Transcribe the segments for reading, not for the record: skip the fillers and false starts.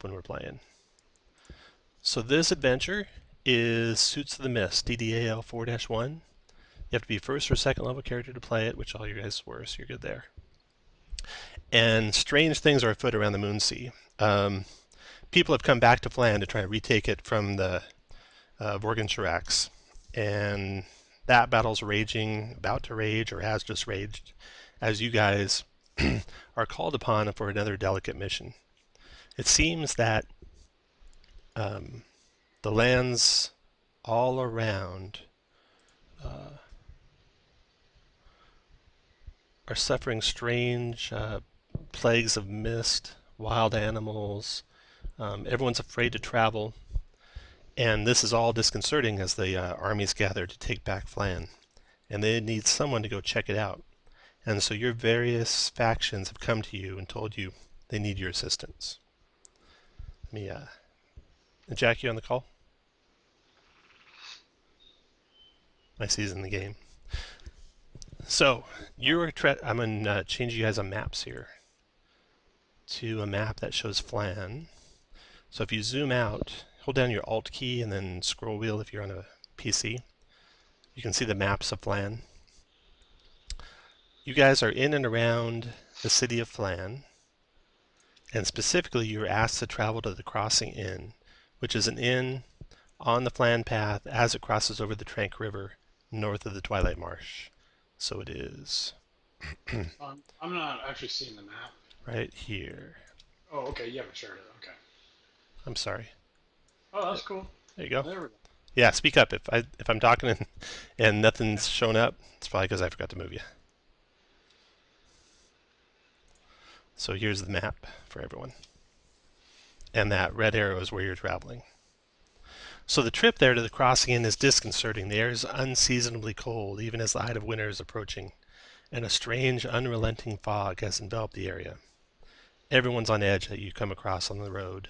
when we're playing. So this adventure is Suits of the Mist, DDAL04-01. You have to be first or second level character to play it, which all you guys were, so you're good there. And strange things are afoot around the Moonsea. People have come back to Flan to try to retake it from the Vorgenshirax, and that battle's raging, about to rage, or has just raged, as you guys are called upon for another delicate mission. It seems that the lands all around are suffering strange plagues of mist, wild animals. Everyone's afraid to travel, and this is all disconcerting as the armies gather to take back Flan, and they need someone to go check it out. And so your various factions have come to you and told you they need your assistance. Let me, Jack, you on the call? I see he's in the game. So I'm going to change you guys on maps here to a map that shows Flan. So if you zoom out, hold down your Alt key and then scroll wheel if you're on a PC. You can see the maps of Flan. You guys are in and around the city of Flan, and specifically you're asked to travel to the Crossing Inn, which is an inn on the Flan path as it crosses over the Trank River north of the Twilight Marsh. So it is. I'm not actually seeing the map. Right here. Oh, okay. You haven't shared it. Okay. I'm sorry. Oh, that's cool. There you go. There we go. Yeah, speak up. If I'm talking and nothing's shown up, it's probably because I forgot to move you. So here's the map for everyone. And that red arrow is where you're traveling. So the trip there to the Crossing Inn is disconcerting. The air is unseasonably cold, even as the height of winter is approaching, and a strange, unrelenting fog has enveloped the area. Everyone's on edge that you come across on the road.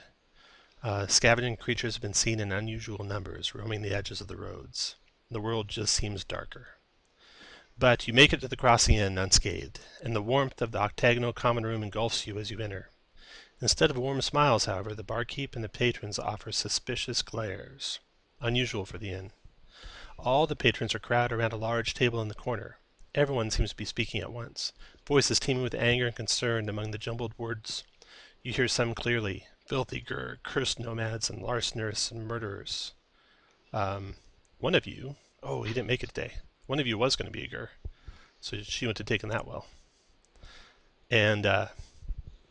Scavenging creatures have been seen in unusual numbers, roaming the edges of the roads. The world just seems darker. But you make it to the Crossing Inn unscathed, and the warmth of the octagonal common room engulfs you as you enter. Instead of warm smiles, however, the barkeep and the patrons offer suspicious glares, unusual for the inn. All the patrons are crowded around a large table in the corner. Everyone seems to be speaking at once, voices teeming with anger and concern among the jumbled words. You hear some clearly: filthy gur, cursed nomads, and larceners and murderers. One of you, oh, he didn't make it today. One of you was going to be a gur, so she went to taking that well. And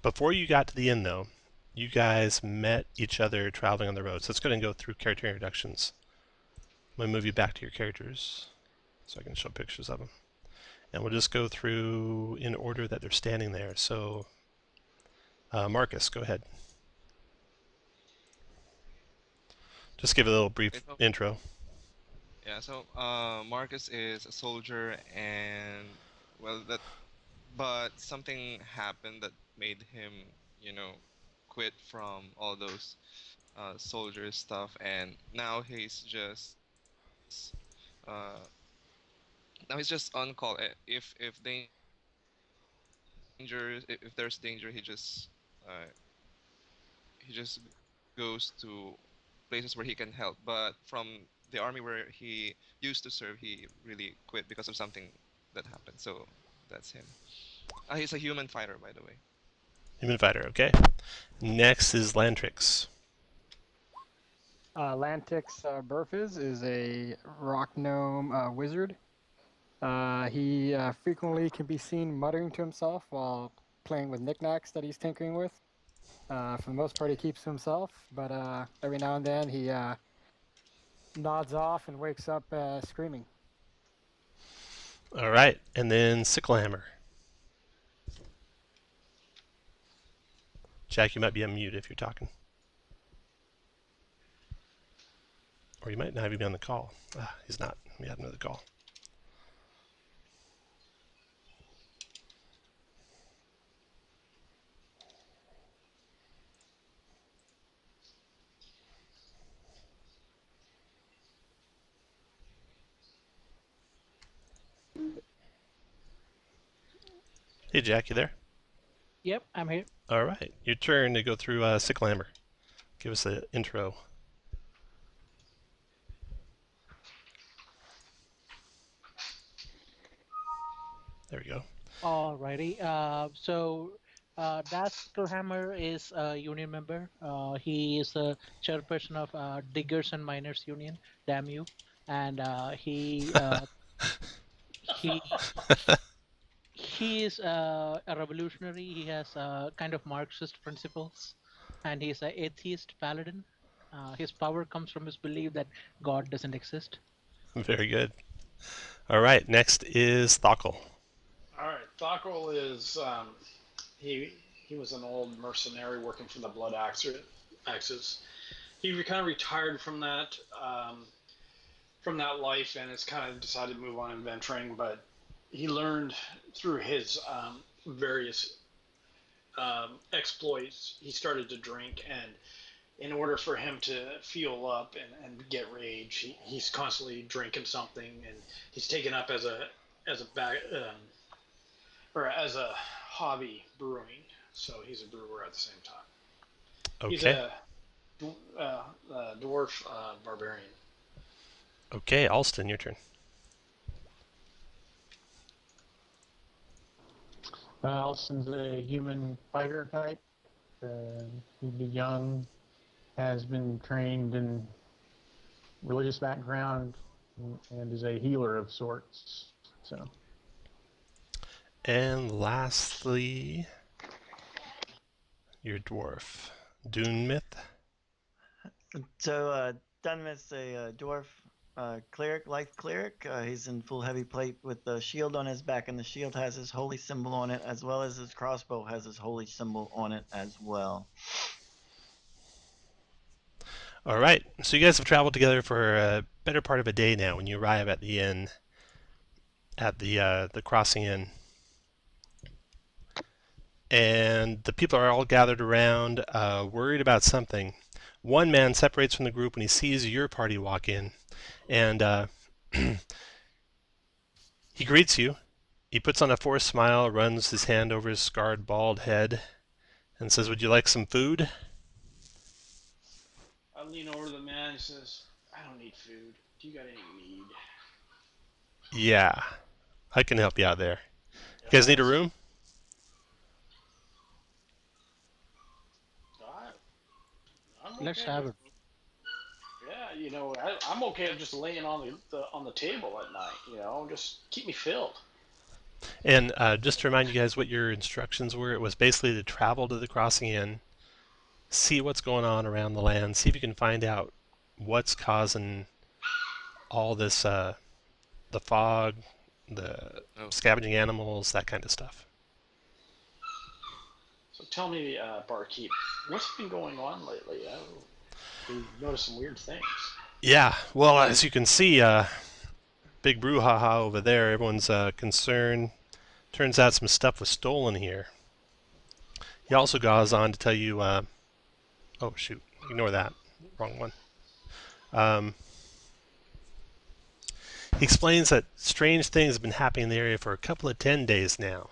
before you got to the inn, though, you guys met each other traveling on the road. So let's go ahead and go through character introductions. I'm going to move you back to your characters so I can show pictures of them. And we'll just go through in order that they're standing there. So, Marcus, go ahead. Just give a little brief intro. Yeah, so Marcus is a soldier, and but something happened that made him, quit from all those soldier stuff, and now he's just uh, on call. If if there's danger, he just goes to places where he can help. But from the army where he used to serve, he really quit because of something that happened. So that's him. He's a human fighter, by the way. Human fighter, okay. Next is Lantrix. Lantrix Burfiz is a rock gnome wizard. He frequently can be seen muttering to himself while playing with knickknacks that he's tinkering with. For the most part, he keeps to himself, but every now and then he nods off and wakes up screaming. All right, and then Sicklehammer. Jack, you might be on mute if you're talking. Or you might not even be on the call. He's not. We had another call. Hey, Jack, you there? Yep, I'm here. All right, your turn to go through Sicklehammer. Give us an intro. There we go. Alrighty. Das Hammer is a union member. He is the chairperson of Diggers and Miners Union. Damn you! And he is a revolutionary. He has kind of Marxist principles, and he's an atheist paladin. His power comes from his belief that God doesn't exist. Very good. All right, next is Thockle. All right, Thockle is he was an old mercenary working for the Blood Axes. He kind of retired from that life and has kind of decided to move on adventuring. But he learned through his various exploits. He started to drink, and in order for him to fuel up and get rage, he's constantly drinking something, and he's taken up as a hobby brewing. So he's a brewer at the same time. Okay. He's a dwarf barbarian. Okay, Alston, your turn. Alston's a human fighter type. He's young, has been trained in religious background, and is a healer of sorts. So. And lastly, your dwarf, Dunmith. So Dunmith's a dwarf cleric, life cleric. He's in full heavy plate with the shield on his back, and the shield has his holy symbol on it, as well as his crossbow has his holy symbol on it as well. All right, so you guys have traveled together for a better part of a day now. When you arrive at the inn, at the crossing inn, and the people are all gathered around, worried about something. One man separates from the group when he sees your party walk in, and he greets you. He puts on a forced smile, runs his hand over his scarred, bald head, and says, "Would you like some food?" I lean over to the man and says, "I don't need food. Do you got any mead?" Yeah, I can help you out there. You guys need a room? I'm Let's okay have with- it. Yeah, I'm okay with just laying on the table at night. Just keep me filled. And just to remind you guys what your instructions were, it was basically to travel to the crossing inn, see what's going on around the land, see if you can find out what's causing all this, the fog, the scavenging animals, that kind of stuff. So tell me, barkeep, what's been going on lately? We noticed some weird things. Yeah, well, as you can see, big brouhaha over there. Everyone's concerned. Turns out some stuff was stolen here. He also goes on to tell you, oh shoot, ignore that, wrong one. He explains that strange things have been happening in the area for a couple of 10 days now.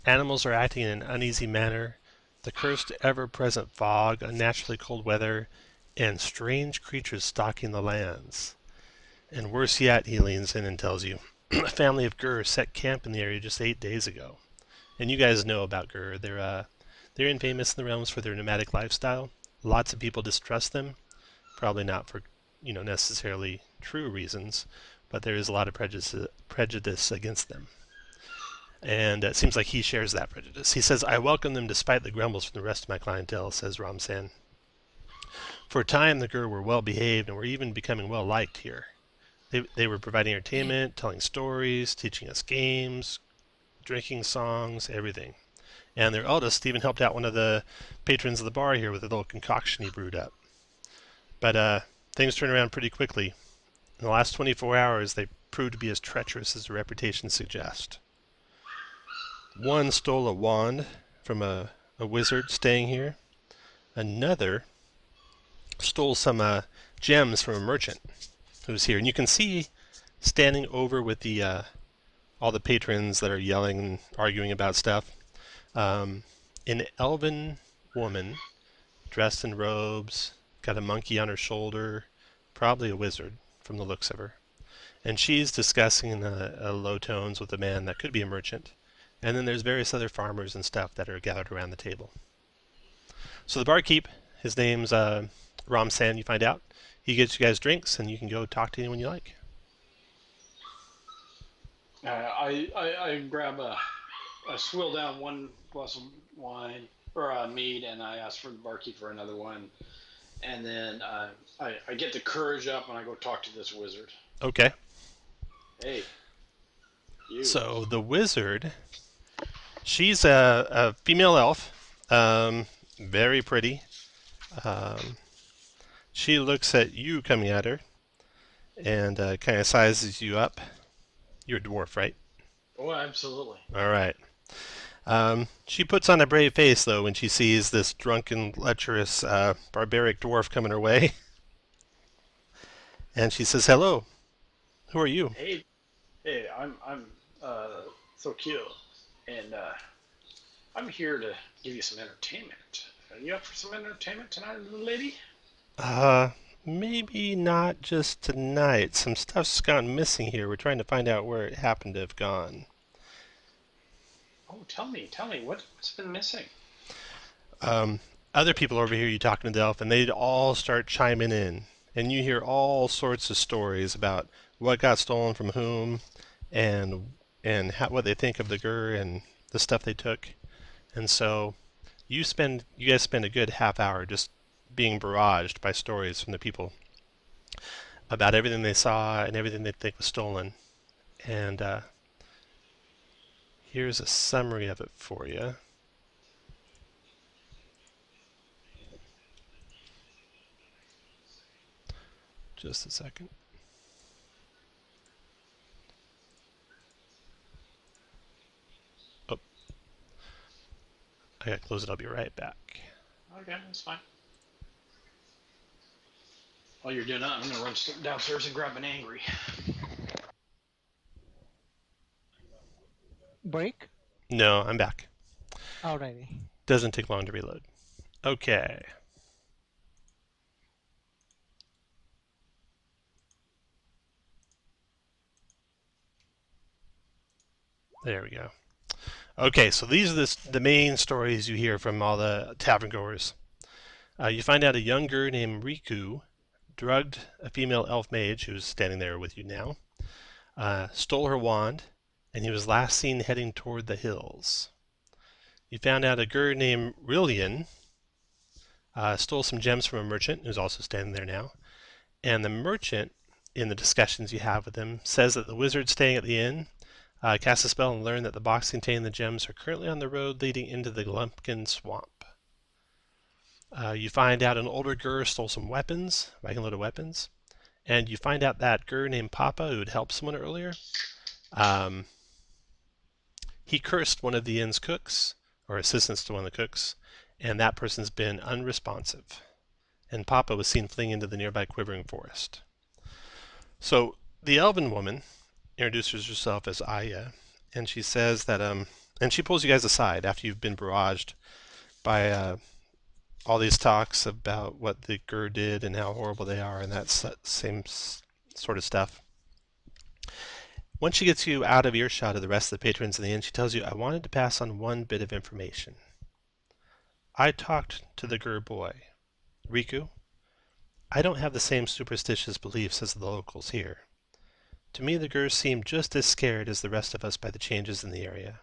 Animals are acting in an uneasy manner, the cursed ever-present fog, unnaturally cold weather, and strange creatures stalking the lands. And worse yet, he leans in and tells you, a family of Gur set camp in the area just 8 days ago. And you guys know about Gur. They're infamous in the realms for their nomadic lifestyle. Lots of people distrust them, probably not for necessarily true reasons, but there is a lot of prejudice against them. And it seems like he shares that prejudice. He says, "I welcome them despite the grumbles from the rest of my clientele," says Ramsan. "For a time, the Gur were well behaved and were even becoming well liked here. They were providing entertainment, telling stories, teaching us games, drinking songs, everything. And their eldest even helped out one of the patrons of the bar here with a little concoction he brewed up. But things turned around pretty quickly. In the last 24 hours, they proved to be as treacherous as their reputation suggests. One stole a wand from a wizard staying here. Another stole some gems from a merchant who was here. And you can see standing over with the all the patrons that are yelling and arguing about stuff, an elven woman dressed in robes, got a monkey on her shoulder, probably a wizard from the looks of her. And she's discussing in low tones with a man that could be a merchant. And then there's various other farmers and stuff that are gathered around the table. So the barkeep, his name's Ramsan, you find out. He gets you guys drinks, and you can go talk to anyone you like. I grab I swill down one glass of wine or mead, and I ask for the barkeep for another one, and then I get the courage up and I go talk to this wizard. Okay. Hey. You. So the wizard, she's a female elf, very pretty. She looks at you coming at her, and kind of sizes you up. You're a dwarf, right? Oh, absolutely. All right. She puts on a brave face, though, when she sees this drunken, lecherous, barbaric dwarf coming her way. And she says, "Hello. Who are you?" Hey, I'm so cute, and I'm here to give you some entertainment. Are you up for some entertainment tonight, little lady? Maybe not just tonight. Some stuff's gone missing here. We're trying to find out where it happened to have gone. Oh, tell me, what's been missing? Other people over here, you talking to the elf, and they'd all start chiming in. And you hear all sorts of stories about what got stolen from whom, and what they think of the Gur and the stuff they took. And so you guys spend a good half hour just being barraged by stories from the people about everything they saw and everything they think was stolen. And here's a summary of it for you. Just a second. Oh, I gotta close it. I'll be right back. Okay, that's fine. While you're doing that, I'm gonna run downstairs and grab an angry. Break? No, I'm back. Alrighty. Doesn't take long to reload. Okay. There we go. Okay, so these are the main stories you hear from all the tavern goers. You find out a young girl named Riku drugged a female elf mage who's standing there with you now, stole her wand, and he was last seen heading toward the hills. You found out a girl named Rillian stole some gems from a merchant who's also standing there now, and the merchant, in the discussions you have with him, says that the wizard staying at the inn cast a spell and learned that the box containing the gems are currently on the road leading into the Glumpkin Swamp. You find out an older Gur stole some weapons, wagon-loaded weapons, and you find out that Gur named Papa, who had helped someone earlier, he cursed one of the inn's cooks, or assistants to one of the cooks, and that person's been unresponsive. And Papa was seen fleeing into the nearby quivering forest. So the elven woman introduces herself as Aya, and she says that, and she pulls you guys aside after you've been barraged by all these talks about what the Gur did and how horrible they are and that same sort of stuff. Once she gets you out of earshot of the rest of the patrons in the inn, she tells you, "I wanted to pass on one bit of information. I talked to the Gur boy, Riku. I don't have the same superstitious beliefs as the locals here. To me, the Gurs seem just as scared as the rest of us by the changes in the area.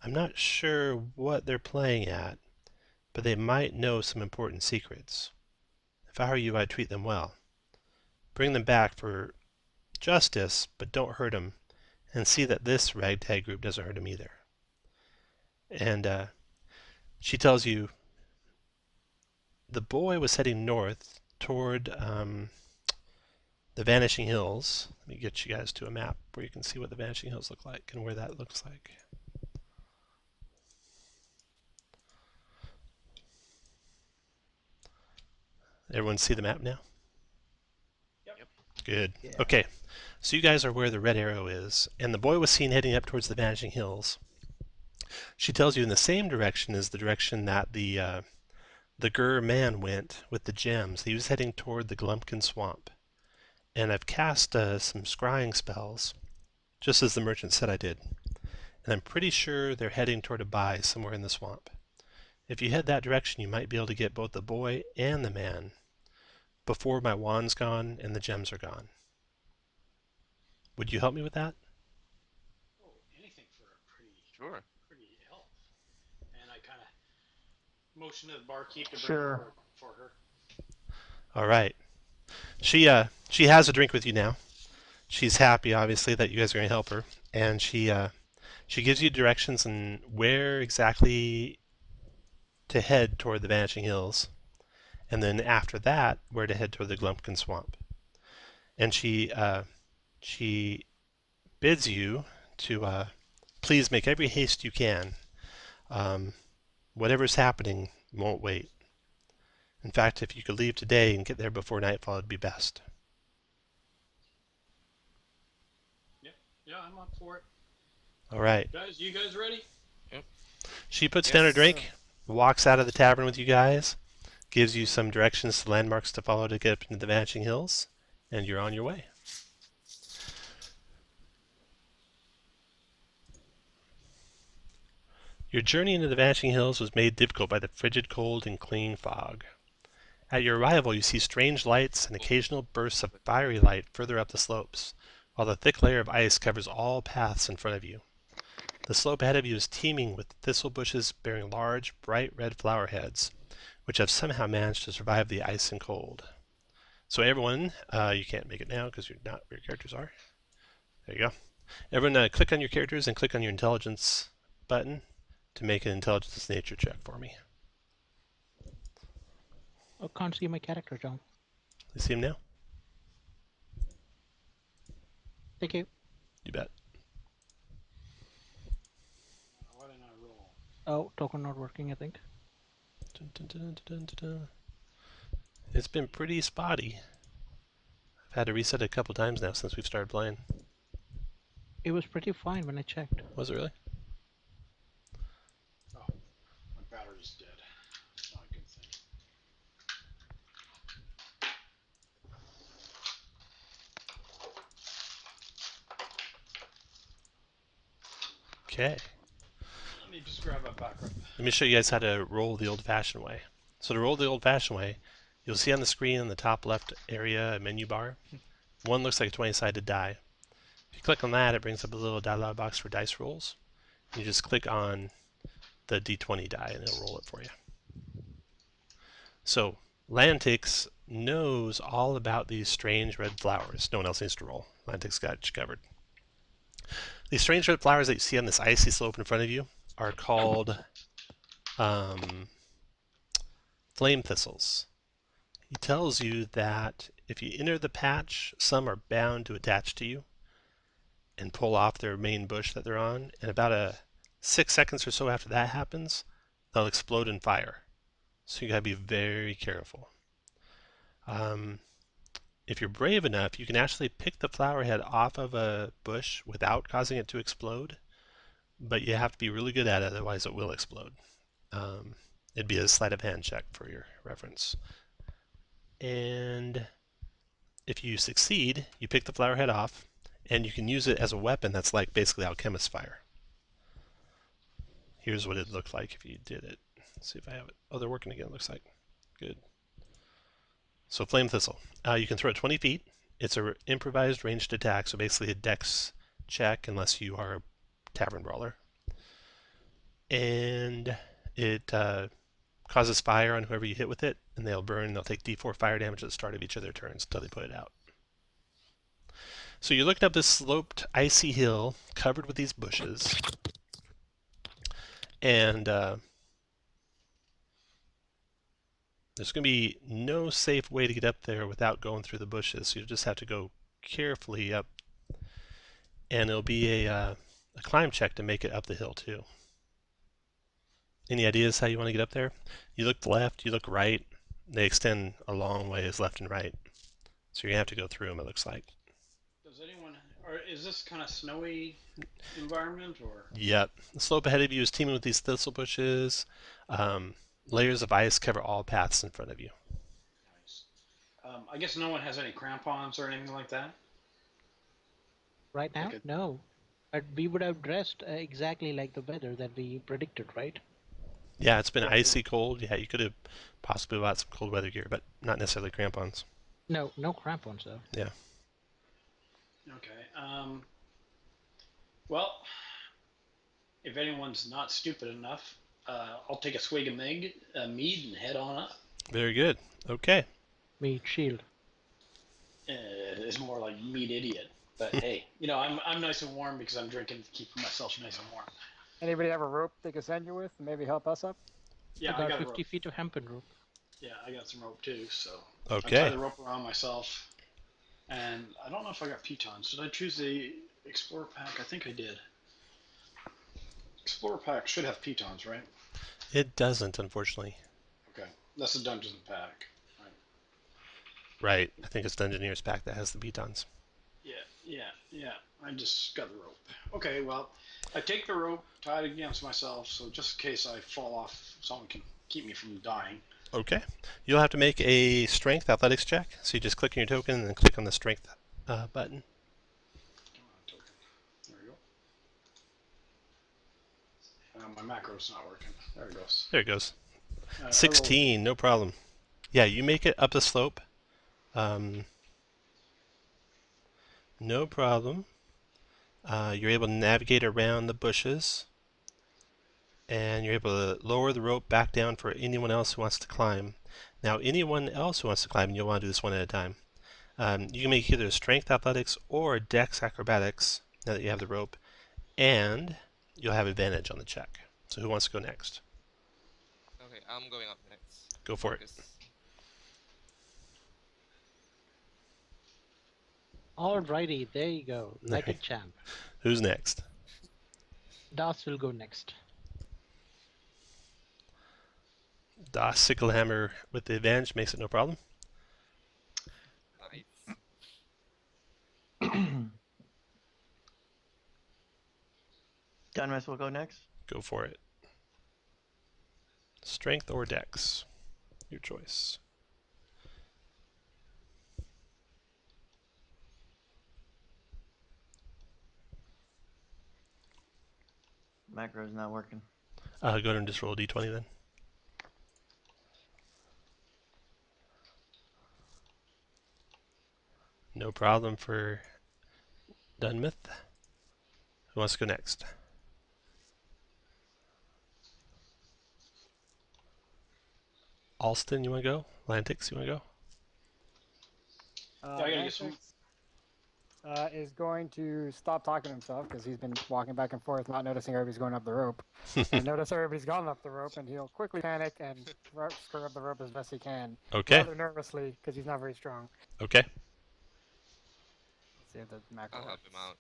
I'm not sure what they're playing at, but they might know some important secrets. If I were you, I'd treat them well. Bring them back for justice, but don't hurt them, and see that this ragtag group doesn't hurt them either." And she tells you the boy was heading north toward the Vanishing Hills. Let me get you guys to a map where you can see what the Vanishing Hills look like and where that looks like. Everyone see the map now? Yep. Good. Yeah. Okay, so you guys are where the red arrow is, and the boy was seen heading up towards the Vanishing Hills. She tells you in the same direction as the direction that the the Gur man went with the gems. He was heading toward the Glumpkin Swamp. And I've cast some scrying spells, just as the merchant said I did. And I'm pretty sure they're heading toward a buy somewhere in the swamp. If you head that direction, you might be able to get both the boy and the man before my wand's gone and the gems are gone. Would you help me with that? Oh, anything for a Sure. pretty help. And I kind of motion to the barkeep to bring Sure. over for her. All right. She has a drink with you now. She's happy, obviously, that you guys are going to help her, and she gives you directions on where exactly to head toward the Vanishing Hills, and then after that, where to head toward the Glumpkin Swamp. And she bids you to please make every haste you can. Whatever's happening won't wait. In fact, if you could leave today and get there before nightfall, it'd be best. Yeah, I'm up for it. All right. Guys, you guys ready? She puts down her drink, walks out of the tavern with you guys, gives you some directions to landmarks to follow to get up into the Vanishing Hills, and you're on your way. Your journey into the Vanishing Hills was made difficult by the frigid cold and clinging fog. At your arrival, you see strange lights and occasional bursts of fiery light further up the slopes, while the thick layer of ice covers all paths in front of you. The slope ahead of you is teeming with thistle bushes bearing large, bright red flower heads, which have somehow managed to survive the ice and cold. So everyone, you can't make it now because you're not where your characters are. There you go. Everyone, click on your characters and click on your intelligence button to make an intelligence nature check for me. I can't see my character, John. You see him now? Thank you. You bet. Why didn't I roll? Oh, token not working, I think. Dun, dun, dun, dun, dun, dun, dun. It's been pretty spotty. I've had to reset it a couple times now since we've started playing. It was pretty fine when I checked. Was it really? Oh, my battery's dead. That's not a good thing. Okay. Let me just grab a backup. Let me show you guys how to roll the old-fashioned way. So to roll the old-fashioned way, you'll see on the screen in the top left area a menu bar. One looks like a 20-sided die. If you click on that, it brings up a little dialog box for dice rolls. You just click on the D20 die and it'll roll it for you. So Lantrix knows all about these strange red flowers. No one else needs to roll. Lantrix got you covered. These strange red flowers that you see on this icy slope in front of you are called flame thistles. He tells you that if you enter the patch, some are bound to attach to you and pull off their main bush that they're on, and about 6 seconds or so after that happens, they'll explode in fire. So you gotta be very careful. If you're brave enough, you can actually pick the flower head off of a bush without causing it to explode, but you have to be really good at it, otherwise it will explode. It'd be a sleight of hand check for your reference. And if you succeed, you pick the flower head off, and you can use it as a weapon that's like basically alchemist fire. Here's what it looked like if you did it. Let's see if I have it. Oh, they're working again, it looks like. Good. So Flame Thistle. You can throw it 20 feet. It's an improvised ranged attack, so basically a dex check unless you are a tavern brawler. And it causes fire on whoever you hit with it, and they'll burn. They'll take d4 fire damage at the start of each of their turns until they put it out. So you're looking up this sloped, icy hill covered with these bushes, and there's going to be no safe way to get up there without going through the bushes. So you'll just have to go carefully up, and it'll be a climb check to make it up the hill too. Any ideas how you want to get up there? You look left, you look right. They extend a long ways left and right. So you're going to have to go through them, it looks like. Does anyone, or is this kind of snowy environment, or? Yep. The slope ahead of you is teeming with these thistle bushes. layers of ice cover all paths in front of you. Nice. I guess no one has any crampons or anything like that? Right now, Okay. no. But we would have dressed exactly like the weather that we predicted, right? Yeah, it's been Yeah. icy cold. Yeah, you could have possibly bought some cold weather gear, but not necessarily crampons. No, no crampons though. Yeah. Okay. Well, if anyone's not stupid enough, I'll take a swig of mead and head on up. Very good. Okay. Meat shield. It's more like meat idiot. But hey, I'm nice and warm because I'm drinking to keep myself nice and warm. Anybody have a rope they could send you with? Maybe help us up? Yeah, About I got 50 rope. feet of hempen rope. Yeah, I got some rope too. So I tie Okay. the rope around myself, and I don't know if I got pitons. Did I choose the Explorer pack? I think I did. Explorer pack should have pitons, right? It doesn't, unfortunately. Okay, that's the Dungeon pack. Right. I think it's Dungeoneer's pack that has the pitons. Yeah. I just got the rope. Okay, well, I take the rope, tie it against myself, so just in case I fall off, someone can keep me from dying. Okay. You'll have to make a strength athletics check. So you just click on your token and then click on the strength button. Come on, token. There we go. My macro's not working. There it goes. There it goes. I rolled- 16, no problem. Yeah, you make it up the slope. No problem. You're able to navigate around the bushes. And you're able to lower the rope back down for anyone else who wants to climb. Now, anyone else who wants to climb, and you'll want to do this one at a time, you can make either strength athletics or dex acrobatics now that you have the rope, and you'll have advantage on the check. So who wants to go next? Okay, I'm going up next. Go for it. Focus. Alrighty, there you go. Like a Right. champ. Who's next? Das will go next. Das Sicklehammer with the advantage makes it no problem. Nice. Dunmas will go next. Go for it. Strength or dex? Your choice. Macro's not working. Go ahead and just roll a d20 then. No problem for Dunmouth. Who wants to go next? Alston, you want to go? Lantrix, you want to go? I gotta get some- Is going to stop talking to himself because he's been walking back and forth, not noticing everybody's going up the rope. And notice everybody's gone up the rope, and he'll quickly panic and screw up the rope as best he can. Okay. Rather nervously because he's not very strong. Okay. Let's see if the macro I'll help works. him out.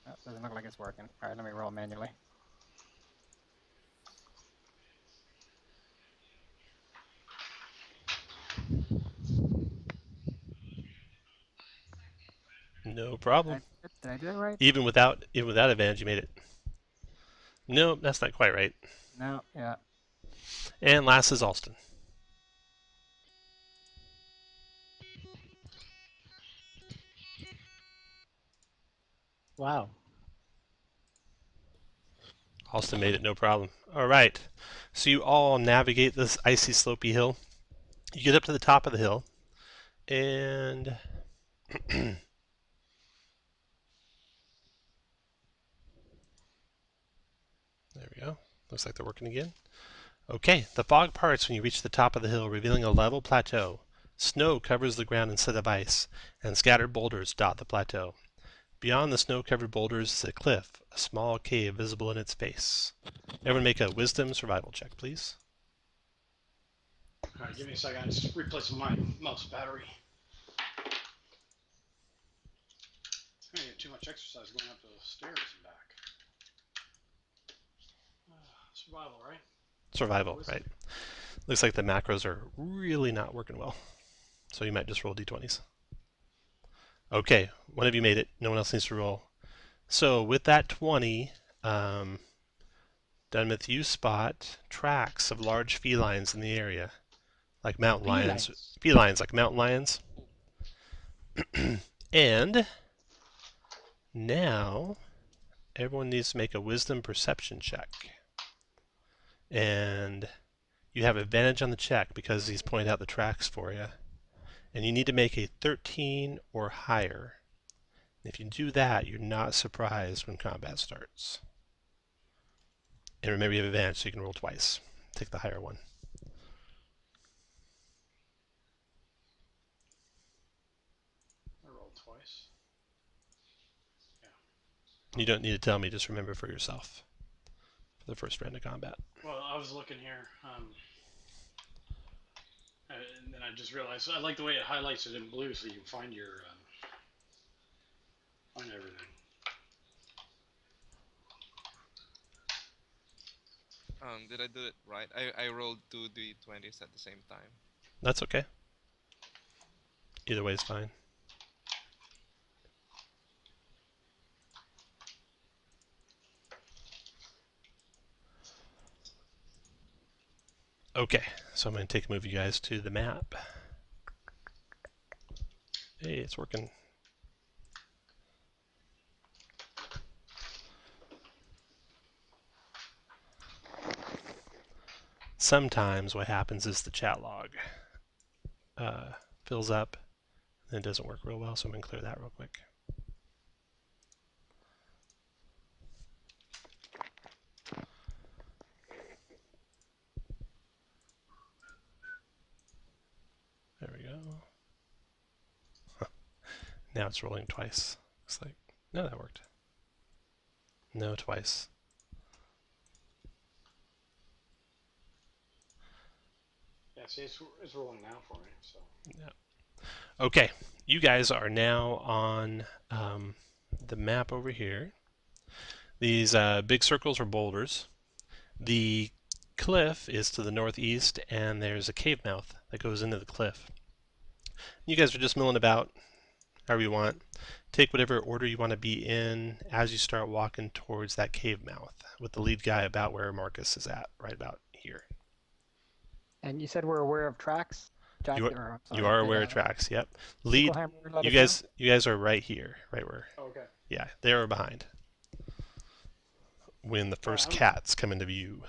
Oh, doesn't look like it's working. All right, let me roll manually. No problem. Did I do it right? Even without advantage, you made it. No, that's not quite right. No, yeah. And last is Alston. Wow. Alston made it, no problem. All right. So you all navigate this icy, slopey hill. You get up to the top of the hill, and there we go. Looks like they're working again. Okay, the fog parts when you reach the top of the hill, revealing a level plateau. Snow covers the ground instead of ice, and scattered boulders dot the plateau. Beyond the snow-covered boulders is a cliff, a small cave visible in its face. Everyone make a wisdom survival check, please. All right, give me a second. I just replacing my mouse battery. I'm gonna get too much exercise going up the stairs and back. Survival, right? Survival, right. Looks like the macros are really not working well. So you might just roll d20s. Okay, one of you made it. No one else needs to roll. So with that 20, Dunmouth, you spot tracks of large felines in the area, like mountain lions. Felines. Felines, like mountain lions. And now everyone needs to make a wisdom perception check. And you have advantage on the check because he's pointed out the tracks for you. And you need to make a 13 or higher. And if you do that, you're not surprised when combat starts. And remember, you have advantage, so you can roll twice. Take the higher one. I rolled twice. You don't need to tell me, just remember for yourself for the first round of combat. Well, I was looking here, and then I just realized I like the way it highlights it in blue, so you can find your find everything. Did I do it right? I rolled 2 d20s at the same time. That's okay. Either way is fine. Okay, so I'm going to take a move you guys to the map. Hey, it's working. Sometimes what happens is the chat log fills up and it doesn't work real well, so I'm going to clear that real quick. There we go. Huh. Now it's rolling twice. Looks like, no, that worked. No, twice. Yeah, see, it's rolling now for me. So. Yeah. Okay, you guys are now on the map over here. These big circles are boulders. The cliff is to the northeast, and there's a cave mouth that goes into the cliff. You guys are just milling about however you want. Take whatever order you want to be in as you start walking towards that cave mouth, with the lead guy about where Marcus is at, right about here. And you said we're aware of tracks? Jack, You are aware of tracks, yep. Lead, you guys are right here, right where, Okay. yeah, they are behind. When the first cats come into view.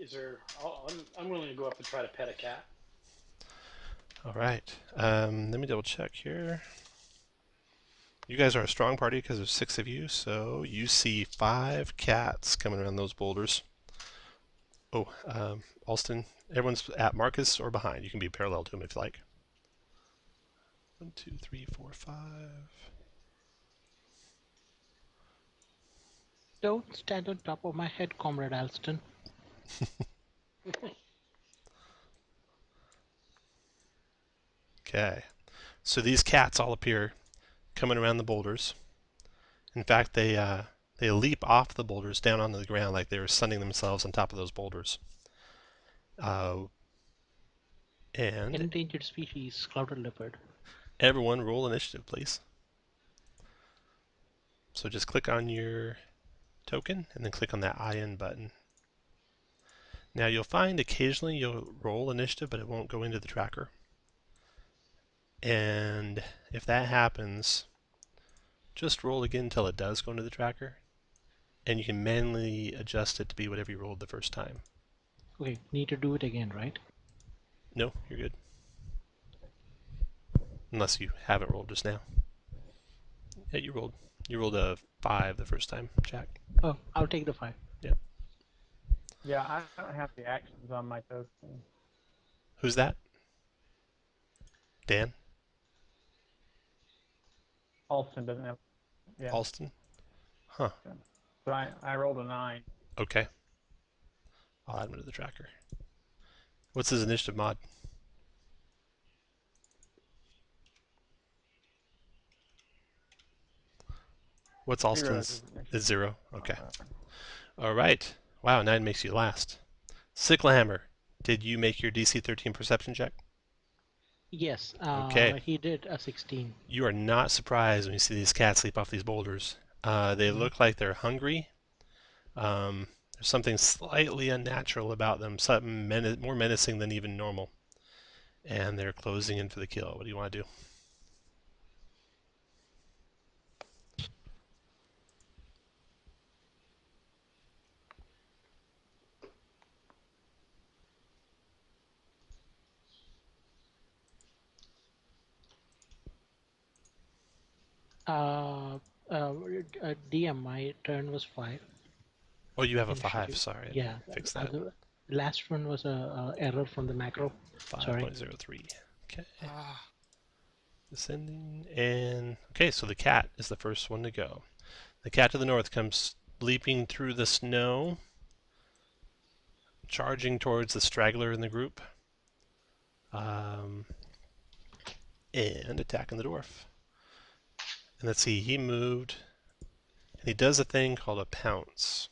Is there? I'm willing to go up and try to pet a cat. All right. Let me double check here. You guys are a strong party because there's 6 of you, so you see 5 cats coming around those boulders. Oh, Alston, everyone's at Marcus or behind. You can be parallel to him if you like. 1, 2, 3, 4, 5. Don't stand on top of my head, Comrade Alston. Okay, so these cats all appear coming around the boulders. In fact, they leap off the boulders down onto the ground like they were sunning themselves on top of those boulders. And Endangered species, clouded leopard. Everyone roll initiative, please. So just click on your token and then click on that IN button. Now you'll find occasionally you'll roll initiative, but it won't go into the tracker. And if that happens, just roll again until it does go into the tracker. And you can manually adjust it to be whatever you rolled the first time. Okay, need to do it again, right? No, you're good. Unless you haven't rolled just now. Yeah, you rolled. You rolled a 5 the first time, Jack. Oh, I'll take the 5. Yeah. Yeah, I don't have the actions on my token. Who's that? Dan? Alston doesn't have. Yeah. Alston? Huh. So I rolled a 9. Okay. I'll add him to the tracker. What's his initiative mod? What's Alston's? It's 0. Okay. All right. Wow, 9 makes you last. Sicklehammer, did you make your DC 13 perception check? Yes, Okay. he did a 16. You are not surprised when you see these cats leap off these boulders. They look like they're hungry, There's something slightly unnatural about them, something more menacing than even normal. And they're closing in for the kill. What do you want to do? DM, my turn was 5. Oh, you have a Initiative. 5. Sorry, I Yeah, didn't fix that. The last one was a error from the macro. Sorry. 5.03. Okay. Descending, and okay, so the cat is the first one to go. The cat to the north comes leaping through the snow, charging towards the straggler in the group, and attacking the dwarf. And let's see, he moved, and he does a thing called a pounce.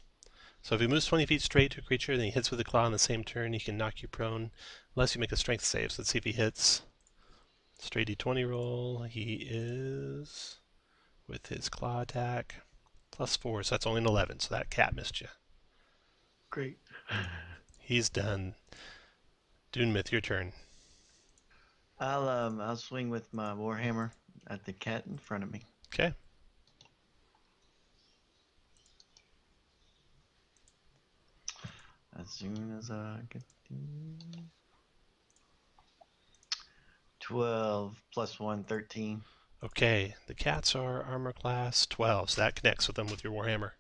So if he moves 20 feet straight to a creature, then he hits with a claw on the same turn, he can knock you prone, unless you make a strength save. So let's see if he hits. Straight d20 roll, he is, with his claw attack, +4, so that's only an 11, so that cat missed you. Great. He's done. Dunemith, your turn. I'll swing with my warhammer at the cat in front of me. Okay. As soon as I get the 12 plus 1, 13. Okay, the cats are armor class 12, so that connects with them with your warhammer.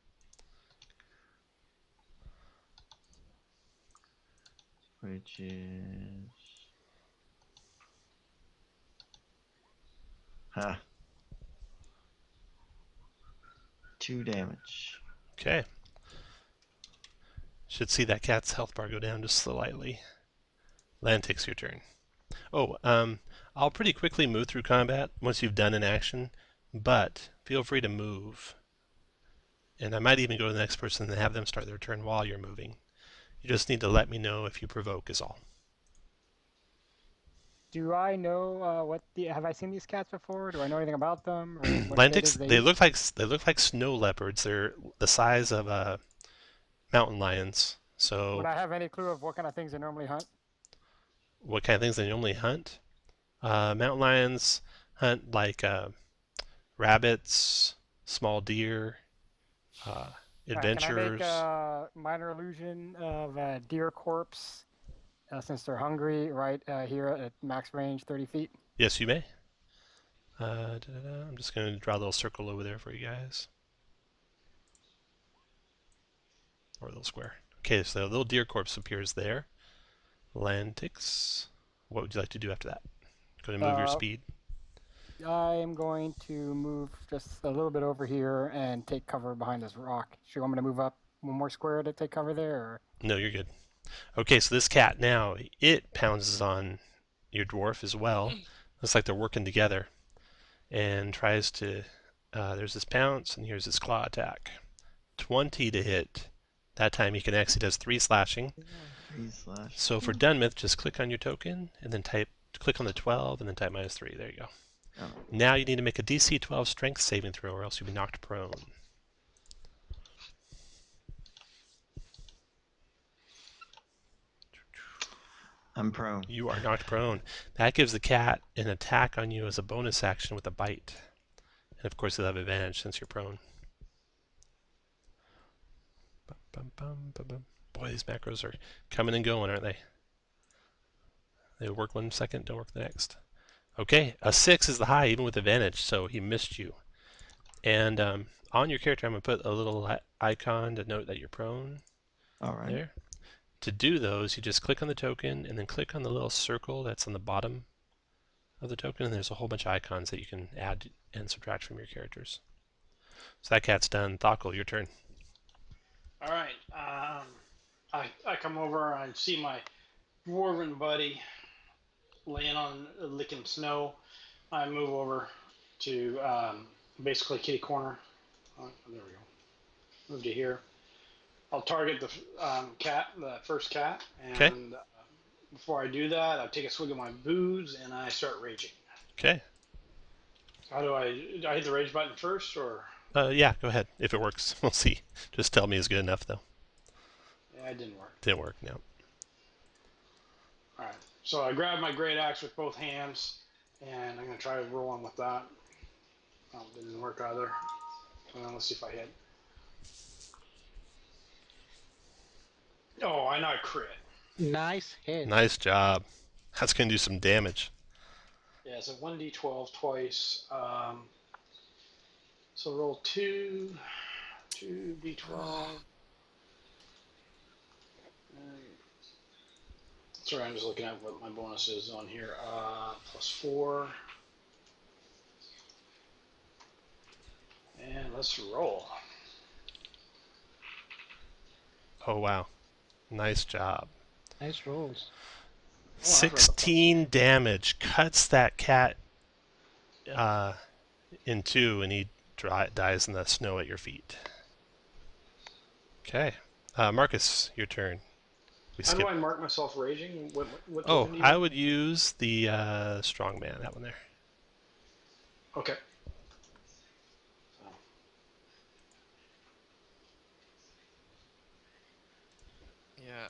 Which is... 2 damage. Okay. Should see that cat's health bar go down just slightly. Lantrix, your turn. Oh, I'll pretty quickly move through combat once you've done an action, but feel free to move. And I might even go to the next person and have them start their turn while you're moving. You just need to let me know if you provoke is all. Do I know have I seen these cats before? Do I know anything about them? Or what Lantrix, it is they look like snow leopards. They're the size of mountain lions. So would I have any clue of what kind of things they normally hunt? what kind of things they normally hunt? Mountain lions hunt like rabbits, small deer, adventurers. Can I make a minor illusion of a deer corpse since they're hungry right here at max range 30 feet? Yes, you may. I'm just going to draw a little circle over there for you guys. Or a little square. Okay, so the little deer corpse appears there. Lantrix, what would you like to do after that? Going to move your speed? I am going to move just a little bit over here and take cover behind this rock. Do you want me to move up one more square to take cover there? Or? No, you're good. Okay, so this cat now, it pounces on your dwarf as well. Looks like they're working together. And tries to, there's this pounce, and here's his claw attack. 20 to hit. That time he connects, he does 3 slashing. 3 slash. So for Dunemith, just click on your token, and then click on the 12, and then type -3. There you go. Oh. Now you need to make a DC 12 strength saving throw, or else you'll be knocked prone. I'm prone. You are knocked prone. That gives the cat an attack on you as a bonus action with a bite. And of course, you'll have advantage since you're prone. Boy, these macros are coming and going, aren't they? They work one second, don't work the next. Okay, a 6 is the high, even with advantage, so he missed you. And on your character, I'm going to put a little icon to note that you're prone. All right. There. To do those, you just click on the token, and then click on the little circle that's on the bottom of the token, and there's a whole bunch of icons that you can add and subtract from your characters. So that cat's done. Thockle, your turn. All right. I come over and see my dwarven buddy laying on licking snow. I move over to basically kitty corner. Oh, there we go. Move to here. I'll target the cat, the first cat, and before I do that, I take a swig of my booze and I start raging. Okay. How do I hit the rage button first, or? Yeah, go ahead. If it works, we'll see. Just tell me it's good enough, though. Yeah, it didn't work. Didn't work, no. Alright, so I grabbed my great axe with both hands, and I'm going to try rolling with that. Oh, didn't work either. Let's see if I hit. Oh, I know I crit. Nice hit. Nice job. That's going to do some damage. Yeah, so 1d12 twice. So roll 2d12. Sorry, I'm just looking at what my bonus is on here. Plus 4. And let's roll. Oh, wow. Nice job. Nice rolls. 16 damage. Cuts that cat in two, and he dies in the snow at your feet. Okay. Marcus, your turn. How do I mark myself raging? What Oh, token do you I need? would use the strong man, that one there. Okay. Yeah.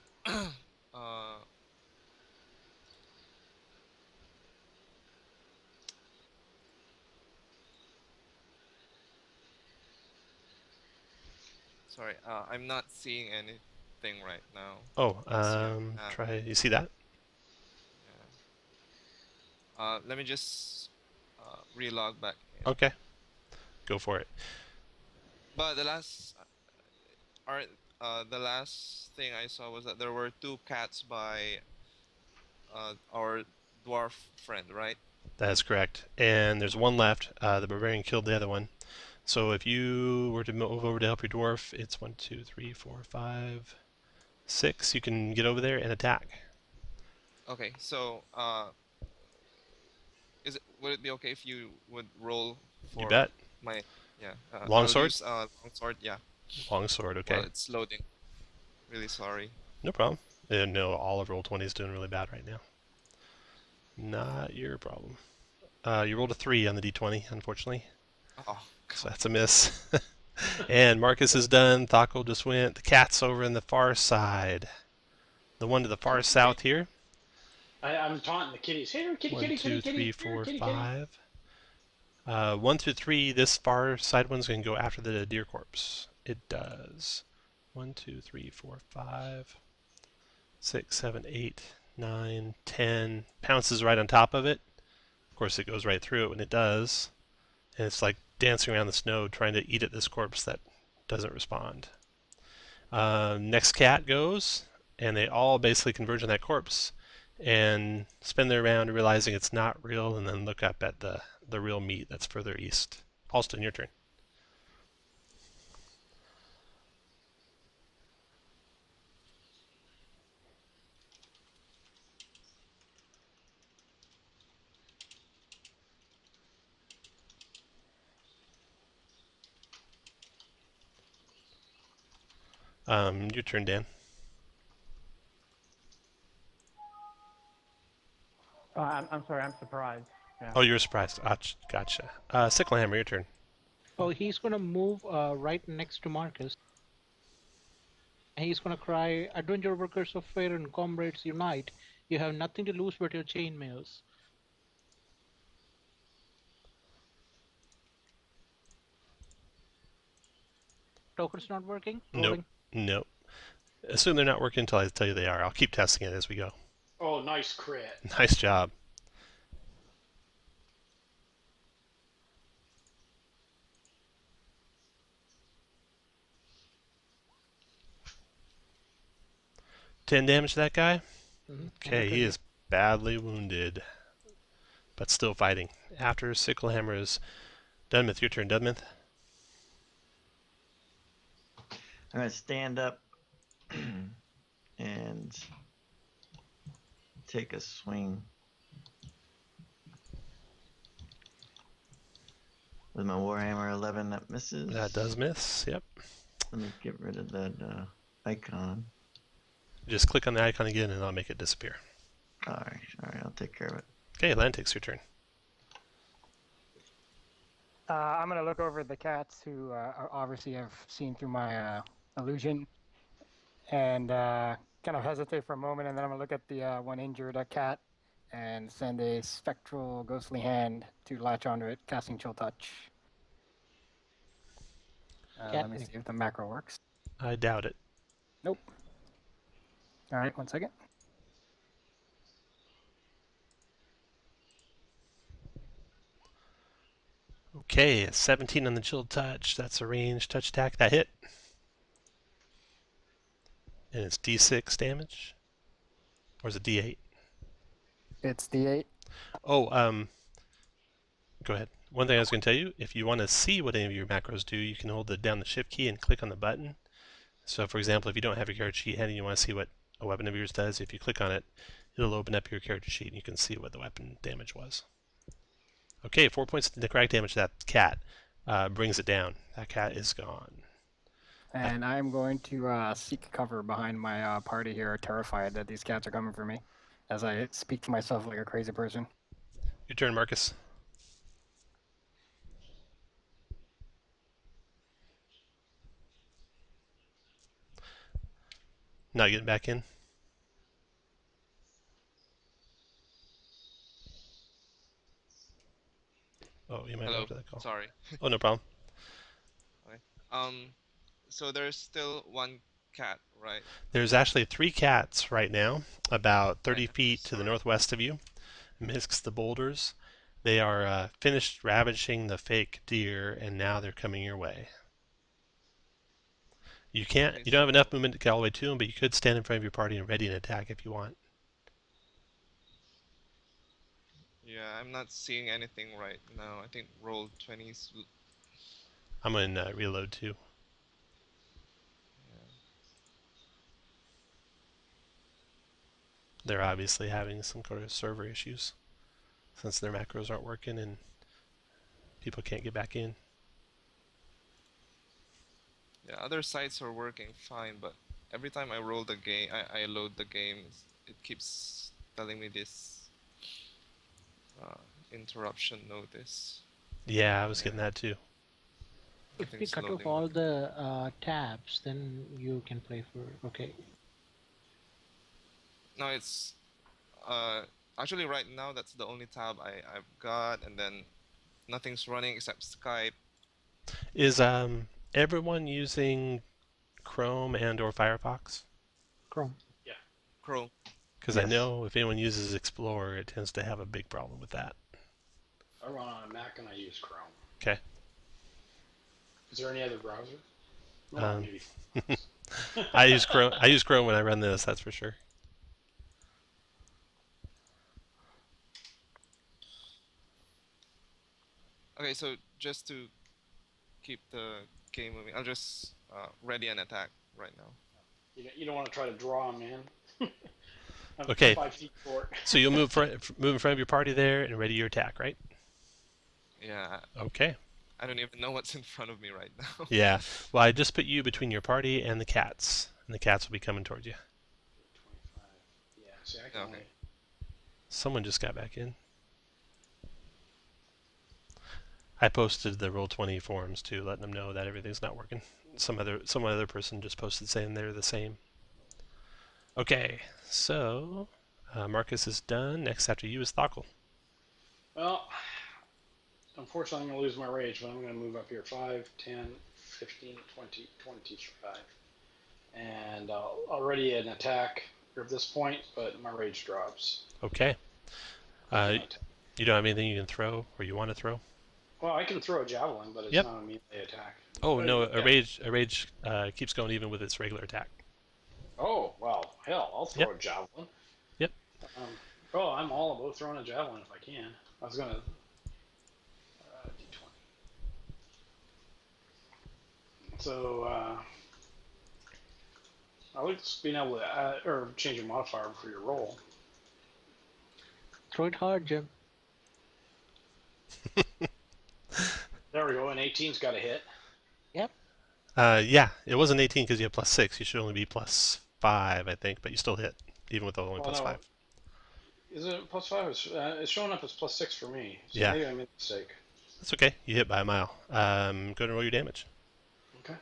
Sorry, I'm not seeing anything right now. Oh, Yeah. try. You see that? Yeah. Let me just relog back in. Okay. Go for it. But the last thing I saw was that there were 2 cats by our dwarf friend, right? That is correct. And there's one left. The barbarian killed the other one. So if you were to move over to help your dwarf, it's 1, 2, 3, 4, 5, 6. You can get over there and attack. Okay, so would it be okay if you would roll for You bet. my Longsword? Longsword, yeah. Longsword, okay. Well, it's loading. Really sorry. No problem. No, all of Roll20 is doing really bad right now. Not your problem. You rolled a 3 on the d20, unfortunately. Oh, So that's a miss. And Marcus is done. Thockle just went. The cat's over in the far side. The one to the far south here. I'm taunting the kitties. Here, kitty, 1, kitty, 2, kitty, 3, kitty. 4, Here, kitty, 5. 1 through 3, this far side one's going to go after the deer corpse. It does. 1, 2, 3, 4, 5, 6, 7, 8, 9, 10. Pounces right on top of it. Of course, it goes right through it when it does. And it's like dancing around the snow trying to eat at this corpse that doesn't respond. Next cat goes, and they all basically converge on that corpse and spin their round realizing it's not real, and then look up at the real meat that's further east. Alston, your turn. Your turn, Dan. I'm sorry, I'm surprised. Yeah. Oh, you're surprised. Gotcha. Sicklehammer, your turn. Oh, he's gonna move right next to Marcus. And he's gonna cry, "Adventure workers of fair and comrades unite. You have nothing to lose but your chainmails." Token's not working? Nope. Nope. Assume they're not working until I tell you they are. I'll keep testing it as we go. Oh, nice crit. Nice job. Ten damage to that guy. Okay, he is badly wounded, but still fighting. After Sicklehammer is Dunmouth, your turn, Dunmouth. I'm gonna stand up and take a swing with my Warhammer 11 that misses. That does miss, yep. Let me get rid of that icon. Just click on the icon again and I'll make it disappear. Alright, I'll take care of it. Okay, Lantrix, your turn. I'm gonna look over the cats who obviously I've seen through my illusion, and kind of hesitate for a moment, and then I'm gonna look at the one injured cat, and send a spectral ghostly hand to latch onto it, casting Chill Touch. Let me see if the macro works. I doubt it. Nope. All right, 1 second. Okay, 17 on the Chilled Touch. That's a ranged touch attack. That hit. And it's D6 damage? Or is it D8? It's D8. Oh, go ahead. One thing I was going to tell you, if you want to see what any of your macros do, you can hold down the Shift key and click on the button. So, for example, if you don't have your character sheet handy and you want to see what a weapon of yours does, if you click on it, it'll open up your character sheet and you can see what the weapon damage was. Okay, 4 points of necrotic damage to that cat. Brings it down. That cat is gone. And I'm going to seek cover behind my party here, terrified that these cats are coming for me, as I speak to myself like a crazy person. Your turn, Marcus. Not getting back in. Oh, you might Hello. have to that call. Sorry. Oh, no problem. Okay. So there's still one cat, right? There's actually 3 cats right now, about 30 Okay, feet to the sorry. northwest of you, amidst the boulders. They are finished ravaging the fake deer, and now they're coming your way. You Okay, don't have enough so- movement to get all the way to them, but you could stand in front of your party and ready an attack if you want. Yeah, I'm not seeing anything right now. I think roll 20s. I'm going to reload too. They're obviously having some sort of server issues since their macros aren't working and people can't get back in. Yeah, other sites are working fine, but every time I roll the game, I load the game, it keeps telling me this interruption notice. Yeah, I was getting that too. If we Nothing's cut off loading. all the tabs, then you can play for. Okay. No, it's actually right now that's the only tab I've got, and then nothing's running except Skype. Is everyone using Chrome and or Firefox? Chrome. Chrome. Because I Yes. know if anyone uses Explorer, it tends to have a big problem with that. I run on a Mac and I use Chrome. Okay. Is there any other browser? Well, Um, maybe. I use Chrome. I use Chrome when I run this. That's for sure. Okay, so just to keep the game moving, I'll just ready an attack right now. You don't want to try to draw him in. I'm Okay. 5 feet short. So you'll move in front of your party there and ready your attack, right? Yeah, Okay. I don't even know what's in front of me right now. Yeah. Well, I just put you between your party and the cats, and the cats will be coming towards you. 25. Yeah, see, I can Okay. only... Someone just got back in. I posted the Roll20 forums too, letting them know that everything's not working. Some other person just posted saying they're the same. Okay, so Marcus is done. Next after you is Thockle. Well, unfortunately, I'm going to lose my rage, but I'm going to move up here 5, 10, 15, 20, 25. And already an attack at this point, but my rage drops. Okay. You don't have anything you can throw or you want to throw? Well, I can throw a javelin, but it's Yep. not a melee attack. Oh no, Yeah. a rage keeps going even with its regular attack. Oh, well, hell, I'll throw a javelin. Yep. Oh, I'm all about throwing a javelin if I can. I was going to... D20. So, I like being able to add, or change your modifier for your roll. Throw it hard, Jim. There we go, an 18's got a hit. Yep. Yeah, it wasn't 18 because you have +6. You should only be +5, I think, but you still hit, even with only Oh, no. +5. Is it +5? It's showing up as +6 for me. So Yeah. maybe I made a mistake. That's okay. You hit by a mile. Go ahead and roll your damage. Okay.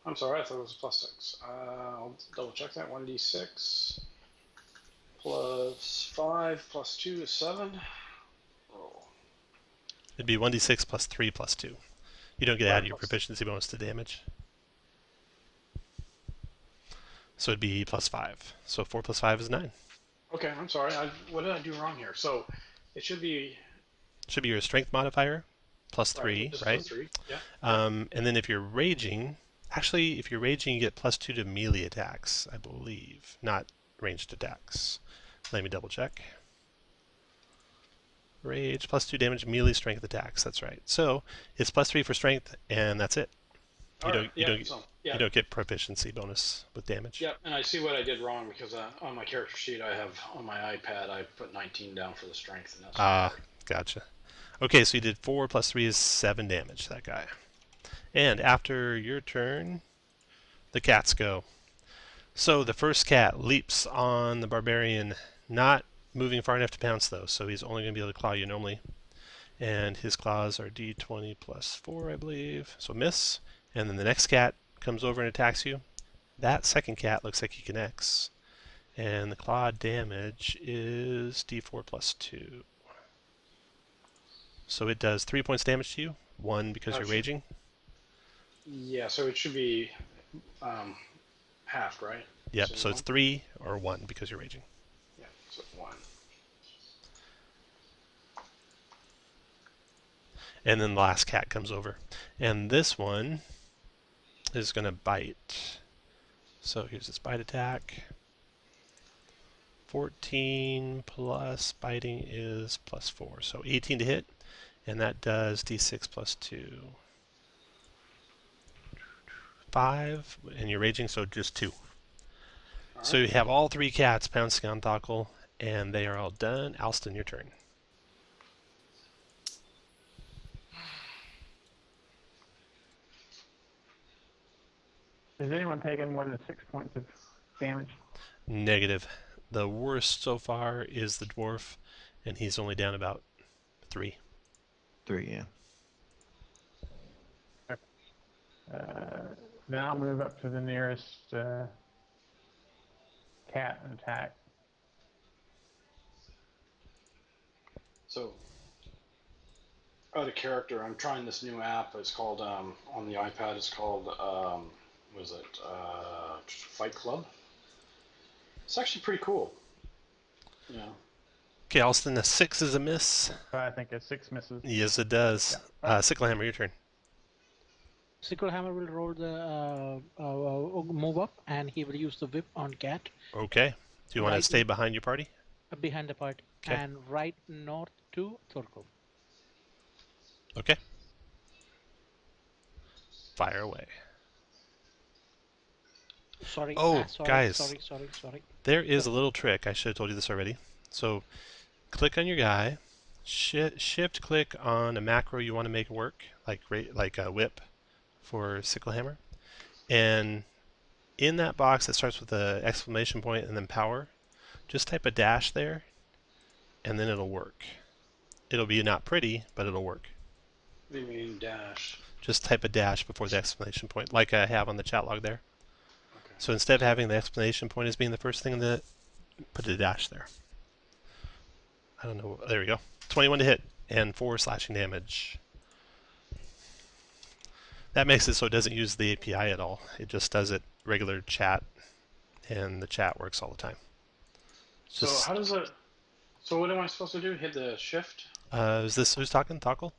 I'm sorry, I thought it was a +6. I'll double check that. 1d6 plus 5 plus 2 is 7. Roll. It'd be 1d6 plus 3 plus 2. You don't get to add your proficiency bonus to damage. So it'd be plus 5. So 4 plus 5 is 9. Okay, I'm sorry. What did I do wrong here? So it should be... Should be your strength modifier, plus 3, right? Plus 3, yeah. And then if you're raging... Actually, if you're raging, you get plus 2 to melee attacks, I believe. Not ranged attacks. Let me double check. Rage, plus 2 damage, melee strength attacks. That's right. So it's plus 3 for strength, and that's it. You don't get proficiency bonus with damage. Yep, and I see what I did wrong because on my character sheet I have on my iPad I put 19 down for the strength, and that's gotcha. Okay, so you did 4 plus 3 is 7 damage to that guy. And after your turn, the cats go. So the first cat leaps on the barbarian, not moving far enough to pounce though, so he's only going to be able to claw you normally. And his claws are d20 plus 4, I believe. So miss. And then the next cat comes over and attacks you. That second cat looks like he connects. And the claw damage is d4 plus 2. So it does 3 points damage to you. 1 because you're raging. Yeah, so it should be halved, right? Yep, so it's 3 or 1 because you're raging. Yeah, so 1. And then the last cat comes over. And this one is going to bite. So here's its bite attack. 14 plus biting is plus 4. So 18 to hit. And that does d6 plus 2. 5. And you're raging, so just 2. Right. So you have all 3 cats pouncing on Thockle, and they are all done. Alston, your turn. Has anyone taken more than 6 points of damage? Negative. The worst so far is the dwarf, and he's only down about 3. 3, yeah. Then I'll move up to the nearest cat and attack. So, out of character, I'm trying this new app. It's called, on the iPad, it's called, Fight Club? It's actually pretty cool. Yeah. Okay, Alston, a 6 is a miss. I think a 6 misses. Yes, it does. Yeah. Sicklehammer, your turn. Sicklehammer will roll the move up, and he will use the whip on cat. Okay. Do you want to stay behind your party? Behind the party. Okay. And right north to Thockle. Okay. Fire away. Sorry. Oh, sorry, guys. Sorry. There is a little trick. I should have told you this already. So, click on your guy. Shift click on a macro you want to make work, like a whip for Sicklehammer. And in that box that starts with the exclamation point and then power, just type a dash there, and then it'll work. It'll be not pretty, but it'll work. What do you mean dash? Just type a dash before the exclamation point, like I have on the chat log there. Okay. So instead of having the exclamation point as being the first thing, put a dash there. I don't know. There we go. 21 to hit and 4 slashing damage. That makes it so it doesn't use the API at all. It just does it regular chat, and the chat works all the time. So how does it? So what am I supposed to do? Hit the shift? Is this who's talking? Thockle?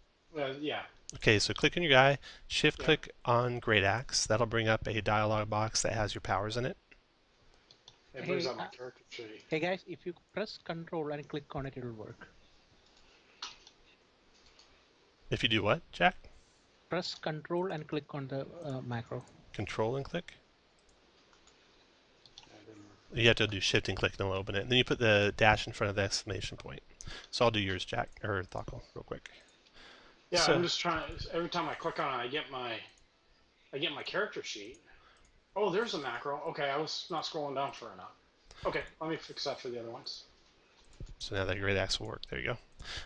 Yeah. Okay, so click on your guy, shift click on Great Axe. That'll bring up a dialog box that has your powers in it. It brings up my character sheet. Hey guys, if you press Control and click on it, it'll work. If you do what, Jack? Press Control and click on the macro. Control and click? You have to do shift and click and it'll open it. And then you put the dash in front of the exclamation point. So I'll do yours, Jack, or Thockle, real quick. Yeah, so, I'm just trying. Every time I click on it, I get my character sheet. Oh, there's a macro. Okay, I was not scrolling down far enough. Okay, let me fix that for the other ones. So now that Great Axe will work. There you go.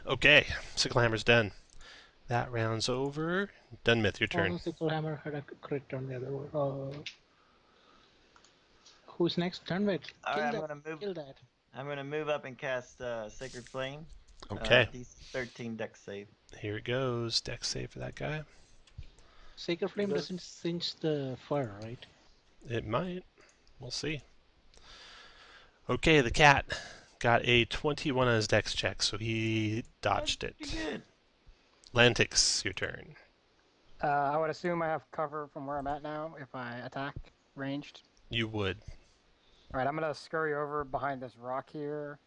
Okay, Sicklehammer's done. That round's over. Dunmith, your turn. Sicklehammer had a crit on the other one. Who's next? Dunmith. All Kill right, that. I'm gonna move. Kill that. I'm gonna move up and cast Sacred Flame. Okay, DC 13 Dex save. here it goes. Dex save for that guy. Sacred Flame doesn't cinch the fur, right? It might. We'll see. Okay, the cat got a 21 on his dex check, so he dodged it. Pretty good. Lantrix, your turn. I would assume I have cover from where I'm at now if I attack ranged. You would. All right, I'm gonna scurry over behind this rock here,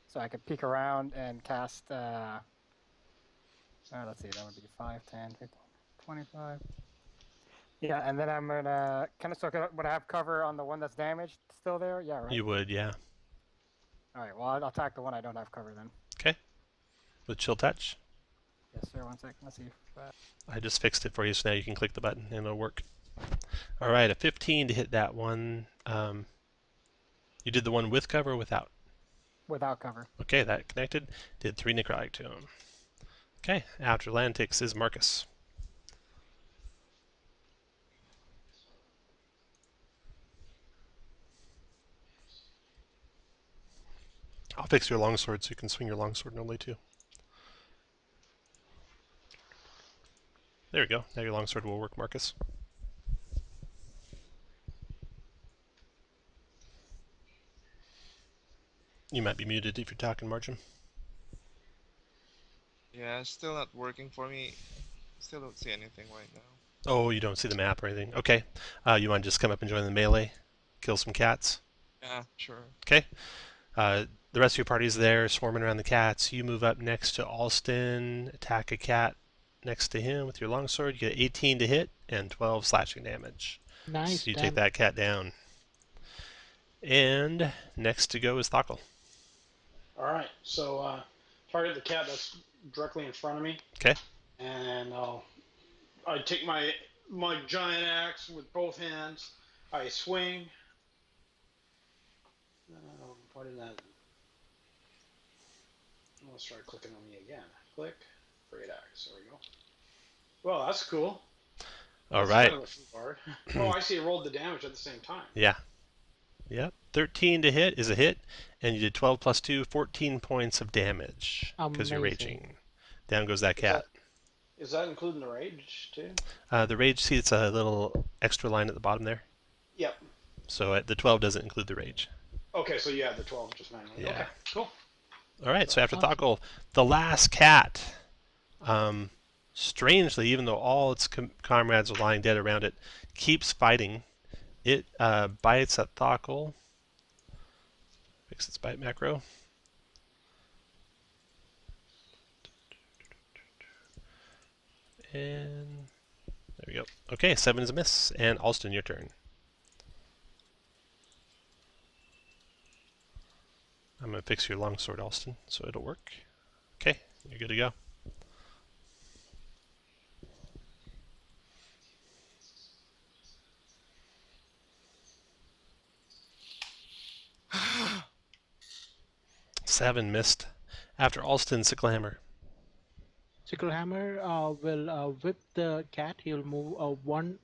so I could peek around and cast. Let's see, that would be 5, 10, 15, 25. Yeah, and then I'm gonna kind of would I have cover on the one that's damaged still there? Yeah, right. You would, yeah. All right, well I'll attack the one I don't have cover then. Okay. With chill touch. Yes, sir. 1 second. Let's see. I just fixed it for you, so now you can click the button and it'll work. All right, a 15 to hit that one. You did the one with cover or without? Without cover. Okay, that connected. Did 3 necrotic to him. Okay, after Lantrix is Marcus. I'll fix your longsword so you can swing your longsword normally too. There we go. Now your longsword will work, Marcus. You might be muted if you're talking, Margin. Yeah, it's still not working for me. Still don't see anything right now. Oh, you don't see the map or anything. Okay. You want to just come up and join the melee? Kill some cats? Yeah, sure. Okay. The rest of your party's there, swarming around the cats. You move up next to Alston, attack a cat next to him with your longsword. You get 18 to hit and 12 slashing damage. Nice. So you take that cat down. And next to go is Thockle. All right, so target the cat that's directly in front of me. Okay. And I take my giant axe with both hands. I swing. Why didn't that? Let's try clicking on me again. Click. Great axe. There we go. Well, that's cool. All That's right. kind of a fun part. Oh, I see. It rolled the damage at the same time. Yeah. Yep. 13 to hit is a hit, and you did 12 plus 2, 14 points of damage because you're Amazing. raging. Down goes that cat. Is that including the rage too? The rage, see, it's a little extra line at the bottom there. Yep. So the 12 doesn't include the rage. Okay, so you have the 12 just manually. Yeah. Okay, cool. All right, so after Awesome. Thockle, the last cat, strangely, even though all its comrades are lying dead around it, keeps fighting. It bites at Thockle. Fix its bite macro. And there we go. Okay, 7 is a miss. And Alston, your turn. I'm going to fix your longsword, Alston, so it'll work. Okay, you're good to go. Seven missed. After Alston, Sicklehammer. Sicklehammer will whip the cat. He will move one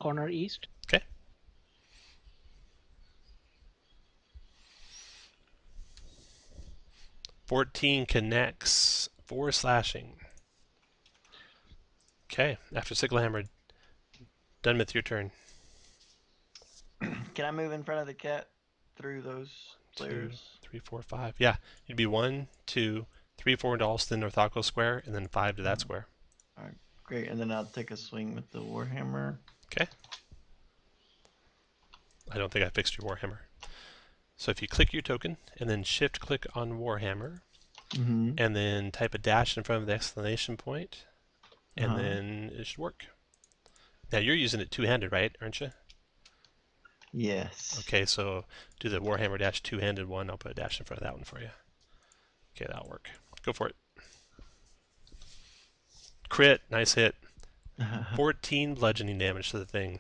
corner east. Okay. $14 connects. 4 slashing. Okay, after Sicklehammer, Dunmith, your turn. Can I move in front of the cat through those 2, players? 3, 4, 5. Yeah, you'd be 1, 2, 3, 4 into Alston or Thockle square, and then 5 to that square. Alright, great. And then I'll take a swing with the Warhammer. Okay. I don't think I fixed your Warhammer. So if you click your token, and then shift-click on Warhammer, Mm-hmm. and then type a dash in front of the exclamation point, and then it should work. Now you're using it two-handed, right? Aren't you? Yes. Okay, so do the Warhammer dash two-handed one. I'll put a dash in front of that one for you. Okay, that'll work. Go for it. Crit, nice hit. 14 bludgeoning damage to the thing.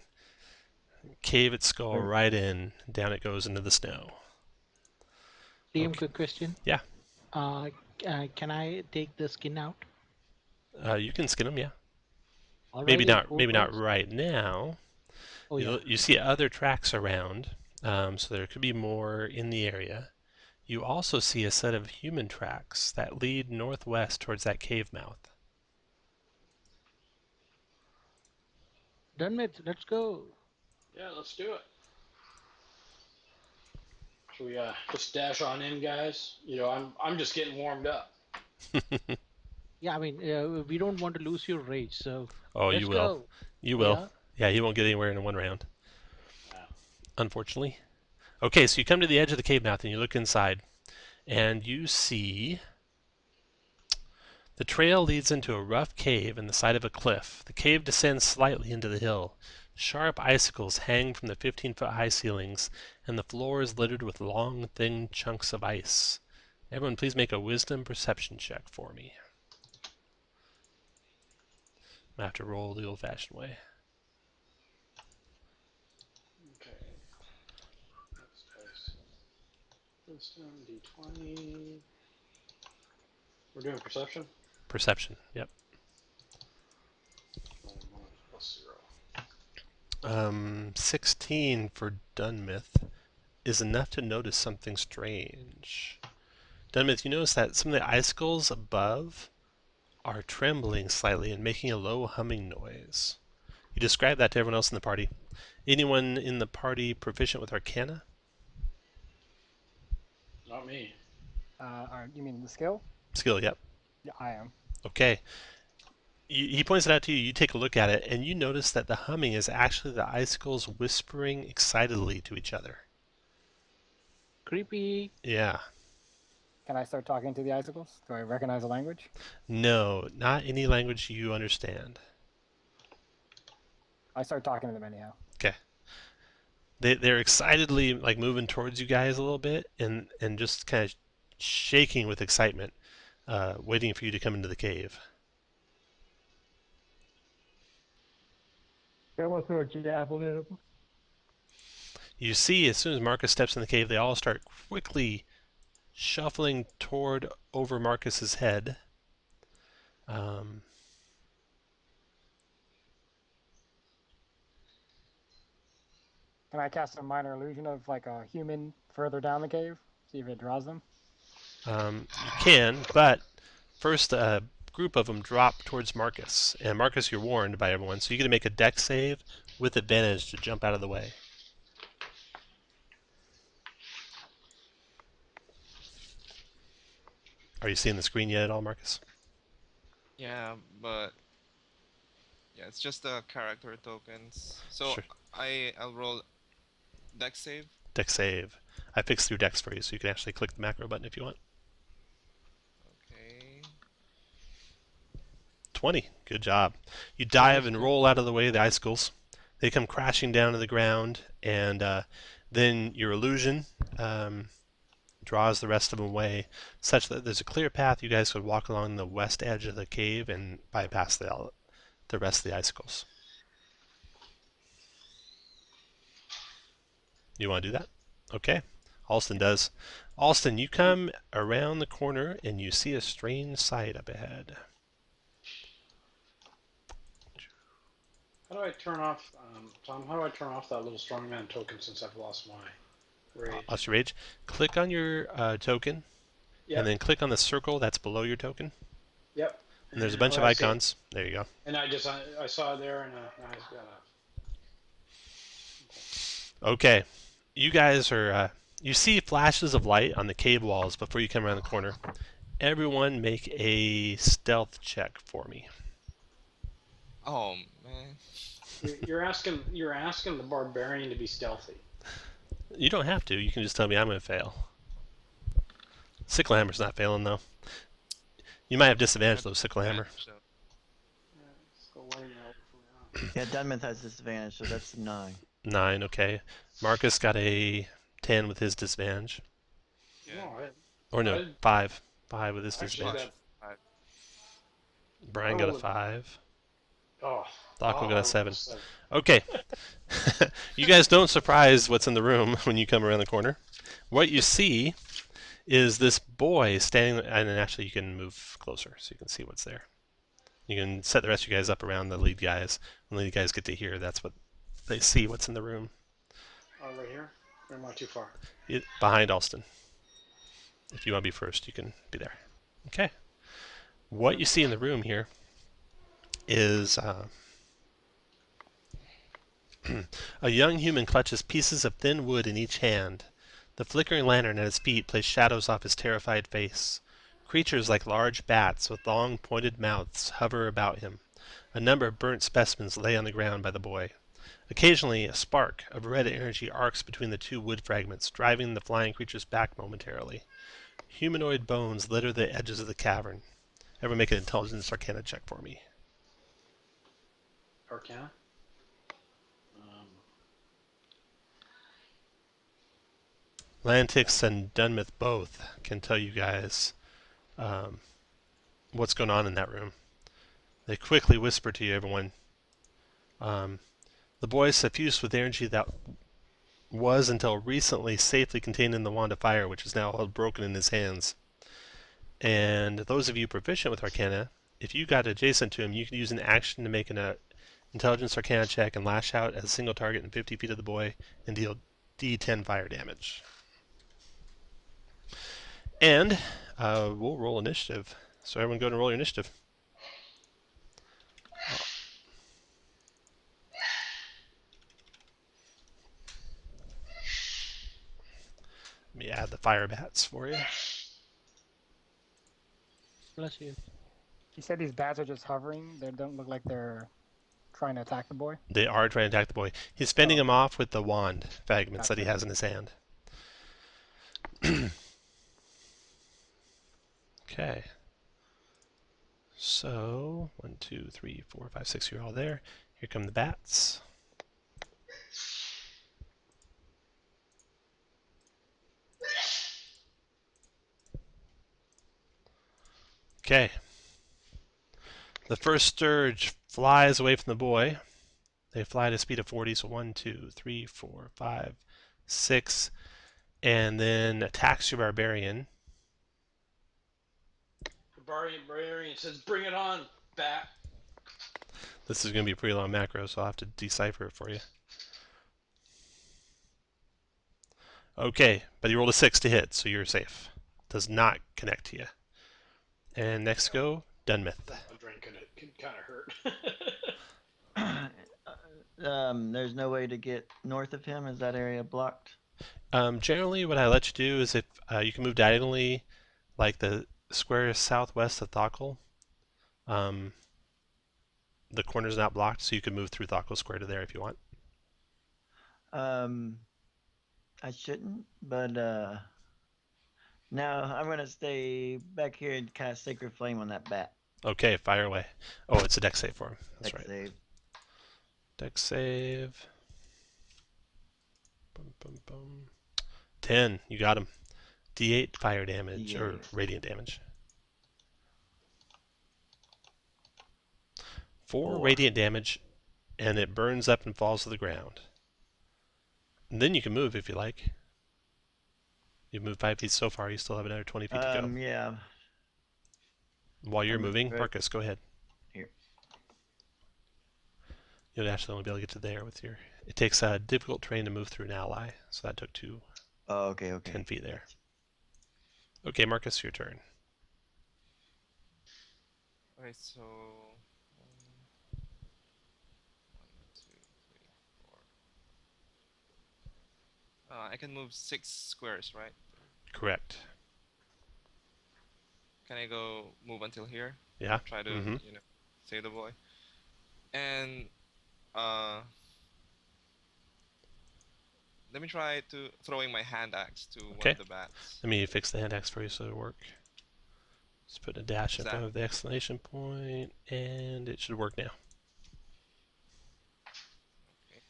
Cave its skull right in. Down it goes into the snow. Liam, quick question. Yeah. Can I take the skin out? You can skin them, yeah. Alrighty, Maybe not portals. right now. Oh yeah. You see other tracks around, so there could be more in the area. You also see a set of human tracks that lead northwest towards that cave mouth. Done with. Let's go. Yeah, let's do it. Should we just dash on in, guys? You know, I'm just getting warmed up. Yeah, I mean, we don't want to lose your rage, so Oh, let's you will. go. You Oh, will. yeah? Yeah, you won't get anywhere in one round, Yeah. unfortunately. Okay, so you come to the edge of the cave mouth and you look inside, and you see the trail leads into a rough cave in the side of a cliff. The cave descends slightly into the hill. Sharp icicles hang from the 15-foot high ceilings, and the floor is littered with long, thin chunks of ice. Everyone, please make a wisdom perception check for me. I have to roll the old-fashioned way. Okay. Next dice. Wisdom, D20. We're doing perception? Perception, yep. Plus 0. 16 for Dunmith is enough to notice something strange. Dunmith, you notice that some of the icicles above are trembling slightly and making a low humming noise. You describe that to everyone else in the party. Anyone in the party proficient with Arcana? Not me. You mean the skill? Skill, yep. Yeah, I am. Okay. He points it out to you. You take a look at it, and you notice that the humming is actually the icicles whispering excitedly to each other. Creepy. Yeah. Can I start talking to the icicles? Do I recognize the language? No, not any language you understand. I start talking to them anyhow. Okay. They're excitedly like moving towards you guys a little bit and just kind of shaking with excitement, waiting for you to come into the cave. I want to throw a javelin at him. You see, as soon as Marcus steps in the cave, they all start quickly shuffling toward over Marcus's head. Can I cast a minor illusion of like a human further down the cave? See if it draws them? You can, but first a group of them drop towards Marcus. And Marcus, you're warned by everyone, so you get to make a dex save with advantage to jump out of the way. Are you seeing the screen yet at all, Marcus? Yeah, but yeah, it's just the character tokens. So Sure. I'll roll dex save. Dex save. I fixed through dex for you, so you can actually click the macro button if you want. Okay. 20. Good job. You dive and roll out of the way of the icicles. They come crashing down to the ground, and then your illusion draws the rest of them away, such that there's a clear path you guys could walk along the west edge of the cave and bypass the rest of the icicles. You want to do that? Okay. Alston does. Alston, you come around the corner and you see a strange sight up ahead. How do I turn off, Tom, how do I turn off that little strongman token since I've lost my rage? Lost your rage. Click on your token, Yep. and then click on the circle that's below your token. Yep. And there's a bunch of I see it. icons. There you go. And I saw it there, and I just got Okay. You guys are, you see flashes of light on the cave walls before you come around the corner. Everyone make a stealth check for me. Oh man. You're asking the barbarian to be stealthy. You don't have to. You can just tell me I'm going to fail. Sickle Hammer's not failing, though. You might have disadvantage, though, Sickle Hammer. So, Let's go lay now. Yeah, Dunmith has disadvantage, so that's 9. 9, okay. Marcus got a 10 with his disadvantage. yeah. No, Or no, I- 5. 5 with his actually, disadvantage. that. Brian got a 5. Oh. Thockle got a I 7. rolled a 7. Okay. You guys don't surprise what's in the room when you come around the corner. What you see is this boy standing, and actually you can move closer so you can see what's there. You can set the rest of you guys up around the lead guys. When the lead guys get to here, that's what they see, what's in the room. Oh, right here? Or am I too far? Behind Alston. If you want to be first, you can be there. Okay. What you see in the room here is a young human clutches pieces of thin wood in each hand. The flickering lantern at his feet plays shadows off his terrified face. Creatures like large bats with long pointed mouths hover about him. A number of burnt specimens lay on the ground by the boy. Occasionally, a spark of red energy arcs between the two wood fragments, driving the flying creatures back momentarily. Humanoid bones litter the edges of the cavern. Everyone make an intelligence arcana check for me. Arcana? Lantrix and Dunmouth both can tell you guys what's going on in that room. They quickly whisper to you, everyone. The boy is suffused with energy that was until recently safely contained in the wand of fire, which is now held broken in his hands. And those of you proficient with Arcana, if you got adjacent to him, you can use an action to make an Intelligence Arcana check and lash out at a single target in 50 feet of the boy and deal D10 fire damage. And we'll roll initiative. So everyone go and roll your initiative. Let me add the fire bats for you. Bless you. You said these bats are just hovering. They don't look like they're trying to attack the boy. They are trying to attack the boy. He's fending them off with the wand fragments that he has in his hand. Okay. So, 1, 2, 3, 4, 5, 6, you're all there. Here come the bats. Okay. The first Sturge flies away from the boy. They fly at a speed of 40, so 1, 2, 3, 4, 5, 6, and then attacks your barbarian. The barbarian says, "Bring it on, bat." This is going to be a pretty long macro, so I'll have to decipher it for you. Okay, but he rolled a 6 to hit, so you're safe. Does not connect to you. And next go, Dunmouth. A drink can kind of hurt. There's no way to get north of him. Is that area blocked? Generally, what I let you do is if you can move diagonally, like the square southwest of Thockle. The corner's not blocked, so you can move through Thockle Square to there if you want. I shouldn't, but no, I'm gonna stay back here and cast Sacred Flame on that bat. Okay, fire away. Oh, it's a dex save for him. That's Dex right. save. Dex save. Boom, boom, boom. 10. You got him. D8 fire damage, or D8. radiant damage. 4 4. radiant damage, and it burns up and falls to the ground. And then you can move if you like. You've moved 5 feet so far, you still have another 20 feet to go. Yeah. While you're moving, right. Marcus, go ahead. Here. You'll actually only be able to get to there with your... It takes a difficult terrain to move through an ally, so that took 2, Oh, okay. 10 feet there. Okay, Marcus, your turn. Okay, so 1, 2, 3, 4. I can move 6 squares, right? Correct. Can I go move until here? Yeah? Try to, Mhm. save the boy. And let me try to throwing my hand axe to one Okay. of the bats. Let me fix the hand axe for you so it'll work. Just put a dash in Is front that- of the exclamation point, and it should work now. Okay.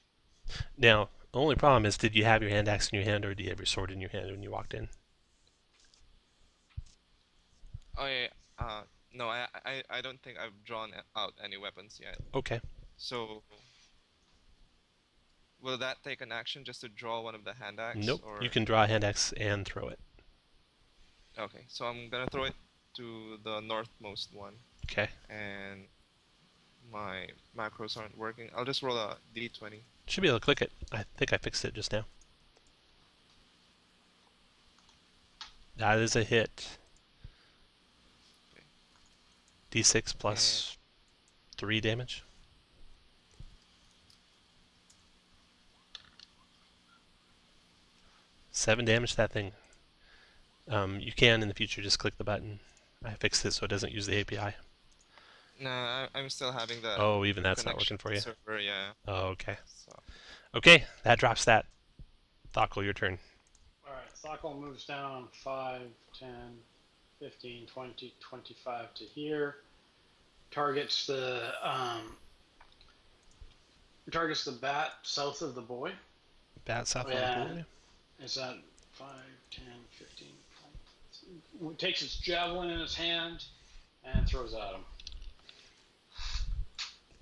Now, the only problem is, did you have your hand axe in your hand, or do you have your sword in your hand when you walked in? Oh yeah. No, I don't think I've drawn out any weapons yet. Okay. So will that take an action just to draw one of the hand axe? Nope. Or... You can draw a hand axe and throw it. Okay, so I'm gonna throw it to the northmost one. Okay. And my macros aren't working. I'll just roll a d20. Should be able to click it. I think I fixed it just now. That is a hit. D6 plus 3 damage. Seven damage to that thing. You can in the future just click the button. I fixed it so it doesn't use the API. Nah, I'm still having the Oh, even that's not connection working for you. server, yeah. Oh, okay. So Okay, that drops that. Thockle, your turn. Alright, Thockle moves down 5, 10, 15, 20, 25 to here. Targets the bat south of the boy. Bat south of the boy. Is that 5, 10, 15, 20? Takes its javelin in its hand and throws at him.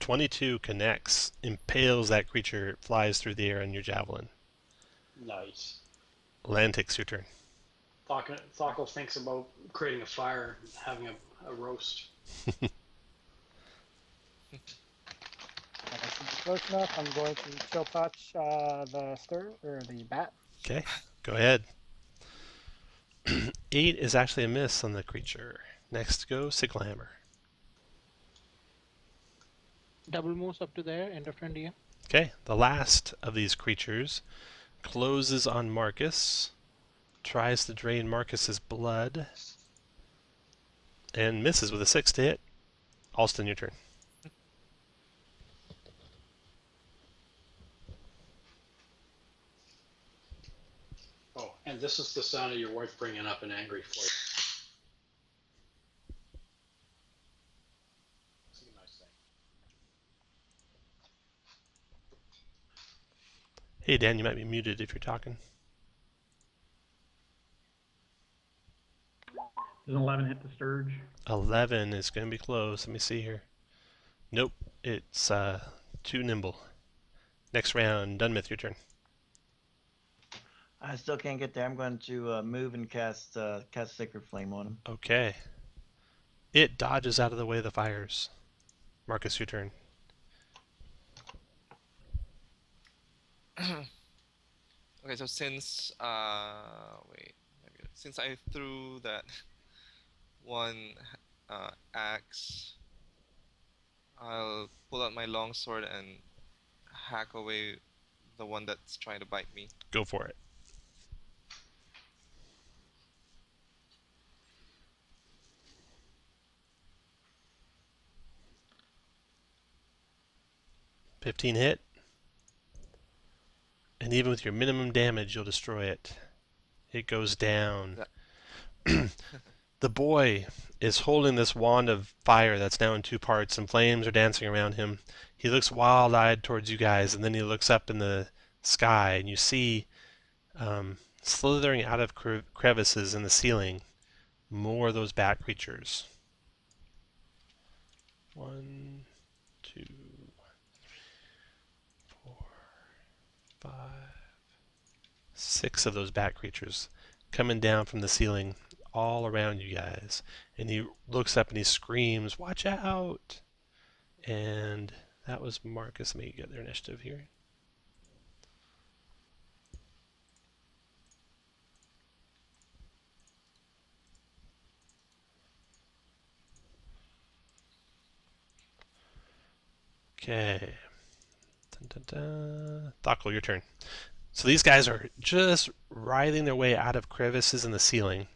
22 connects, impales that creature, flies through the air on your javelin. Nice. Lantrix, your turn. Thockle thinks about creating a fire and having a roast. Close enough. I'm going to chill touch the bat. Okay, go ahead. 8 is actually a miss on the creature. Next go, Sickle Hammer. Double moves up to there, end of turn DM. Okay, the last of these creatures closes on Marcus, tries to drain Marcus's blood, and misses with a 6 to hit. Alston, your turn. Oh, and this is the sound of your wife bringing up an angry voice. It's a nice thing. Hey Dan, you might be muted if you're talking. Does an 11 hit the Sturge? 11 is going to be close. Let me see here. Nope, it's too nimble. Next round, Dunmith, your turn. I still can't get there. I'm going to move and cast Sacred Flame on him. Okay. It dodges out of the way of the fires. Marcus, your turn. okay, so since since I threw that one axe, I'll pull out my longsword and hack away the one that's trying to bite me. Go for it. $15 hit. And even with your minimum damage, you'll destroy it. It goes down. The boy is holding this wand of fire that's now in 2 parts, and flames are dancing around him. He looks wild-eyed towards you guys, and then he looks up in the sky, and you see slithering out of crevices in the ceiling more of those bat creatures. 1, 2, 3, 4, 5, 6 of those bat creatures coming down from the ceiling all around you guys. And he looks up and he screams, "Watch out!" And that was Marcus. Let me get their initiative here. Okay. Dun, dun, dun. Thockle, your turn. So these guys are just writhing their way out of crevices in the ceiling.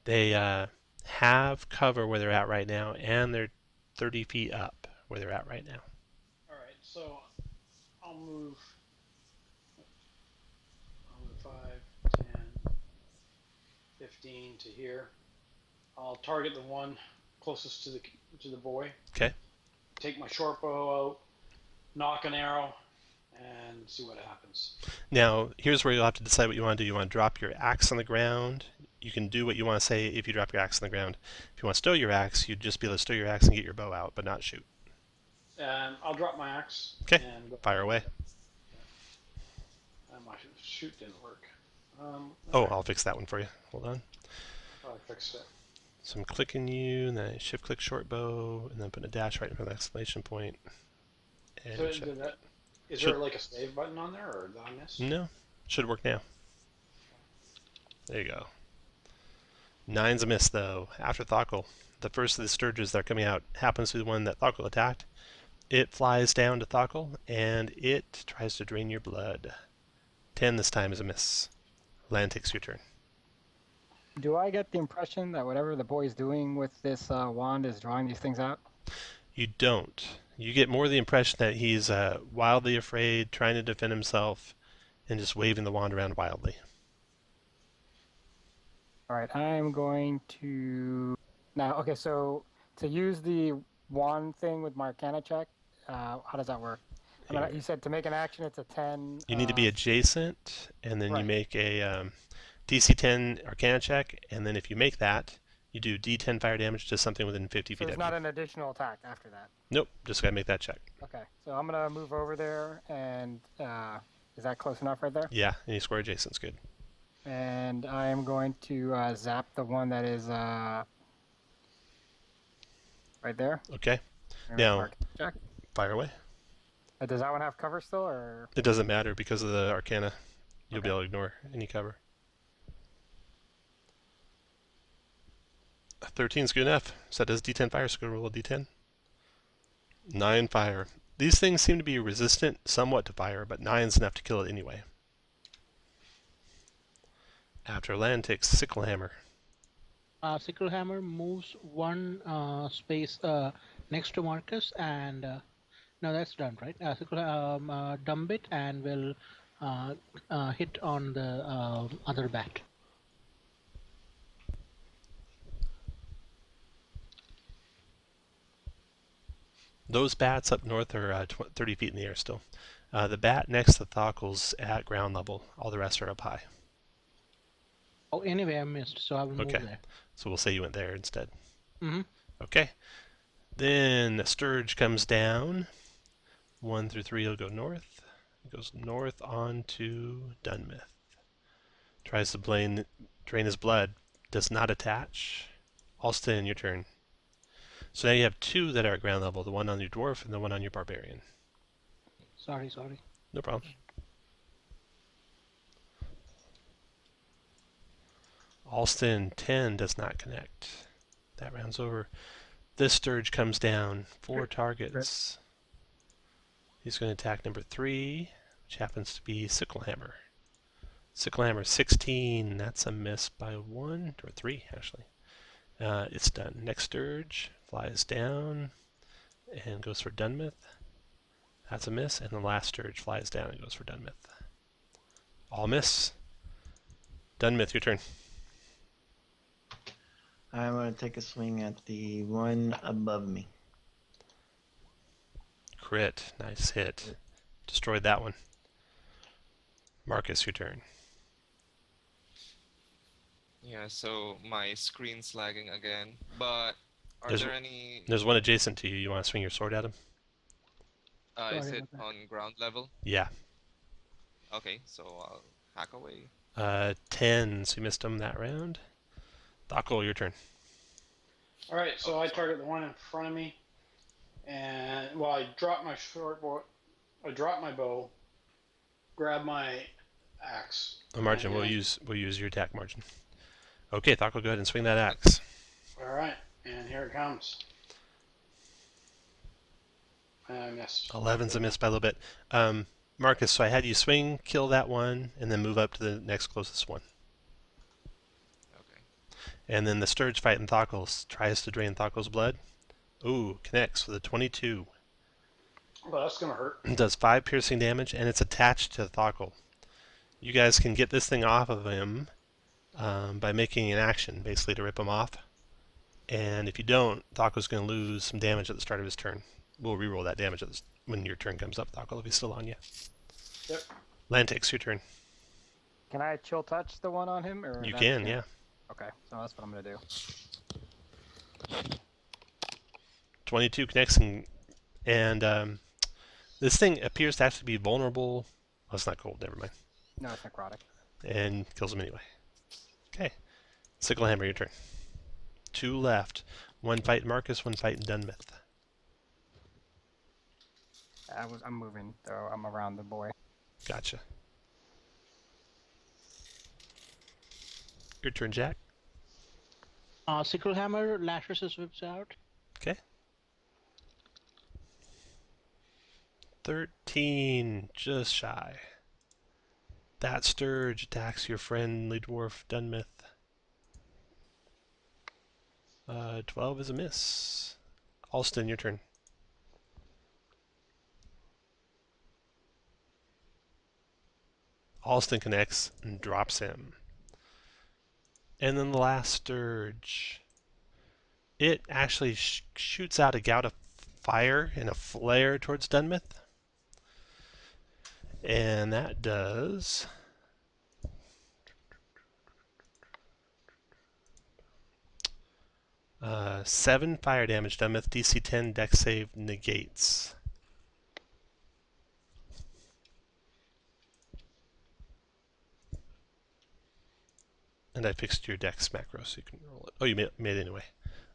They have cover where they're at right now, and they're 30 feet up where they're at right now. Alright, so I'll move 5, 10, 15 to here. I'll target the one closest to the boy. Okay. Take my short bow out, knock an arrow, and see what happens. Now, here's where you'll have to decide what you want to do. You want to drop your axe on the ground. You can do what you want to say if you drop your axe on the ground. If you want to stow your axe, you'd just be able to stow your axe and get your bow out, but not shoot. I'll drop my axe. Okay, and fire away. My shoot didn't work. Oh, I'll fix that one for you. Hold on. I fixed it. So I'm clicking you, and then I shift-click short bow, and then put a dash right in front of the exclamation point. And So check. is Should- there like a save button on there, or did I miss? No, should work now. There you go. 9's a miss, though. After Thockle, the first of the Sturges that are coming out happens to be the one that Thockle attacked. It flies down to Thockle, and it tries to drain your blood. 10 this time is a miss. Lantrix, your turn. Do I get the impression that whatever the boy's doing with this wand is drawing these things out? You don't. You get more the impression that he's wildly afraid, trying to defend himself, and just waving the wand around wildly. All right, I'm going to now. Okay, so to use the wand thing with my Arcana check, how does that work? I mean, you said to make an action, it's a 10. You need to be adjacent, and then you right. make a DC 10 Arcana check, and then if you make that, you do D10 fire damage to something within 50 So feet there's of not you. an additional attack after that. Nope, just gotta make that check. Okay, so I'm gonna move over there, and is that close enough right there? Yeah, any square adjacent's good. And I am going to zap the one that is right there. Okay, And Now- mark check. fire away. Does that one have cover still, or? It doesn't matter because of the Arcana. You'll be Okay. able to ignore any cover. 13's good enough. So that does D10 fire, so go roll a D10. 9 fire. These things seem to be resistant somewhat to fire, but 9's enough to kill it anyway. After Lantrix, Sickle Hammer. Sickle Hammer moves one space next to Marcus, and no, that's done, right? Dump it and will hit on the other bat. Those bats up north are 30 feet in the air still. The bat next to Thockle's at ground level. All the rest are up high. Oh, anyway, I missed, so I will move Okay. there. So we'll say you went there instead. Mm-hmm. Okay. Then Sturge comes down. 1 through 3 will go north. It goes north on to Dunmouth. Tries to drain his blood. Does not attach. Alston, your turn. So now you have 2 that are at ground level. The one on your dwarf and the one on your barbarian. Sorry. No problem. Alston, 10 does not connect. That round's over. This Sturge comes down. 4 targets. He's going to attack number 3, which happens to be Sickle Hammer. Sickle Hammer, 16. That's a miss by 1, or 3, actually. It's done. Next Sturge flies down and goes for Dunmouth. That's a miss. And the last Sturge flies down and goes for Dunmouth. All miss. Dunmouth, your turn. I'm gonna take a swing at the one above me. Crit. Nice hit. Destroyed that one. Marcus, your turn. Yeah, so my screen's lagging again. But are There's- there any? There's one adjacent to you. You want to swing your sword at him? Is Sorry it about that. on ground level? Yeah. Okay, so I'll hack away. 10. So you missed him that round. Thockle, your turn. All right, so I target the one in front of me, and well, I drop my short bow, I drop my bow, grab my axe. A margin. and- We'll use your attack margin. Okay, Thockle, go ahead and swing that axe. All right, and here it comes. And I missed. 11's a miss by a little bit. Marcus, so I had you swing, kill that one, and then move up to the next closest one. Okay. And then the Sturge fighting Thockle tries to drain Thockle's blood. Ooh, connects with a 22. Well, that's gonna hurt. It does 5 piercing damage, and it's attached to Thockle. You guys can get this thing off of him by making an action, basically to rip him off. And if you don't, Thockle's going to lose some damage at the start of his turn. We'll reroll that damage when your turn comes up, Thockle, if he's still on you. Yep. Lantrix, your turn. Can I chill touch the one on him, or? You that's can, gonna- yeah. Okay, so that's what I'm gonna do. 22 connects, and this thing appears to actually be vulnerable. Oh, it's not cold, never mind. No, it's necrotic. And kills him anyway. Okay. Sickle Hammer, your turn. 2 left. 1 fight in Marcus, 1 fight in Dunmouth. I'm moving, though. I'm around the boy. Gotcha. Your turn, Jack. Sickle Hammer lashes his whips out. Okay. 13, just shy. That Sturge attacks your friendly dwarf Dunmouth. 12 is a miss. Alston, your turn. Alston connects and drops him. And then the last Sturge. It actually shoots out a gout of fire and a flare towards Dunmouth. And that does 7 fire damage. Dunmouth DC 10 Dex save negates. And I fixed your Dex macro so you can roll it. Oh, you made it anyway.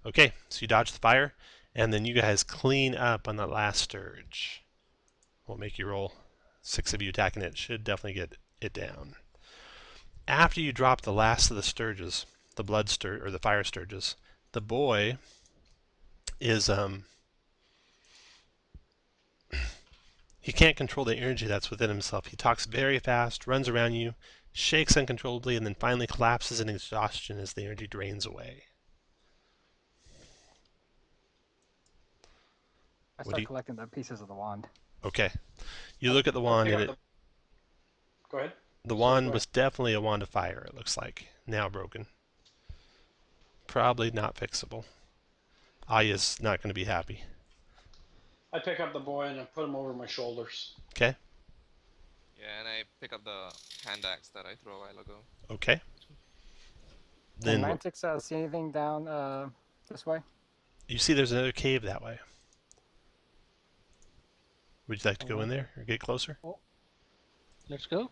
Okay, so you dodge the fire, and then you guys clean up on that last Sturge. We'll make you roll. 6 of you attacking it should definitely get it down. After you drop the last of the Sturges, the blood Sturge or the fire Sturges, the boy is he can't control the energy that's within himself. He talks very fast, runs around you, shakes uncontrollably, and then finally collapses in exhaustion as the energy drains away. I start collecting the pieces of the wand. Okay. You look at the wand, and Go ahead. the wand was definitely a wand of fire, it looks like. Now broken. Probably not fixable. Aya's not going to be happy. I pick up the boy and I put him over my shoulders. Okay. Yeah, and I pick up the hand axe that I threw a while ago. Okay. Can Then Lantrix see anything down this way? you see there's another cave that way. Would you like to go in there or get closer? Let's go.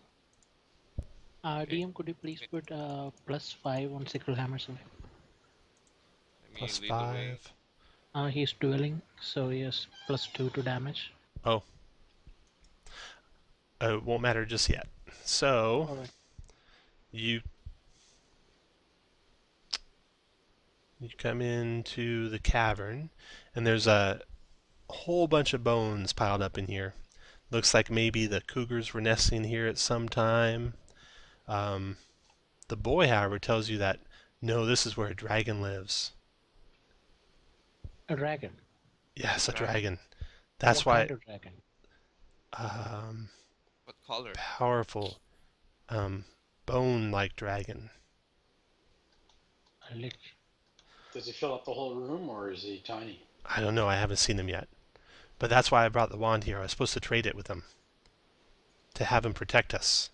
DM, could you please put +5 on Sickle Hammer? Let me Plus lead the way. 5. He's dueling, so he has +2 to damage. Oh. It won't matter just yet. So, Alright. you come into the cavern, and there's a whole bunch of bones piled up in here. Looks like maybe the cougars were nesting here at some time. The boy, however, tells you that, no, this is where a dragon lives. A dragon? Yes, a dragon. That's What why... kind of dragon? What color? Powerful, bone-like dragon. A lich. Does he fill up the whole room or is he tiny? I don't know, I haven't seen him yet. But that's why I brought the wand here. I was supposed to trade it with him. To have him protect us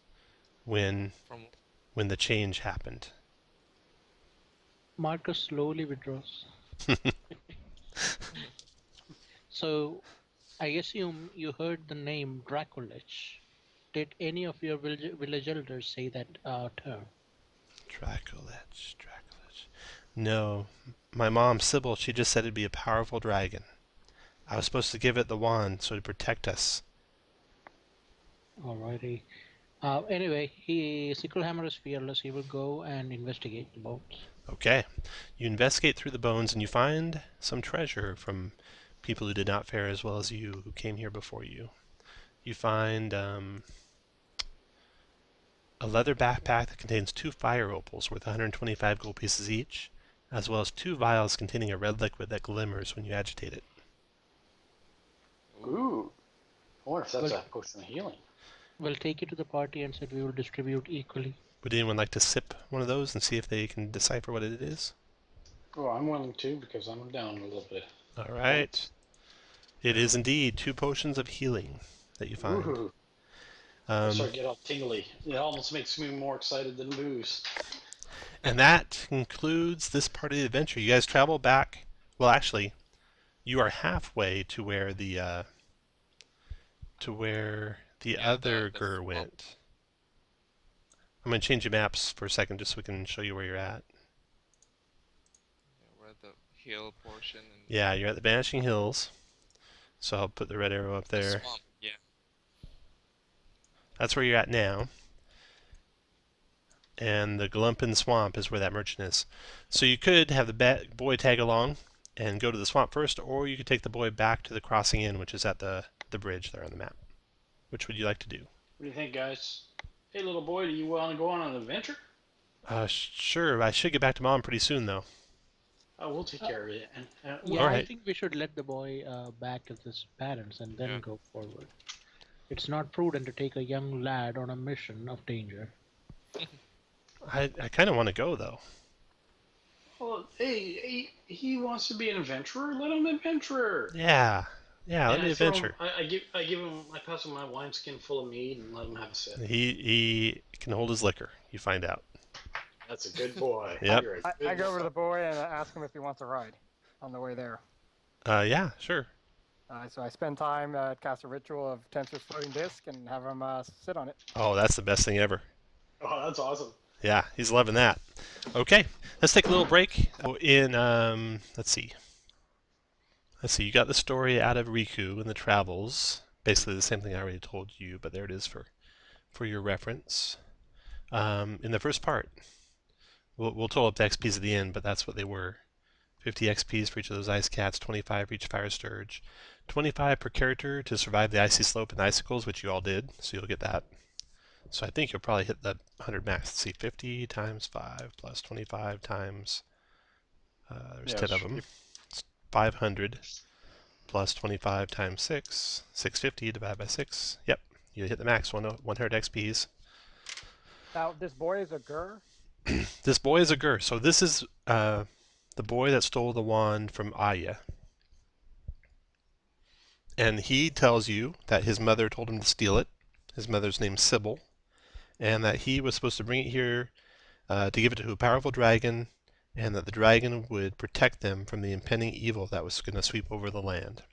when the change happened. Marcus slowly withdraws. So, I assume you heard the name Dracolich. Did any of your village elders say that term? Dracolich. No. My mom, Sybil, she just said it'd be a powerful dragon. I was supposed to give it the wand so it'd protect us. Alrighty. Anyway, Sickle Hammer is fearless. He will go and investigate the bones. Okay. You investigate through the bones and you find some treasure from people who did not fare as well as you, who came here before you. You find a leather backpack that contains 2 fire opals worth 125 gold pieces each, as well as 2 vials containing a red liquid that glimmers when you agitate it. Ooh. I wonder if that's a potion of healing. We'll take it to the party and said we will distribute equally. Would anyone like to sip one of those and see if they can decipher what it is? Oh, I'm willing to because I'm down a little bit. All right. It is indeed 2 potions of healing that you find. Ooh. I start to get all tingly. It almost makes me more excited than booze. And that concludes this part of the adventure. You guys travel back. Well, actually, you are halfway to where the other Gur went. I'm going to change the maps for a second just so we can show you where you're at. Yeah, Or the hill portion and Yeah, you're at the Vanishing Hills. So I'll put the red arrow up the there. swamp. Yeah. That's where you're at now. And the Glumpen Swamp is where that merchant is. So you could have the boy tag along and go to the swamp first, or you could take the boy back to the crossing inn, which is at the bridge there on the map. Which would you like to do? What do you think, guys? Hey, little boy, do you want to go on an adventure? Sure. I should get back to Mom pretty soon, though. Oh, we'll take care of it. And Yeah, All I right. think we should let the boy back to his parents and then Yeah. go forward. It's not prudent to take a young lad on a mission of danger. I kind of want to go, though. well, hey, he wants to be an adventurer. Let him adventure. Yeah, let And me I throw adventure. him, I give him. I pass him my wineskin full of mead and let him have a sip. He can hold his liquor. You find out. That's a good boy. Yep. You're a I good go over to the boy. boy and ask him if he wants a ride on the way there. Yeah, sure. So I spend time, cast a ritual of Tensor's floating disc, and have him sit on it. Oh, that's the best thing ever. Oh, that's awesome. Yeah, he's loving that. Okay, let's take a little break. Let's see. You got the story out of Riku and the travels. Basically the same thing I already told you, but there it is for your reference. In the first part, we'll total up the XPs at the end, but that's what they were. 50 XPs for each of those ice cats, 25 for each fire sturge, 25 per character to survive the icy slope and icicles, which you all did, so you'll get that. So I think you'll probably hit the 100 max. Let's see, 50 times 5 plus 25 times, there's 10 of them. It's 500 plus 25 times 6, 650 divided by 6. Yep, you hit the max, 100 XPs. Now, this boy is a Gur. This boy is a Gur. So this is the boy that stole the wand from Aya. And he tells you that his mother told him to steal it. His mother's name's Sybil. And that he was supposed to bring it here to give it to a powerful dragon, and that the dragon would protect them from the impending evil that was going to sweep over the land.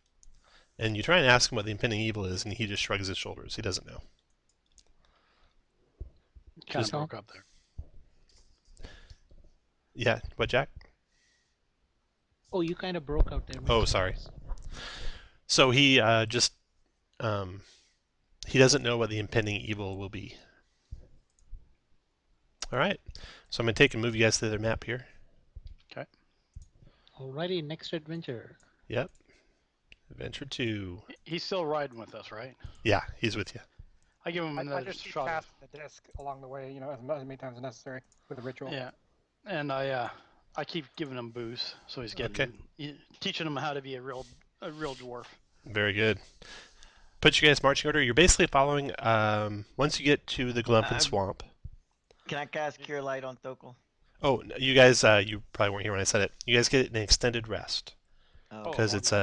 And you try and ask him what the impending evil is, and he just shrugs his shoulders. He doesn't know. Kind Just- of broke up there. Yeah, what, Jack? Oh, you kind of broke out there. Oh, sorry. So he he doesn't know what the impending evil will be. All right, so I'm going to take and move you guys to the map here. Alrighty, next adventure. Yep. Adventure 2. He's still riding with us, right? Yeah, he's with you. I give him I another just keep shot. passing the disc along the way, as many times as necessary with a ritual. Yeah, and I keep giving him booze, so he's getting teaching him how to be a real dwarf. Very good. Put you guys marching order. You're basically following, once you get to the Glumpen Swamp. Can I cast Cure Light on Thockle? Oh, you guys, you probably weren't here when I said it. You guys get an extended rest. Oh, Because it's you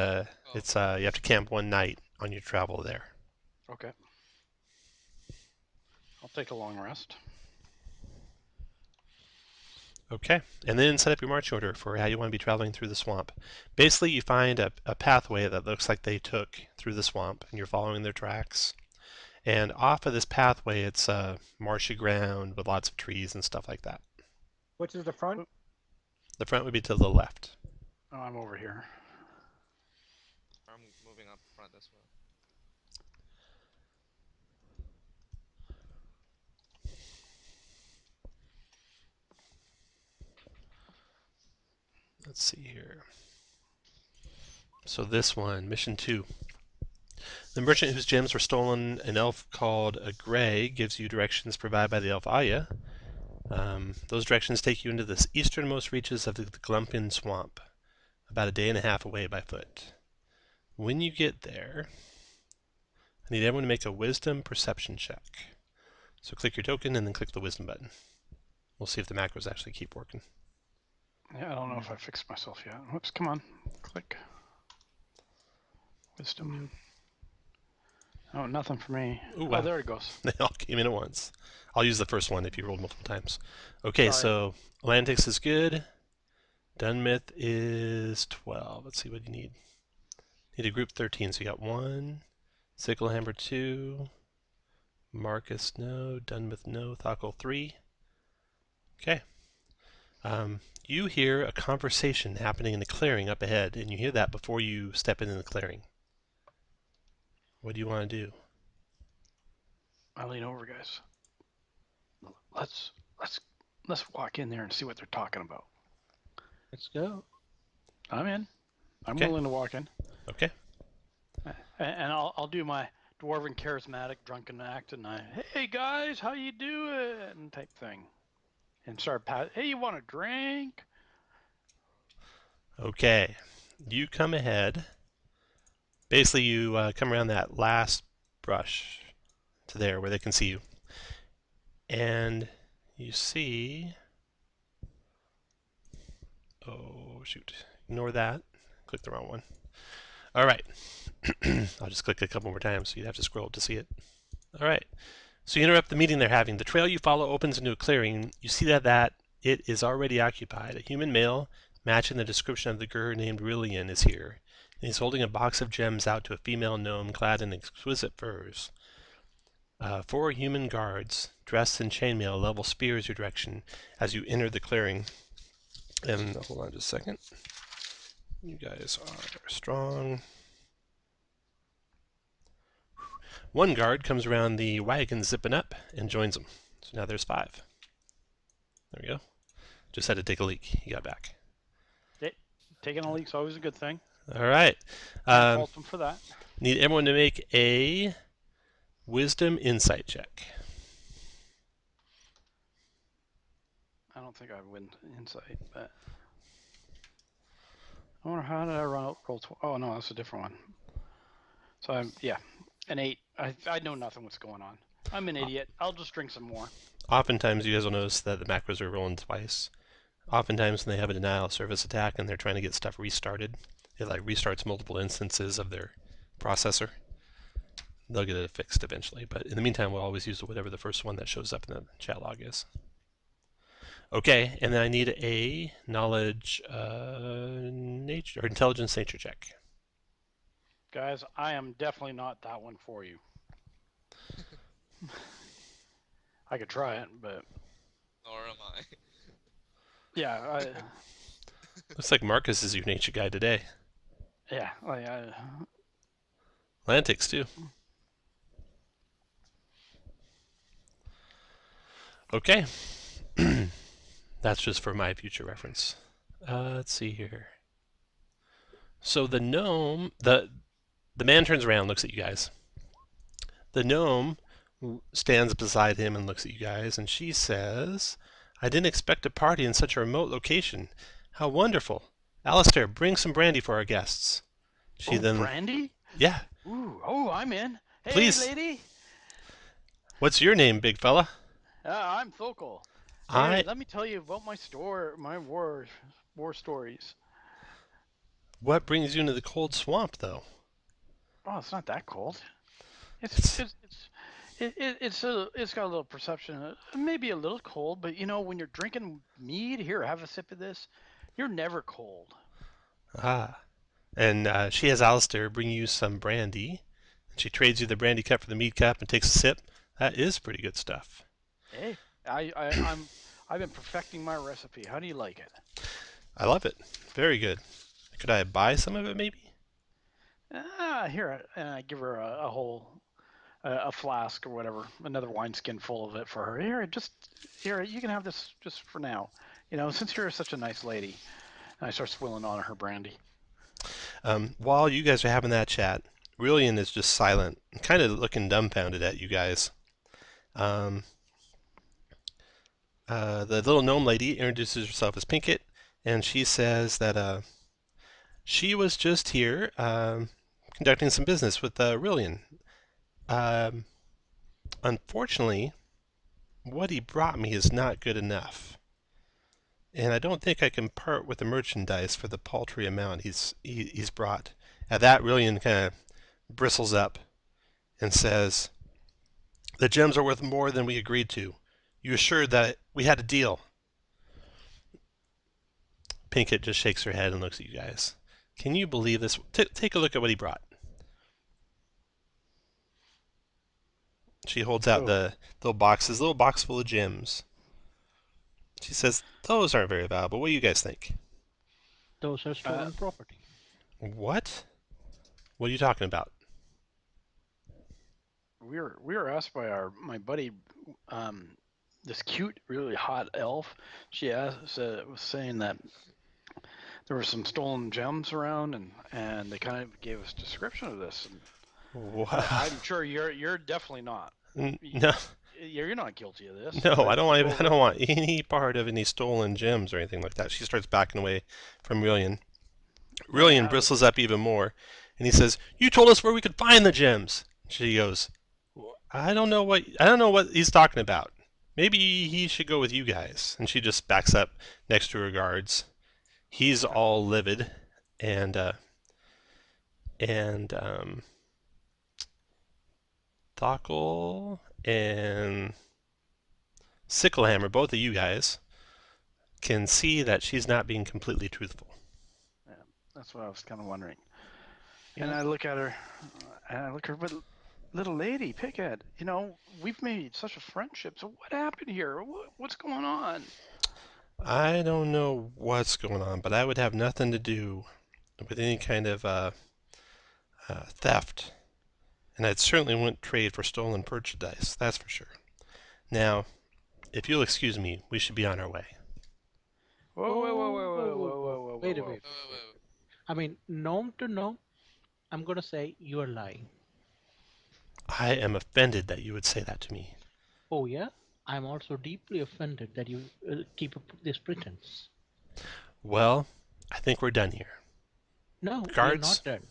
have to camp one night on your travel there. Okay. I'll take a long rest. Okay, and then set up your march order for how you want to be traveling through the swamp. Basically, you find a pathway that looks like they took through the swamp, and you're following their tracks. And off of this pathway, it's marshy ground with lots of trees and stuff like that. Which is the front? The front would be to the left. Oh, I'm over here. I'm moving up front as well. Let's see here. So this one, Mission 2. The merchant whose gems were stolen, an elf called a Gray, gives you directions provided by the elf Aya. Those directions take you into the easternmost reaches of the Glumpen Swamp, about a day and a half away by foot. When you get there, I need everyone to make a wisdom perception check. So click your token and then click the wisdom button. We'll see if the macros actually keep working. Yeah, I don't know if I fixed myself yet. Whoops, come on. Click. Wisdom. Oh, nothing for me. Ooh, Oh, wow. there it goes. They all came in at once. I'll use the first one if you rolled multiple times. Okay, Sorry. so Lantrix is good. Dunmith is 12. Let's see what you need. Need a group 13, so you got 1. Sicklehammer 2. Marcus no. Dunmith no. Thockle 3. Okay. You hear a conversation happening in the clearing up ahead, and you hear that before you step into the clearing. What do you want to do? I lean over, guys. Let's walk in there and see what they're talking about. Let's go. I'm in. I'm Okay. willing to walk in. Okay. And I'll do my dwarven charismatic drunken act, and hey guys, how you doing? Type thing, and start hey, you want a drink? Okay. You come ahead. Basically, you come around that last brush to there where they can see you. And you see... Oh, shoot. Ignore that. Click the wrong one. All right. I'll just click a couple more times, so you'd have to scroll up to see it. All right. So you interrupt the meeting they're having. The trail you follow opens into a clearing. You see that it is already occupied. A human male, matching the description of the girl named Rillian, is here. And he's holding a box of gems out to a female gnome clad in exquisite furs. 4 human guards, dressed in chainmail, level spears your direction as you enter the clearing. And hold on just a second. You guys are strong. One guard comes around the wagon zipping up and joins them. So now there's 5. There we go. Just had to take a leak. He got back. Taking a leak's always a good thing. All right. Can't fault them for that. Need everyone to make a Wisdom Insight check. I don't think I win insight, but I wonder how did I roll? Oh no, that's a different one. So I'm an 8. I know nothing what's going on. I'm an idiot. I'll just drink some more. Oftentimes, you guys will notice that the macros are rolling twice. Oftentimes, when they have a denial of service attack and they're trying to get stuff restarted, it like restarts multiple instances of their processor. They'll get it fixed eventually, but in the meantime, we'll always use whatever the first one that shows up in the chat log is. Okay, and then I need a knowledge, nature or intelligence nature check. Guys, I am definitely not that one for you. I could try it, but Nor am I. yeah, Looks like Marcus is your nature guy today. yeah, Lantrix too. Okay. That's just for my future reference. Let's see here. So the gnome, the man turns around, looks at you guys. The gnome stands beside him and looks at you guys, and she says, "I didn't expect a party in such a remote location. How wonderful! Alistair, bring some brandy for our guests." She then, brandy? yeah. Ooh, I'm in. Hey, Please. lady. What's your name, big fella? I'm Thockle. Hey, let me tell you about my war stories. What brings you into the cold swamp, though? Oh, it's not that cold. It's got a little perception. Maybe a little cold, but you know when you're drinking mead, here, have a sip of this. You're never cold. Ah, and she has Alistair bring you some brandy. She trades you the brandy cup for the mead cup and takes a sip. That is pretty good stuff. Hey, I've been perfecting my recipe. How do you like it? I love it. Very good. Could I buy some of it, maybe? Here, and I give her a whole a flask or whatever, another wineskin full of it for her. Here, you can have this just for now. You know, since you're such a nice lady. And I start swilling on her brandy. While you guys are having that chat, Rillian is just silent, kind of looking dumbfounded at you guys. The little gnome lady introduces herself as Pinkett, and she says that she was just here conducting some business with Rillian. Unfortunately, what he brought me is not good enough, and I don't think I can part with the merchandise for the paltry amount he's brought. At that, Rillian kind of bristles up and says, "The gems are worth more than we agreed to. You assured that we had a deal." Pinkett just shakes her head and looks at you guys. Can you believe this? Take a look at what he brought. She holds out the little box full of gems. She says, those aren't very valuable. What do you guys think? Those are stolen property. What? What are you talking about? We were asked by my buddy, this cute, really hot elf. She was saying that there were some stolen gems around, and they kind of gave us a description of this. And What? I'm sure you're definitely not. No, You're not guilty of this. no, but I don't want. go I don't want any part of any stolen gems or anything like that. She starts backing away from Rillian. Rillian bristles up even more, and he says, "You told us where we could find the gems." She goes, I don't know what he's talking about. Maybe he should go with you guys. And she just backs up next to her guards. He's all livid, and Thockle and Sicklehammer, both of you guys, can see that she's not being completely truthful. Yeah, that's what I was kind of wondering. Yeah. And I look at her, but little lady, Pickhead, we've made such a friendship. So what happened here? What's going on? I don't know what's going on, but I would have nothing to do with any kind of theft. And I certainly wouldn't trade for stolen merchandise, that's for sure. Now, if you'll excuse me, we should be on our way. Whoa. Wait a minute. I mean, gnome to gnome, I'm going to say you are lying. I am offended that you would say that to me. Oh, yeah? I'm also deeply offended that you keep up this pretense. Well, I think we're done here. No, Guards, you're not done.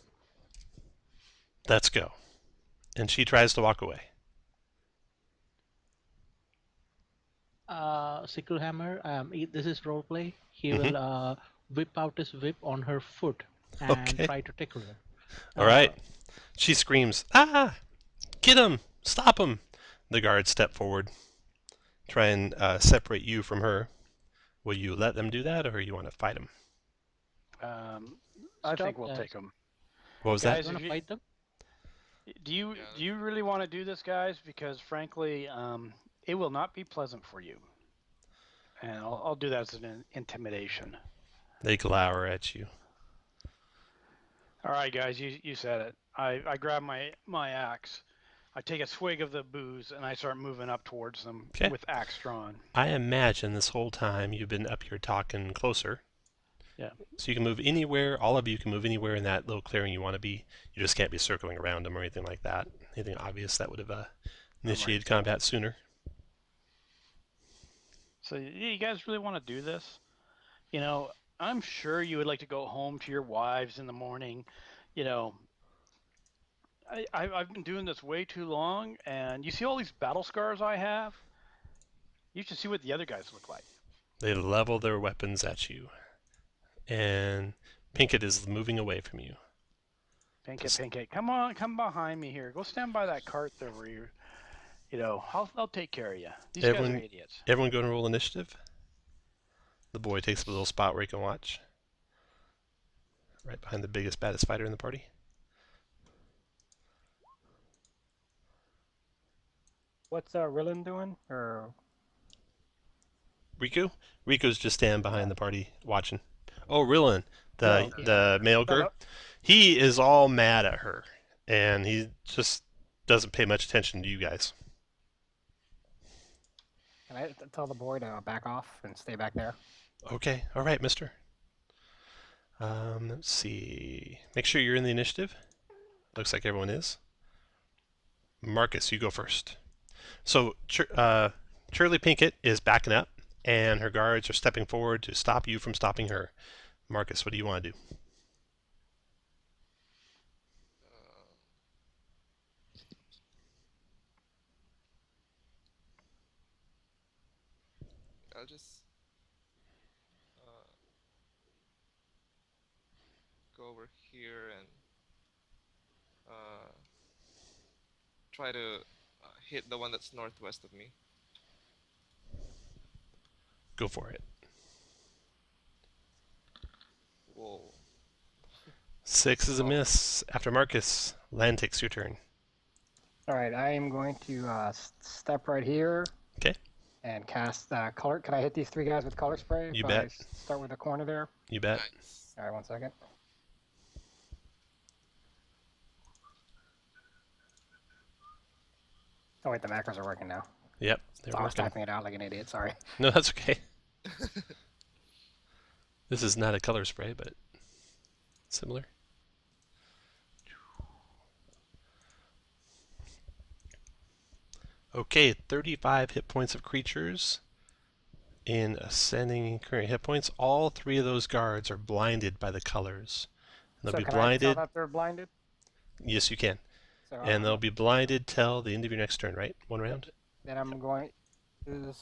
Let's go. And she tries to walk away. Sicklehammer, this is roleplay. He will whip out his whip on her foot and try to tickle her. All right. She screams, "Ah! Get him! Stop him!" The guards step forward, try and separate you from her. Will you let them do that, or you want to fight them? I think we'll take them. What was Guys, that? You want to fight them? Do you really want to do this, guys? Because frankly, it will not be pleasant for you. And I'll do that as an intimidation. They glower at you. All right, guys, you said it. I grab my axe. I take a swig of the booze and I start moving up towards them with axe drawn. I imagine this whole time you've been up here talking closer. Yeah. So you can move anywhere. All of you can move anywhere in that little clearing you want to be. You just can't be circling around them or anything like that. Anything obvious that would have initiated combat sooner. So you guys really want to do this? I'm sure you would like to go home to your wives in the morning. I've been doing this way too long, and you see all these battle scars I have? You should see what the other guys look like. They level their weapons at you. And Pinkett is moving away from you. Pinkett, come behind me here. Go stand by that cart there where you're, I'll take care of you. These guys are idiots. Everyone go and roll initiative. The boy takes a little spot where he can watch. Right behind the biggest, baddest fighter in the party. What's Rillian doing? Or Riku? Riku's just standing behind the party watching. Oh, Rillian, the male girl. He is all mad at her, and he just doesn't pay much attention to you guys. Can I tell the boy to back off and stay back there? Okay, all right, mister. Let's see. Make sure you're in the initiative. Looks like everyone is. Marcus, you go first. So, Charlie Pinkett is backing up, and her guards are stepping forward to stop you from stopping her. Marcus, what do you want to do? I'll just go over here and try to hit the one that's northwest of me. Go for it. Whoa. 6 is a miss. After Marcus, Lantrix, your turn. All right, I am going to step right here. Okay. and cast color. Can I hit these 3 guys with color spray? You if bet. I start with the corner there. You bet. Nice. All right, 1 second. Oh wait, the macros are working now. Yep, they're I was working. typing it out like an idiot. Sorry. No, that's okay. This is not a color spray, but similar. Okay, 35 hit points of creatures in ascending current hit points. All 3 of those guards are blinded by the colors. They'll So be can I blinded. tell that they're blinded? Yes, you can. So And they'll be blinded till the end of your next turn, right? 1 round? then I'm going to do this.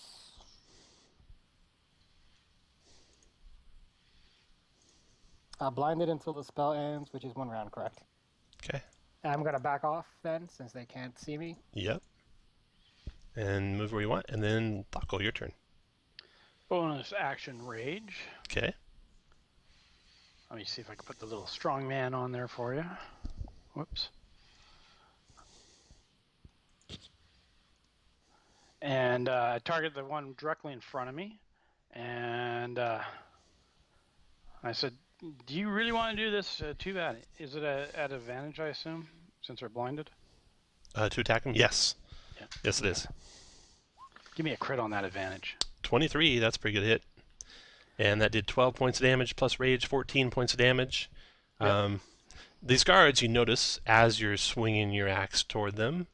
Blinded until the spell ends, which is 1 round, correct? Okay. And I'm going to back off then, since they can't see me. Yep. And move where you want. And then Thockle, your turn. Bonus action rage. Okay. Let me see if I can put the little strong man on there for you. Whoops. And I target the one directly in front of me. And I said, do you really want to do this? Too bad. Is it at advantage, I assume, since they're blinded? To attack him? Yes. Yeah. Yes, it is. Give me a crit on that advantage. 23, that's a pretty good hit. And that did 12 points of damage plus rage, 14 points of damage. Yep. These guards, you notice, as you're swinging your axe toward them,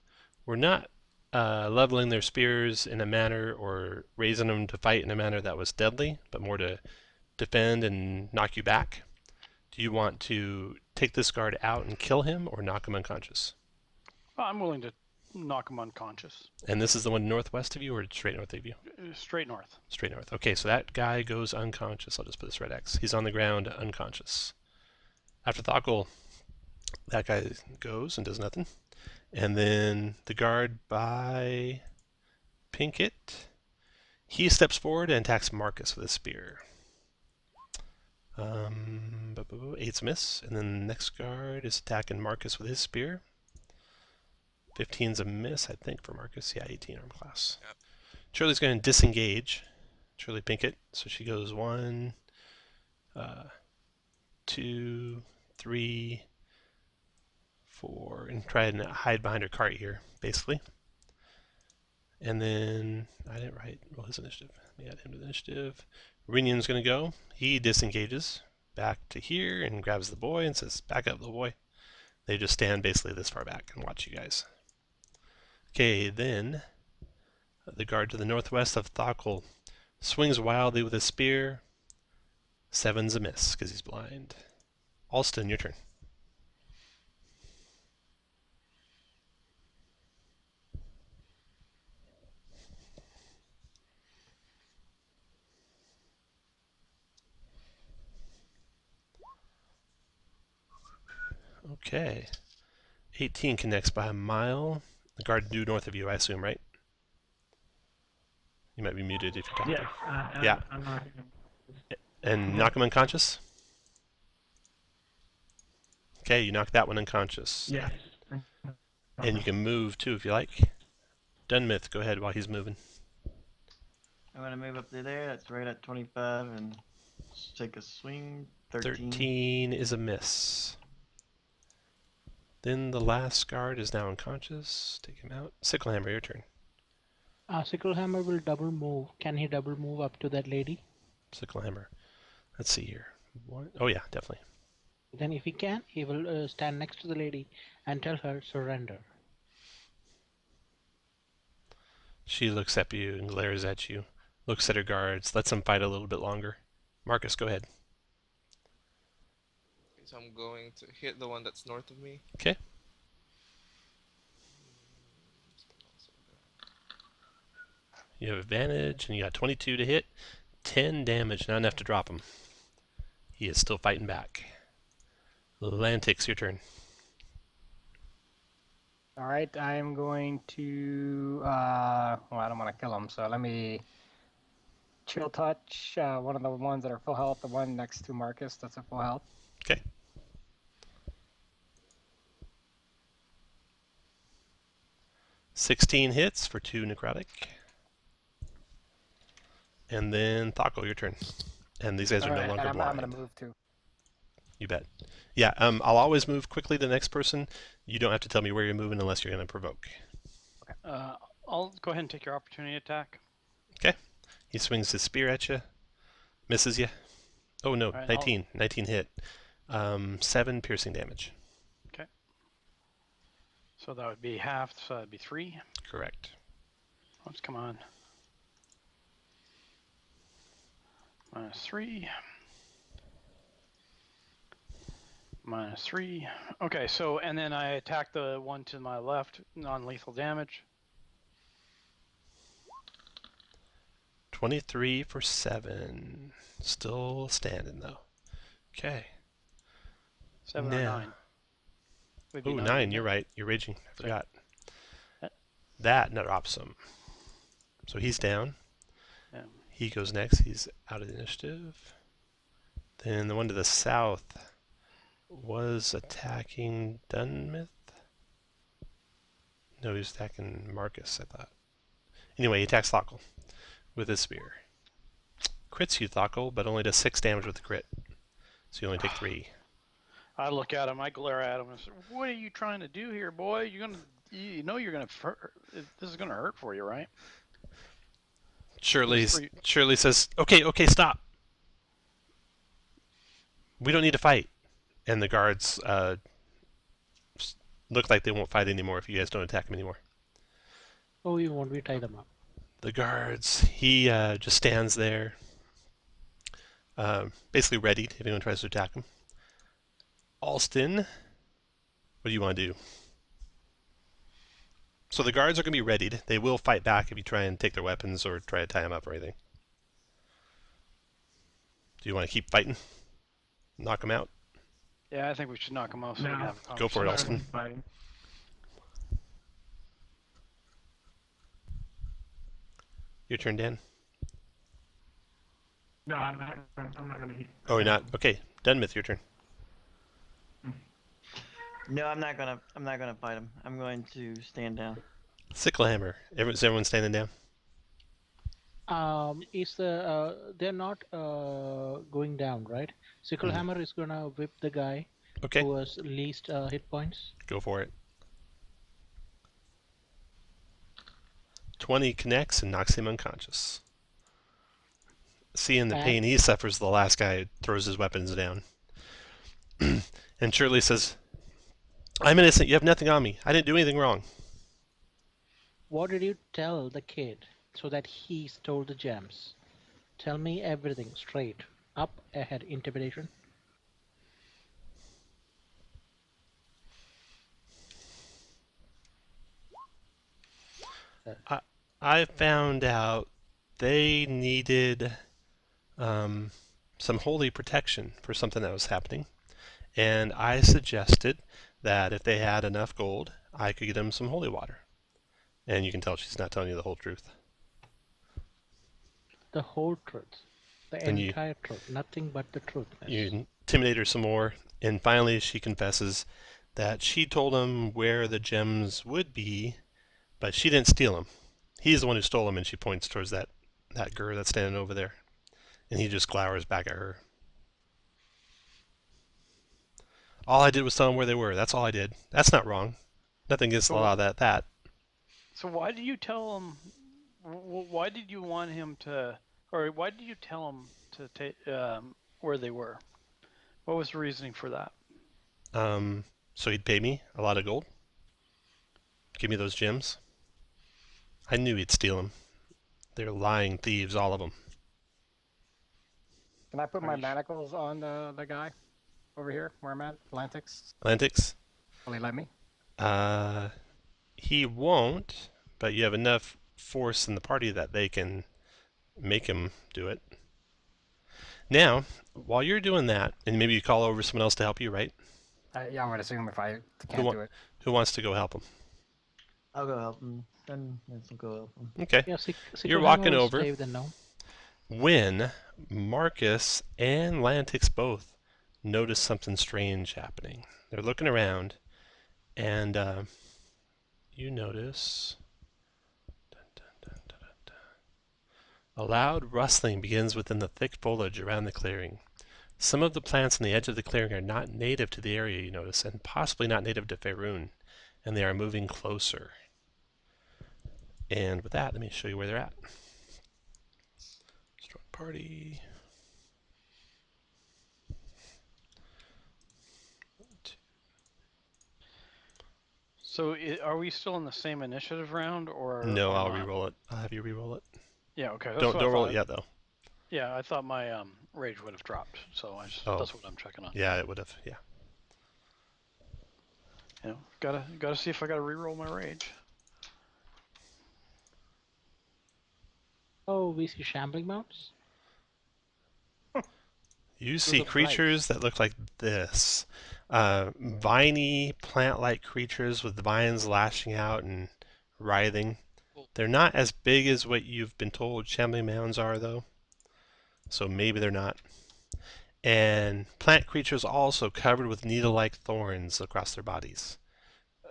were not leveling their spears in a manner or raising them to fight in a manner that was deadly, but more to defend and knock you back. Do you want to take this guard out and kill him or knock him unconscious? Well, I'm willing to knock him unconscious. And this is the one northwest of you or straight north of you? Straight north. Straight north. Okay, so that guy goes unconscious. I'll just put this red X. He's on the ground unconscious. After Thockle, that guy goes and does nothing. And then the guard by Pinkett, he steps forward and attacks Marcus with a spear. 8's a miss. And then the next guard is attacking Marcus with his spear. 15's a miss, I think, for Marcus. Yeah, 18 arm class. Yep. Shirley's going to disengage. Shirley Pinkett. So she goes 1, 2, 3, 4, and try and hide behind her cart here, basically. And then, I didn't write, roll his initiative. Let me add him to the initiative. Renion's going to go. He disengages back to here and grabs the boy and says, back up, little boy. They just stand basically this far back and watch you guys. Okay, then the guard to the northwest of Thockle swings wildly with his spear. 7's a miss because he's blind. Alston, your turn. Okay. 18 connects by a mile. The guard due north of you, I assume, right? You might be muted if you're talking. Yes. Yeah. I'm not. And knock him unconscious? Okay, you knock that one unconscious. Yes. And you can move too if you like. Dunmith, go ahead while he's moving. I'm gonna move up to there. That's right at 25 and take a swing. 13. 13 is a miss. Then the last guard is now unconscious. Take him out. Sicklehammer, your turn. Sicklehammer will double move. Can he double move up to that lady? Sicklehammer. Let's see here. Oh yeah, definitely. Then if he can, he will stand next to the lady and tell her surrender. She looks at you and glares at you. Looks at her guards. Lets them fight a little bit longer. Marcus, go ahead. So I'm going to hit the one that's north of me. Okay. You have advantage, and you got 22 to hit. 10 damage, not enough to drop him. He is still fighting back. Lantrix, your turn. All right, I'm going to. Well, I don't want to kill him, so let me chill touch one of the ones that are full health. The one next to Marcus, that's a full health. Okay. .16 hits for 2 necrotic. And then Thockle, your turn. And these guys are no Alright, longer and blind. I'm gonna move too. You bet. Yeah, I'll always move quickly to the next person. You don't have to tell me where you're moving unless you're going to provoke. I'll go ahead and take your opportunity attack. Okay. He swings his spear at you. Misses you. Oh, no. Alright, 19. 19 hit. 7 piercing damage. Okay. So that would be half, so that'd be 3. Correct. Let's come on. -3. -3. Okay, so, and then I attack the one to my left, non-lethal damage. 23 for 7. Still standing, though. Okay. 7 Now- or 9. Would be Oh, 9. wouldn't You're it? right. You're raging. I forgot. Uh, That drops him. So he's down. Yeah. He goes next. He's out of the initiative. Then the one to the south was attacking Dunmith. No, he was attacking Marcus, I thought. Anyway, he attacks Thockle with his spear. Crits you, Thockle, but only does 6 damage with the crit. So you only take 3. I look at him, I glare at him, and say, "What are you trying to do here, boy? You know you're gonna this is gonna hurt for you, right?" Shirley Just for you- Shirley says, okay, stop. We don't need to fight. And the guards look like they won't fight anymore if you guys don't attack them anymore. Oh, you won't we tie them up? The guards, he just stands there, basically readied if anyone tries to attack him. Alston, what do you want to do? So the guards are going to be readied. They will fight back if you try and take their weapons or try to tie them up or anything. Do you want to keep fighting? Knock them out? Yeah, I think we should knock him off so we can No. have a Go for it, conversation. Alston. Fighting. Your turn, Dan. No, I'm not gonna eat. Oh, you're not? Okay. Dunmith, your turn. No, I'm not gonna fight him. I'm going to stand down. Sicklehammer. Is everyone standing down? They're not going down, right? Sickle Hammer is gonna whip the guy Okay. who has least hit points. Go for it. 20 connects and knocks him unconscious. Seeing the pain he suffers, the last guy throws his weapons down. And Shirley says, I'm innocent. You have nothing on me. I didn't do anything wrong. What did you tell the kid so that he stole the gems? Tell me everything straight. Up, ahead, intimidation. I found out they needed some holy protection for something that was happening. And I suggested that if they had enough gold, I could get them some holy water. And you can tell she's not telling you the whole truth. The whole truth. The And entire truth. Nothing but the truth. You intimidate her some more, and finally she confesses that she told him where the gems would be, but she didn't steal them. He's the one who stole them, and she points towards that girl that's standing over there. And he just glowers back at her. All I did was tell him where they were. That's all I did. That's not wrong. Nothing against the law of that. So why did you tell him? Why did you want him to, or why did you tell him to take where they were? What was the reasoning for that? So he'd pay me a lot of gold. Give me those gems. I knew he'd steal them. They're lying thieves, all of them. Can I put my manacles on the guy over here where I'm at? Lantrix? Lantrix? Will he let me? He won't, but you have enough force in the party that they can make him do it. Now, while you're doing that, and maybe you call over someone else to help you, right? Yeah, I'm gonna assume if I can't do it. Who wants to go help him? I'll go help him. Then Thistle go help him. Okay. Yeah, You're walking over. No. When Marcus and Lantrix both notice something strange happening. They're looking around, and you notice A loud rustling begins within the thick foliage around the clearing. Some of the plants on the edge of the clearing are not native to the area, you notice, and possibly not native to Faerun, and they are moving closer. And with that, let me show you where they're at. Strong party. So are we still in the same initiative round, or No, or I'll not? re-roll it. I'll have you re-roll it. Yeah, okay. That's Don't what I roll thought. it yet, though. Yeah, I thought my rage would have dropped, so that's what I'm checking on. Yeah, it would have. Yeah. You know, gotta see if I gotta re-roll my rage. Oh, we see shambling mounts. You see look creatures that look like this. Viney, plant-like creatures with vines lashing out and writhing. They're not as big as what you've been told shambling mounds are, though. So maybe they're not. And plant creatures also covered with needle-like thorns across their bodies,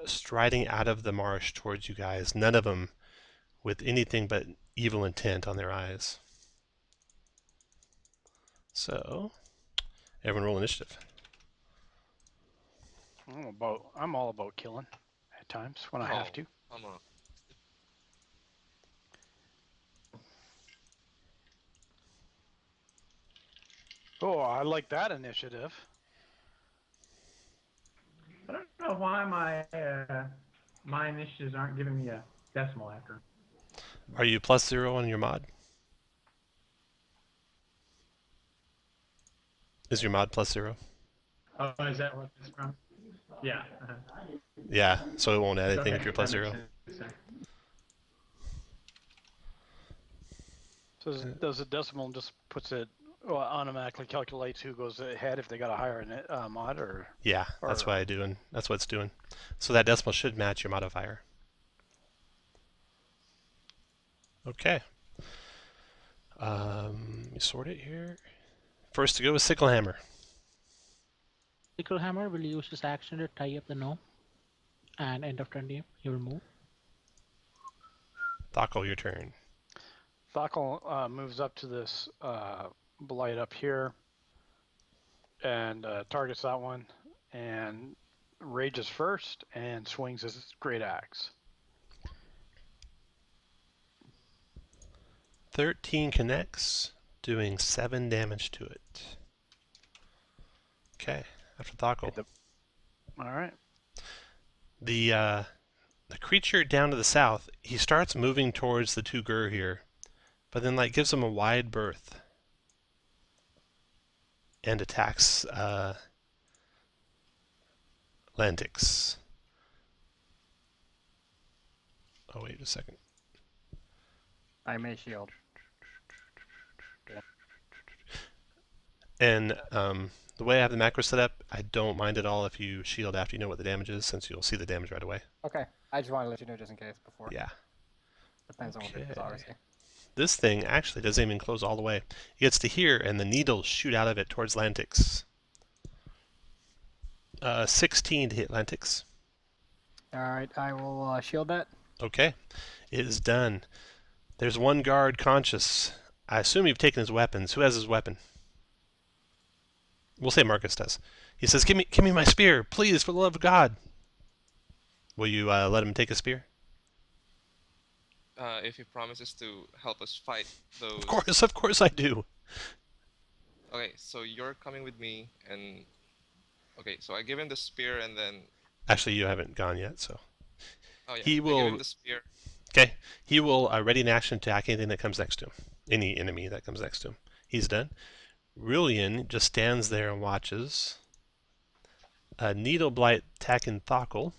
striding out of the marsh towards you guys, none of them with anything but evil intent on their eyes. So, everyone roll initiative. I'm all about killing at times when I have to. I'm a... Oh, I like that initiative. I don't know why my initiatives aren't giving me a decimal after. Are you +0 on your mod? Is your mod +0? Oh, is that what it's from? Yeah. Yeah, so it won't add anything Okay, if you're that +0. makes sense. So does the decimal just puts it automatically calculates who goes ahead if they got a higher mod, or? Yeah, that's what I do, and that's what it's doing. So that decimal should match your modifier. Okay. Let me sort it here. First to go is Sickle Hammer. Sickle Hammer will use his action to tie up the gnome, and end of turn he will move. Thockle, your turn. Thockle moves up to this blight up here and targets that one and rages first and swings his great axe. 13 connects, doing 7 damage to it. Okay, after Thockle. All right. The creature down to the south, he starts moving towards the two Gur here, but then like gives them a wide berth and attacks Lantrix. Oh, wait a second. I may shield. And the way I have the macro set up, I don't mind at all if you shield after you know what the damage is, since you'll see the damage right away. Okay, I just want to let you know just in case before. Yeah. Depends on what people's Okay. always say. This thing actually doesn't even close all the way. It gets to here, and the needles shoot out of it towards Lantrix. 16 to hit Lantrix. Alright, I will shield that. Okay, it is done. There's one guard conscious. I assume you've taken his weapons. Who has his weapon? We'll say Marcus does. He says, give me my spear, please, for the love of God. Will you let him take a spear? if he promises to help us fight those... Of course I do. Okay, so you're coming with me, and... Okay, so I give him the spear, and then... Actually, you haven't gone yet, so... Oh yeah, He I give will... him the spear. Okay, he will ready an action to attack anything that comes next to him. Any enemy that comes next to him. He's done. Rillian just stands there and watches. Needle Blight attacking Thockle.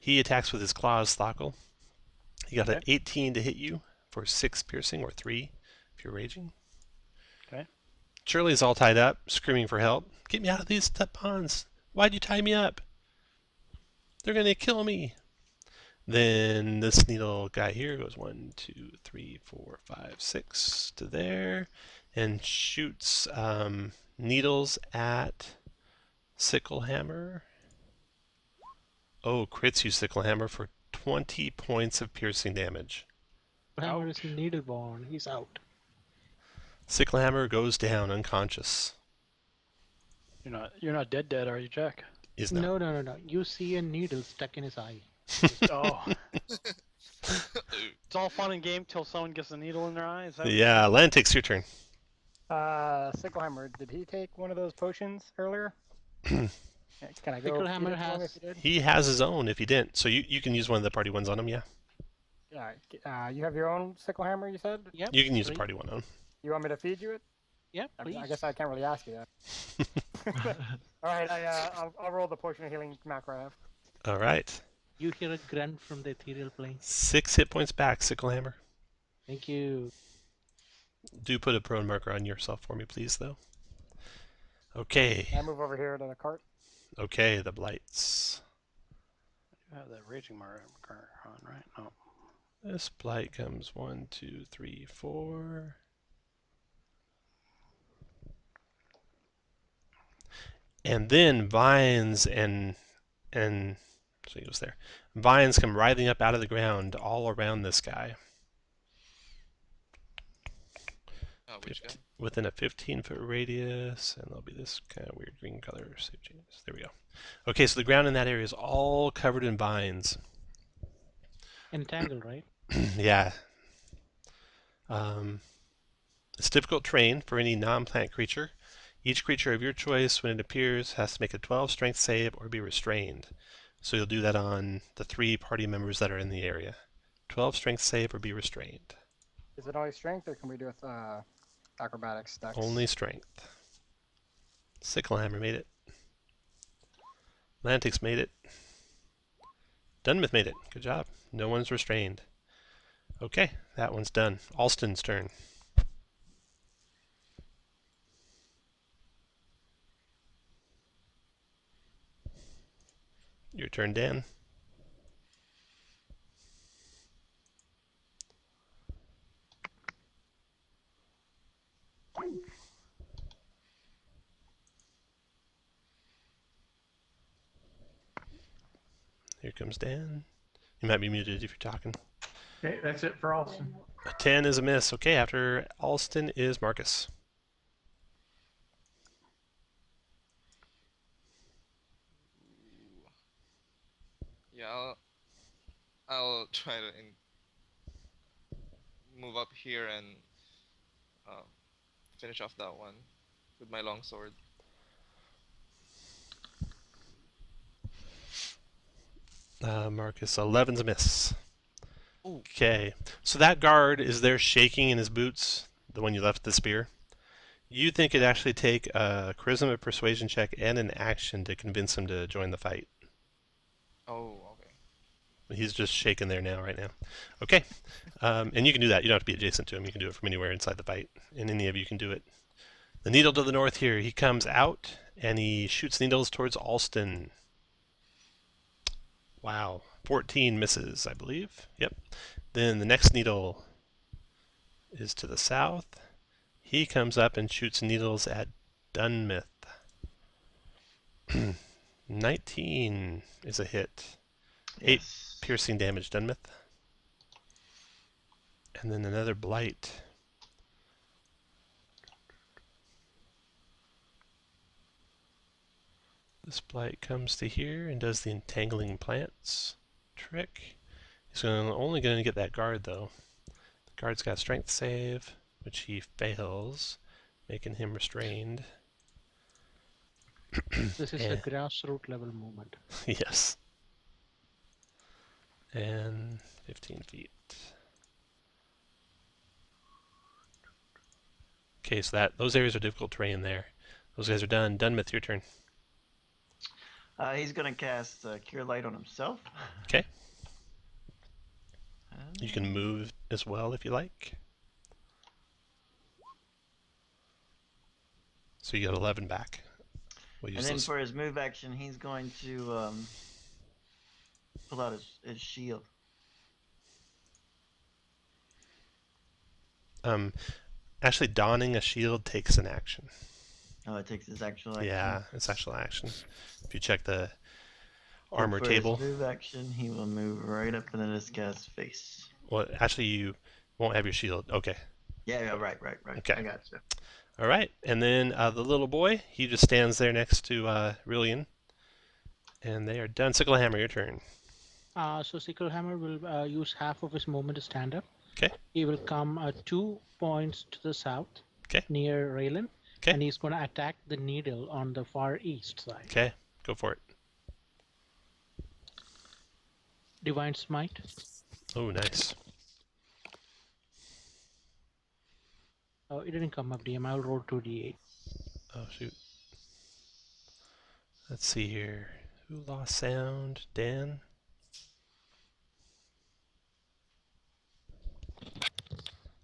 He attacks with his claws, Thockle. He got an 18 to hit you for 6 piercing, or 3 if you're raging. Okay. Shirley's all tied up, screaming for help. Get me out of these bonds. Why'd you tie me up? They're going to kill me. Then this needle guy here goes 1, 2, 3, 4, 5, 6 to there, and shoots needles at Sickle Hammer. Oh, crits you, Sickle Hammer, for 20 points of piercing damage. Hammer is needleborn. He's out. Sicklehammer goes down unconscious. You're not dead, are you, Jack? Is not. No. You see a needle stuck in his eye. Oh. It's all fun and game till someone gets a needle in their eye. Is that what Yeah, Lantrix, your turn. Sicklehammer, did he take one of those potions earlier? Can I go? Sicklehammer feed it to him has- if he did? He has his own if he didn't. So you can use one of the party ones on him, yeah? Yeah. You have your own Sicklehammer, you said? Yep. You can use a 3. party one on him. You want me to feed you it? Yep, I please. mean, I guess I can't really ask you that. All right, I'll roll the potion of healing macro I have. All right. You hear a grunt from the ethereal plane. 6 hit points back, Sicklehammer. Thank you. Do put a prone marker on yourself for me, please, though. Okay. I move over here to the cart. Okay, the blights. You have that raging marker on, right? No. This blight comes 1, 2, 3, 4. And then vines and so he goes there. Vines come writhing up out of the ground all around this guy. Which guy? Within a 15-foot radius, and there'll be this kind of weird green color. Save changes. There we go. Okay, so the ground in that area is all covered in vines. Entangled, right? Yeah. It's difficult terrain for any non-plant creature. Each creature of your choice, when it appears, has to make a 12 strength save or be restrained. So you'll do that on the 3 party members that are in the area. 12 strength save or be restrained. Is it only strength, or can we do with acrobatics? Dex? Only strength. Sicklehammer made it. Lantrix made it. Dunmouth made it. Good job. No one's restrained. Okay, that one's done. Alston's turn. Your turn, Dan. Here comes Dan. You might be muted if you're talking. Okay, that's it for Alston. A 10 is a miss. Okay, after Alston is Marcus. Yeah, I'll try to move up here and finish off that one with my longsword. Marcus, 11's a miss. Ooh. Okay, so that guard is there shaking in his boots, the one you left the spear. You think it'd actually take a charisma persuasion check and an action to convince him to join the fight. Oh, okay. He's just shaking there now, right now. Okay, and you can do that. You don't have to be adjacent to him. You can do it from anywhere inside the fight, and any of you can do it. The needle to the north here. He comes out, and he shoots needles towards Alston. Wow, 14 misses, I believe. Yep. Then the next needle is to the south. He comes up and shoots needles at Dunmouth. 19 is a hit. 8 piercing damage, Dunmouth. And then another blight. This blight comes to here and does the entangling plants trick. He's only going to get that guard though. The guard's got strength save, which he fails, making him restrained. This is a grassroots level movement. Yes. And 15 feet. Okay, so those areas are difficult terrain there. Those guys are done. Dunmouth, your turn. He's gonna cast Cure Light on himself. Okay. You can move as well if you like. So you got 11 back. We'll use And then those. for his move action, he's going to pull out his shield. Actually, donning a shield takes an action. Oh, it takes his actual action. Yeah, it's actual action. If you check the armor For table. his move action, he will move right up into this guy's face. Well, actually, you won't have your shield. Okay. Yeah, right. Okay. I got you. All right, and then the little boy, he just stands there next to Rillian, and they are done. Sicklehammer, your turn. So Sicklehammer will use half of his movement to stand up. Okay. He will come 2 points to the south, Okay. near Raylan, Okay. and he's going to attack the needle on the far east side. Okay, go for it. Divine Smite. Oh, nice. Oh, it didn't come up, DM. I'll roll 2d8. Oh, shoot. Let's see here. Who lost sound? Dan?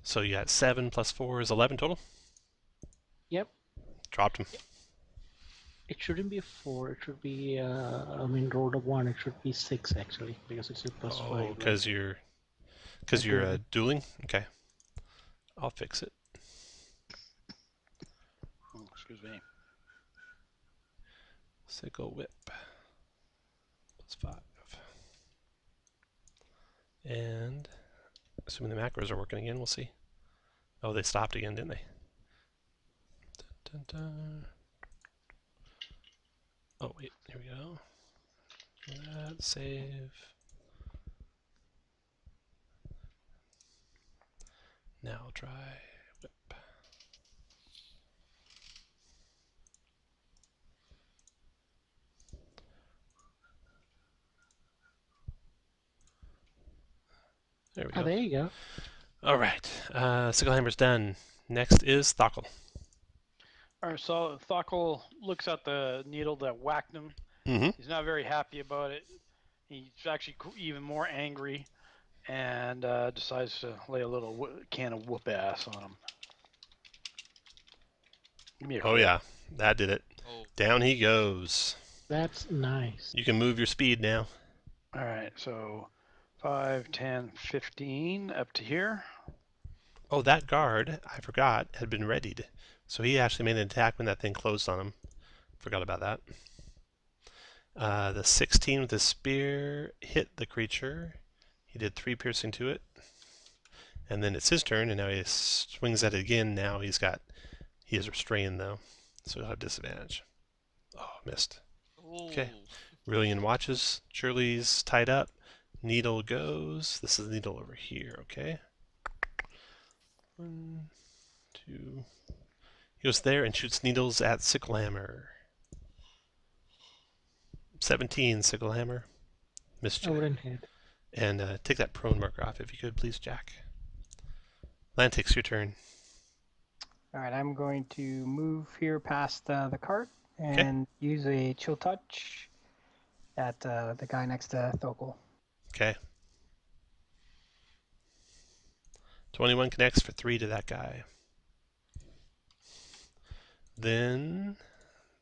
So you got 7 plus 4 is 11 total? Yep. Dropped him. It shouldn't be a 4. It should be, rolled a 1. It should be 6, actually, because it's a plus 5. Oh, because you're dueling? Okay. I'll fix it. Oh, excuse me. Sickle whip. Plus 5. And assuming the macros are working again, we'll see. Oh, they stopped again, didn't they? Dun, dun, dun. Oh, wait. Here we go. Do that. Save. Now I'll try whip. There we go. Oh, there you go. All right. Sicklehammer's done. Next is Thockle. All right, so Thockle looks at the needle that whacked him. Mm-hmm. He's not very happy about it. He's actually even more angry, and decides to lay a little can of whoop ass on him. Give me a Oh, crit. yeah. That did it. Oh, Down he goes. That's nice. You can move your speed now. All right, so 5, 10, 15 up to here. Oh, that guard, I forgot, had been readied. So he actually made an attack when that thing closed on him. Forgot about that. The 16 with the spear hit the creature. He did 3 piercing to it. And then it's his turn, and now he swings at it again. Now he is restrained, though. So he'll have disadvantage. Oh, missed. Okay. Rillian watches. Shirley's tied up. Needle goes. This is the needle over here, okay? 1, 2. He goes there and shoots needles at Sicklehammer. 17, Sicklehammer. Missed I you. wouldn't hit. And take that prone marker off if you could, please, Jack. Lantrix, your turn. All right, I'm going to move here past the cart and use a chill touch at the guy next to Thockle. Okay. 21 connects for 3 to that guy. Then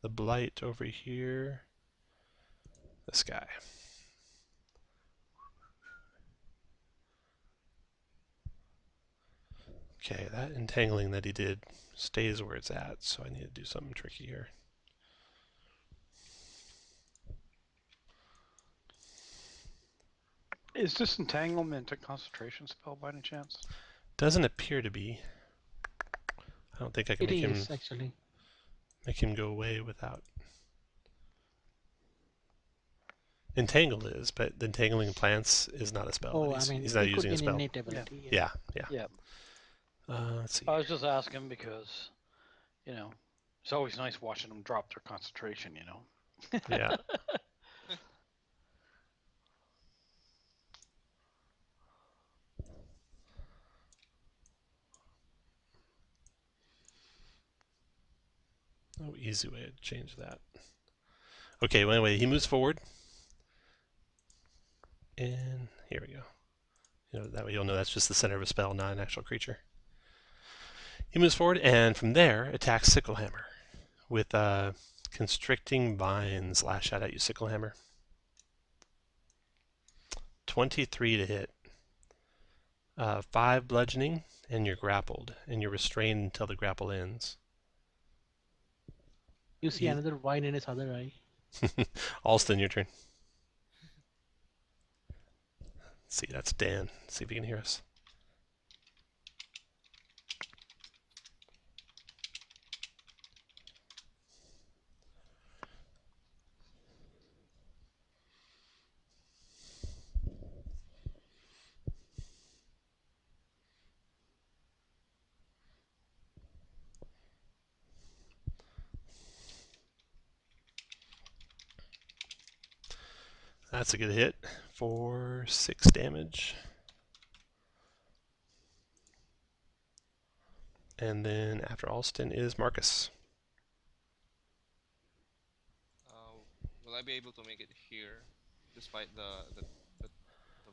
the blight over here. This guy. Okay, that entangling that he did stays where it's at, so I need to do something tricky here. Is this entanglement a concentration spell by any chance? Doesn't appear to be. I don't think I can It is, actually. make him go away without. Entangle is, but the entangling plants is not a spell. Oh, He's not it using a could be spell. an innate ability. Yeah. Yeah. Let's see. I was just asking because, it's always nice watching them drop their concentration, Yeah. No easy way to change that. Okay, well, anyway, he moves forward. And here we go. That way you'll know that's just the center of a spell, not an actual creature. He moves forward and from there attacks Sicklehammer with Constricting Vines. Lash out at you, Sicklehammer. 23 to hit. 5 bludgeoning, and you're grappled, and you're restrained until the grapple ends. You see another vine in his other eye. Alston, your turn. Let's see, that's Dan. Let's see if he can hear us. 17 to hit. 5 bludgeoning, and you're grappled, and you're restrained until the grapple ends. You see another vine in his other eye. Alston, your turn. See, that's Dan. See if he can hear us. 17 to hit. 5 bludgeoning, and you're grappled, and you're restrained until the grapple ends. That's a good hit for 6 damage. And then after Alston is Marcus. Will I be able to make it here, despite the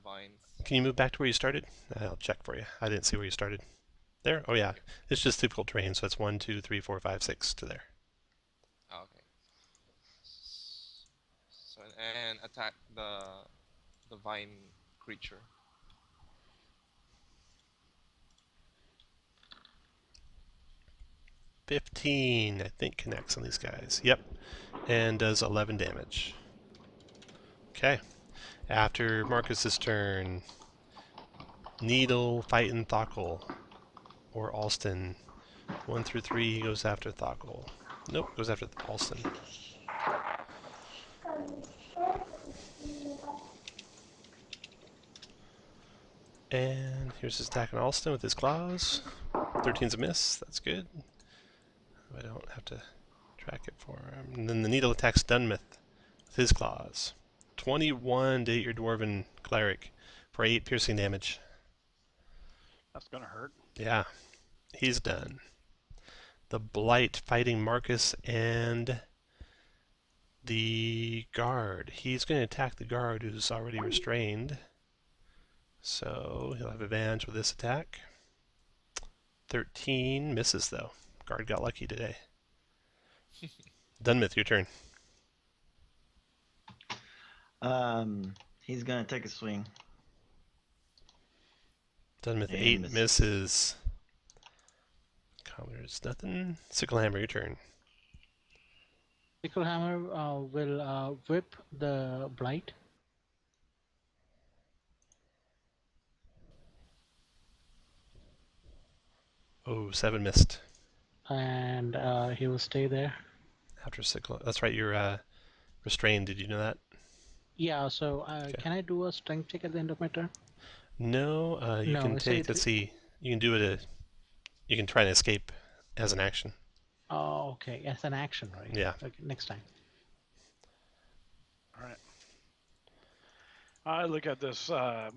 vines? Can you move back to where you started? I'll check for you. I didn't see where you started. There? Oh yeah. It's just difficult terrain, so it's 1, 2, 3, 4, 5, 6 to there. Oh, okay. So and attack the vine creature. $15, I think, connects on these guys. Yep. And does 11 damage. Okay. After Marcus's turn, Needle fighting Thockle. Or Alston. 1 through 3, he goes after Thockle. Nope, goes after Alston. And here's his attack on Alston with his claws. 13's a miss, that's good. I don't have to track it for him. And then the Needle attacks Dunmouth with his claws. 21 to hit your Dwarven Cleric for 8 piercing damage. That's gonna hurt. Yeah, he's done. The Blight fighting Marcus and the guard. He's going to attack the guard who's already restrained. So he'll have advantage with this attack. 13 misses though. Guard got lucky today. Dunmouth, your turn. He's gonna take a swing. Dunmouth, And 8 misses. misses. Commoners, nothing. Sicklehammer, your turn. Sicklehammer will whip the blight. Oh, 7 missed. And he will stay there. After Sickle. That's right, you're restrained. Did you know that? Yeah, so Okay. can I do a strength check at the end of my turn? No, you No, can so take, let's see, you can do it, you can try and escape as an action. Oh, okay. As an action, right? Yeah. Okay, next time. All right. I look at this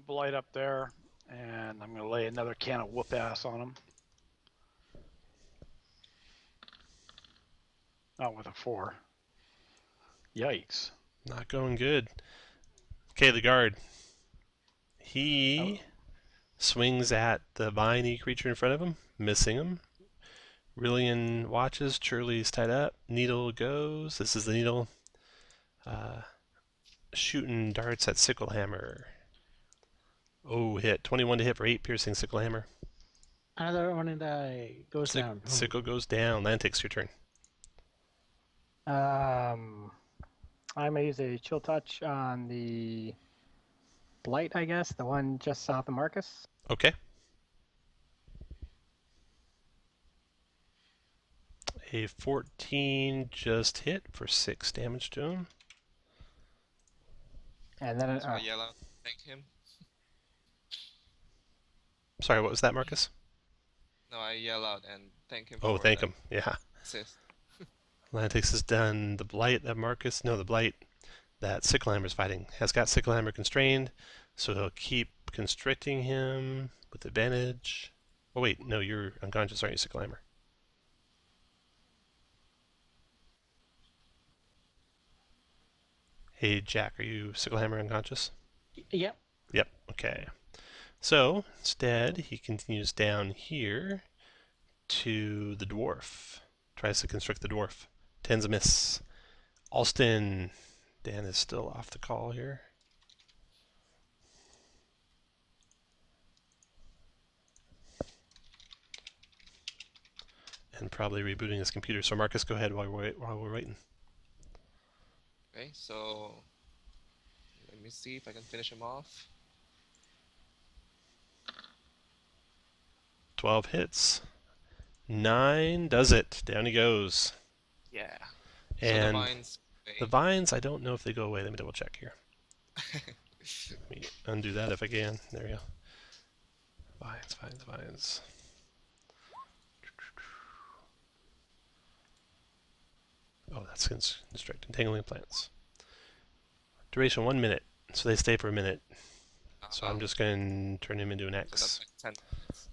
blight up there, and I'm gonna lay another can of whoop ass on him. Not with a 4. Yikes. Not going good. Okay, the guard. He swings at the viney creature in front of him, missing him. Rillian watches. Churley's tied up. Needle goes. This is the Needle. Shooting darts at Sicklehammer. Oh, hit. 21 to hit for 8 piercing Sicklehammer. Another one in the goes down. Sickle goes down. Lantrix, your turn. I'm gonna use a chill touch on the blight, I guess, the one just south of Marcus. Okay. A 14 just hit for 6 damage to him. And then So I yell out, thank him. Sorry, what was that, Marcus? No, I yell out and thank him. Oh, for thank that him. Yeah. Assist. Lantrix has done the blight that Marcus, no, the blight that Sicklehammer's fighting. Has got Sicklehammer constrained, so he'll keep constricting him with advantage. Oh wait, no, you're unconscious, aren't you, Sicklehammer? Hey, Jack, are you Sicklehammer unconscious? Yep. Yep, okay. So, instead, he continues down here to the dwarf. Tries to constrict the dwarf. 10's a miss. Alston. Dan is still off the call here. And probably rebooting his computer. So Marcus, go ahead while we're waiting. Okay, so let me see if I can finish him off. 12 hits. 9 does it. Down he goes. Yeah. And so the vines. the vines, I don't know if they go away. Let me double check here. Let me undo that if I can. There we go. Vines. Oh, that's constrict. Entangling plants. Duration 1 minute. So they stay for a minute. So Uh-huh. I'm just going to turn him into an So X. that's like 10 minutes.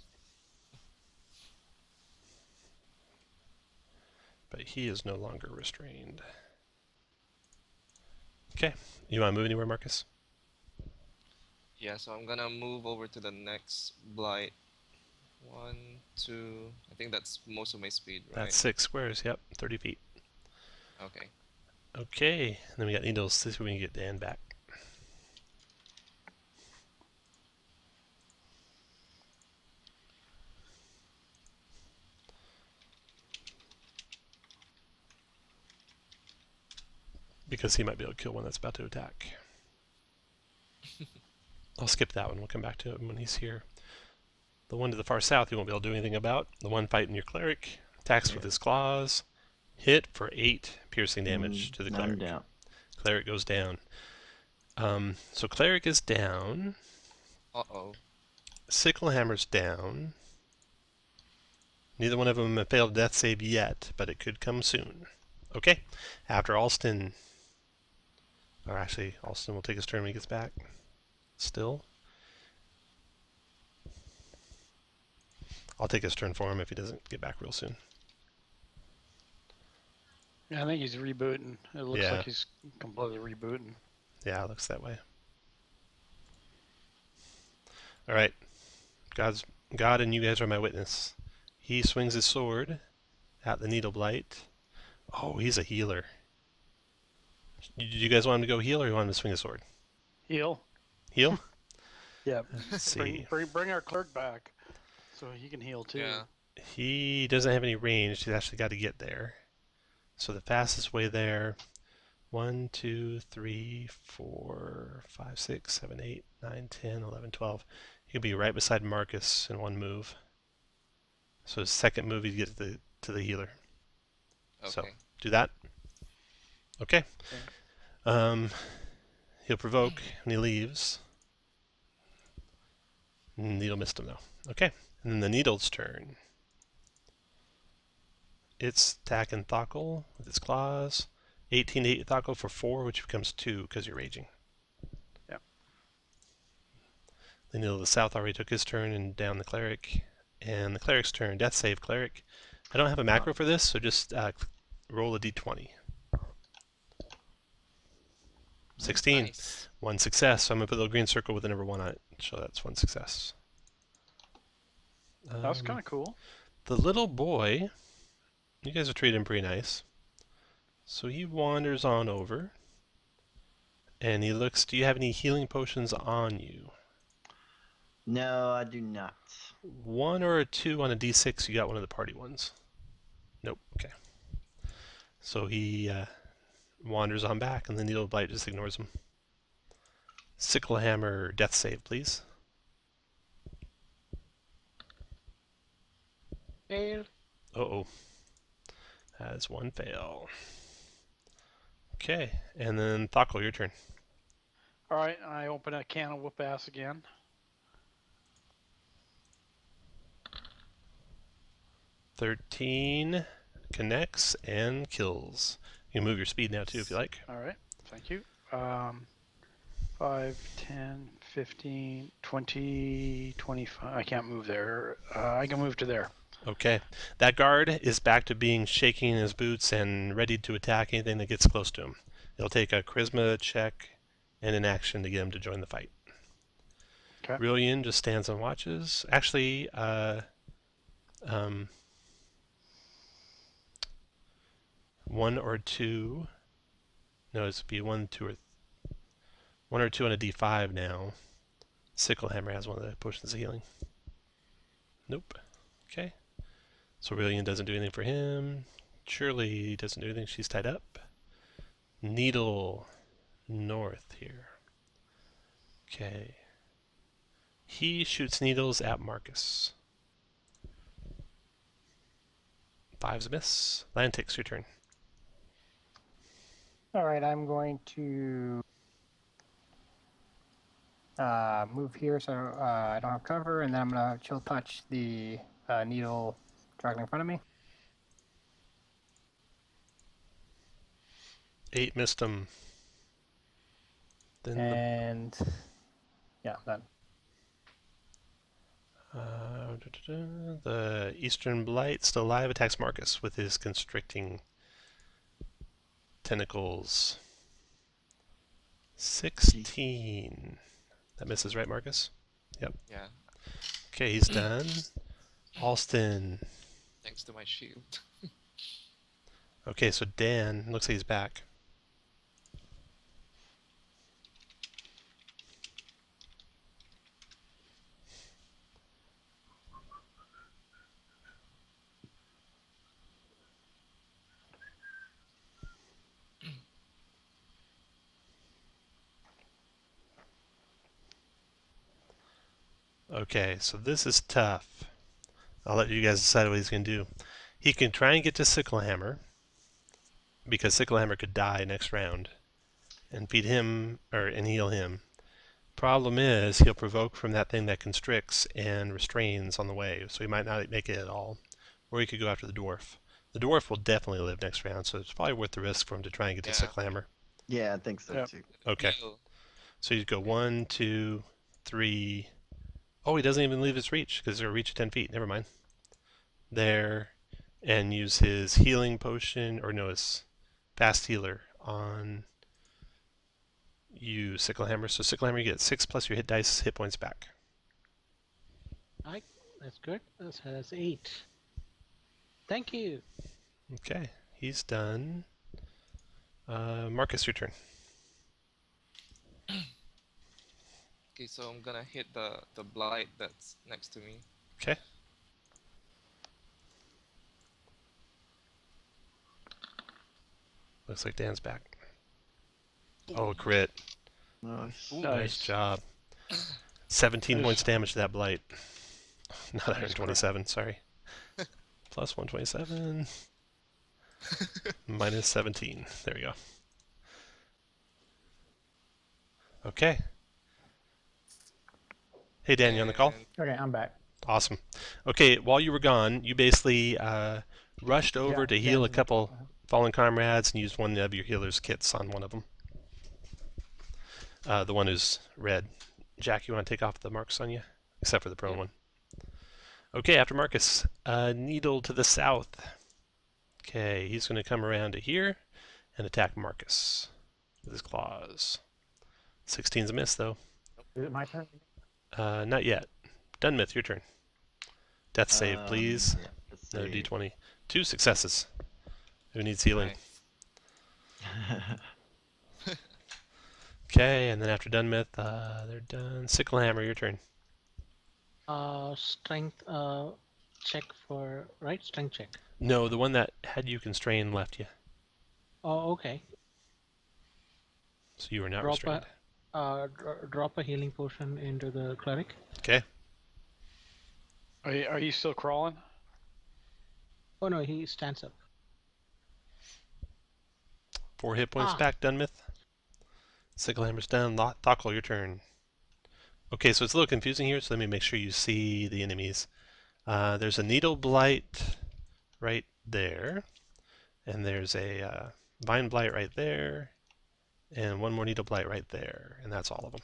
But he is no longer restrained. Okay. You want to move anywhere, Marcus? Yeah, so I'm gonna move over to the next blight. 1, 2. I think that's most of my speed, right? That's 6 squares. Yep, 30 feet. Okay. Okay. And then we got Needles. This is where we can get Dan back. Because he might be able to kill one that's about to attack. I'll skip that one. We'll come back to it when he's here. The one to the far south you won't be able to do anything about. The one fighting your cleric attacks with his claws. Hit for 8 piercing damage to the I'm cleric. down. Cleric goes down. So cleric is down. Uh-oh. Sicklehammer's down. Neither one of them have failed a death save yet, but it could come soon. Okay. After Alston... Or actually, Alston will take his turn when he gets back. Still. I'll take his turn for him if he doesn't get back real soon. Yeah, I think he's rebooting. It looks Yeah. like he's completely rebooting. Yeah, it looks that way. Alright. God and you guys are my witness. He swings his sword at the Needle Blight. Oh, he's a healer. Did you guys want him to go heal, or you want him to swing a sword? Heal. Heal? Yeah. Let's see. Bring our clerk back, so he can heal too. Yeah. He doesn't have any range. He's actually got to get there. So the fastest way there, 1, 2, 3, 4, 5, 6, 7, 8, 9, 10, 11, 12. He'll be right beside Marcus in one move. So his second move, he'd get to the healer. Okay. So do that. Okay. He'll provoke and he leaves. Needle missed him though. Okay. And then the Needle's turn. It's attacking Thockle with its claws. 18 to hit Thockle for 4, which becomes 2 because you're raging. Yep. The Needle of the South already took his turn and down the Cleric. And the Cleric's turn. Death save, Cleric. I don't have a macro for this, so just roll a d20. 16. Nice. 1 success. So I'm going to put a little green circle with the number 1 on it. So that's 1 success. That was kind of cool. The little boy, you guys are treating him pretty nice. So he wanders on over. And he looks, do you have any healing potions on you? No, I do not. 1 or a 2 on a d6, you got one of the party ones. Nope, okay. So he wanders on back, and the Needle of Blight just ignores him. Sicklehammer death save, please. Fail. Uh-oh. Has 1 fail. Okay, and then Thockle, your turn. All right, I open a can of whoop ass again. 13 connects and kills. You can move your speed now too if you like. All right, thank you. 5, 10, 15, 20, 25. I can't move there. I can move to there. Okay. That guard is back to being shaking in his boots and ready to attack anything that gets close to him. It'll take a charisma check and an action to get him to join the fight. Okay. Brilliant just stands and watches. Actually, 1 or 2. No, it's be 1, 2, or 1 or 2 on a d5 now. Sicklehammer has one of the potions of healing. Nope. Okay. So Aurelian doesn't do anything for him. Shirley doesn't do anything. She's tied up. Needle north here. Okay. He shoots needles at Marcus. 5's a miss. Lantrix, your turn. All right, I'm going to move here so I don't have cover, and then I'm going to chill touch the needle directly in front of me. 8 missed him. Then And yeah, done. the Eastern Blight, still alive, attacks Marcus with his constricting tentacles. 16. That misses, right, Marcus? Yep. Yeah, Okay, he's done. Alston. thanks to my shield. Okay, so Dan, looks like he's back. Okay, so this is tough. I'll let you guys decide what he's going to do. He can try and get to Sicklehammer, because Sicklehammer could die next round, and feed him, and heal him. Problem is, he'll provoke from that thing that constricts and restrains on the way, so he might not make it at all. Or he could go after the dwarf. The dwarf will definitely live next round, so it's probably worth the risk for him to try and get to Yeah. Sicklehammer. Yeah, I think so Yep. too. Okay. Heal. So you go 1, 2, 3. Oh, he doesn't even leave his reach, because they're a reach of 10 feet. Never mind. There, and use his healing potion, or no, his fast healer on you, Sicklehammer. So Sicklehammer, you get 6 plus your hit dice, hit points back. That's good. That's 8. Thank you. Okay, he's done. Marcus, your turn. Okay, so I'm gonna hit the blight that's next to me. Okay. Looks like Dan's back. Oh, crit. Nice. Ooh, Nice job. 17 Nice. points damage to that blight. Not 127, sorry. Plus 127. Minus 17. There we go. Okay. Hey, Dan, you on the call? And Okay, I'm back. Awesome. Okay, while you were gone, you basically rushed over Yeah, to heal a Dan's- couple fallen comrades and used one of your healer's kits on one of them. The one who's red. Jack, you want to take off the marks on you? Except for the prone one. Okay, after Marcus. Needle to the south. Okay, he's going to come around to here and attack Marcus with his claws. 16's a miss, though. Is it my turn? Not yet. Dunmith, your turn. Death save, please. Yeah, let's Another see. d20. 2 successes. Who needs healing? nice. Okay, and then after Dunmith, they're done. Sicklehammer, your turn. Strength check for right. Strength check. No, the one that had you constrained left you. Oh, okay. So you were not Drop restrained. Drop a healing potion into the cleric. Okay. Are you still crawling? Oh no, he stands up. 4 hit points Ah. back, Dunmith. Sicklehammer's done. Thockle, your turn. Okay, so it's a little confusing here, so let me make sure you see the enemies. There's a Needle Blight right there, and there's a Vine Blight right there, and one more Needle Blight right there, and that's all of them.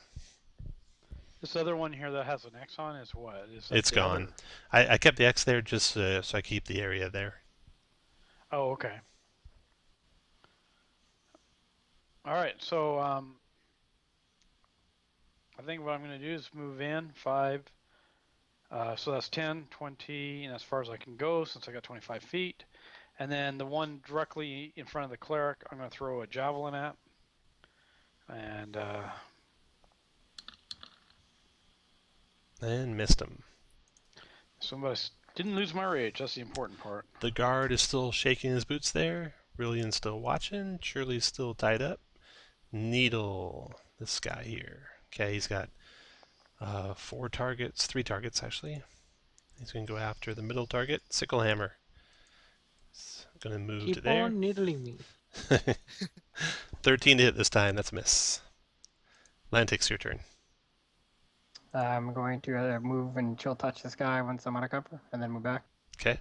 This other one here that has an X on is what? Is that It's the gone. other- I kept the X there just so I keep the area there. Oh, okay. All right, so I think what I'm going to do is move in 5. So that's 10, 20, and as far as I can go since I got 25 feet. And then the one directly in front of the cleric, I'm going to throw a javelin at. And And missed him. somebody didn't lose my rage. That's the important part. The guard is still shaking his boots there. Brilliant's still watching. Shirley's still tied up. Needle, this guy here. Okay, he's got 4 targets, 3 targets actually. He's going to go after the middle target, Sicklehammer. He's going to move to Keep there. on needling me. 13 to hit this time, that's a miss. Lantrix, your turn. I'm going to move and chill touch this guy once I'm out of cover, and then move back. Okay.